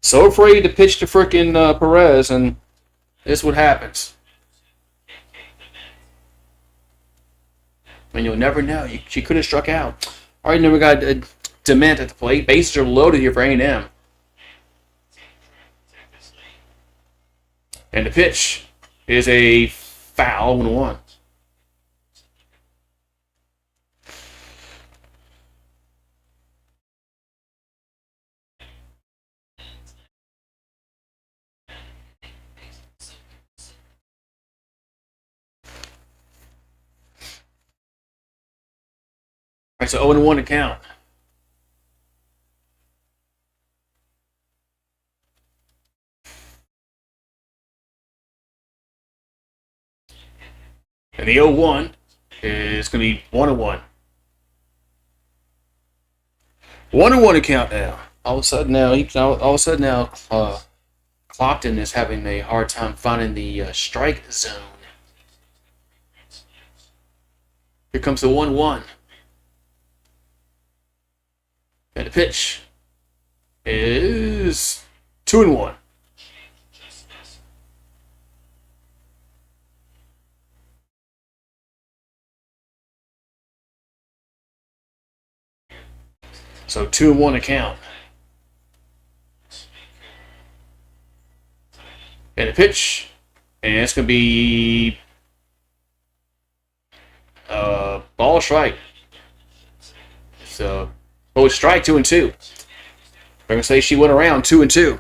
So afraid to pitch to frickin' Perez, and this is what happens. And you'll never know. She could have struck out. All right, now we got Dement at the plate. Bases are loaded here for A&M. And the pitch is a foul 1-1. All right, so 0-1 to count. And the 0-1 is going to be 1-1. 1-1 account now. All of a sudden now, Clopton is having a hard time finding the strike zone. Here comes the 1-1. And the pitch is 2-1. So 2-1 account. And a pitch. And it's going to be ball strike. So, strike 2-2. I'm going to say she went around 2-2.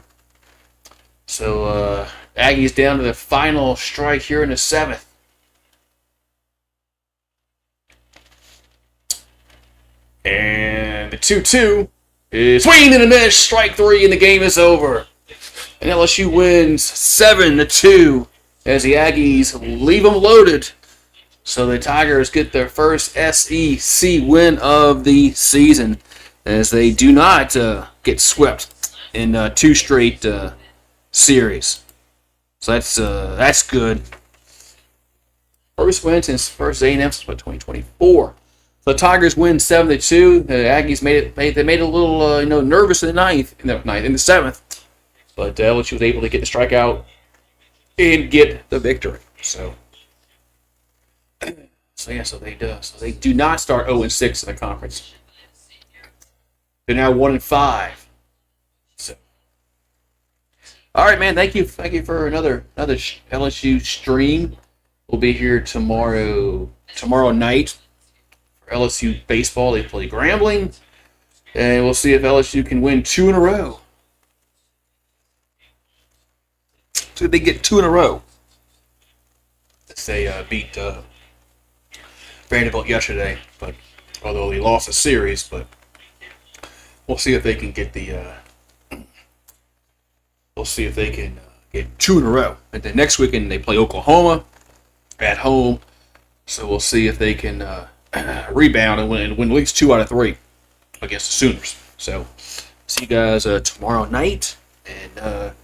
So, Aggies down to the final strike here in the 7th. And the 2-2 is swinging and a miss, strike 3, and the game is over. And LSU wins 7-2 as the Aggies leave them loaded. So the Tigers get their first SEC win of the season as they do not get swept in 2 straight series. So that's good. First win since first A&M since 2024. So the Tigers win 7-2. The Aggies made it a little nervous in the 7th. But LSU was able to get the strikeout and get the victory. So they do not start 0-6 in the conference. They're now 1-5. So, all right, man. Thank you for another LSU stream. We'll be here tomorrow night for LSU baseball. They play Grambling, and we'll see if LSU can win 2 in a row. So they get 2 in a row. They beat Vanderbilt yesterday, but although they lost the series, but we'll see if they can get get 2 in a row. And then next weekend they play Oklahoma at home, so we'll see if they can rebound and win at least 2 out of 3 against the Sooners. So see you guys tomorrow night, and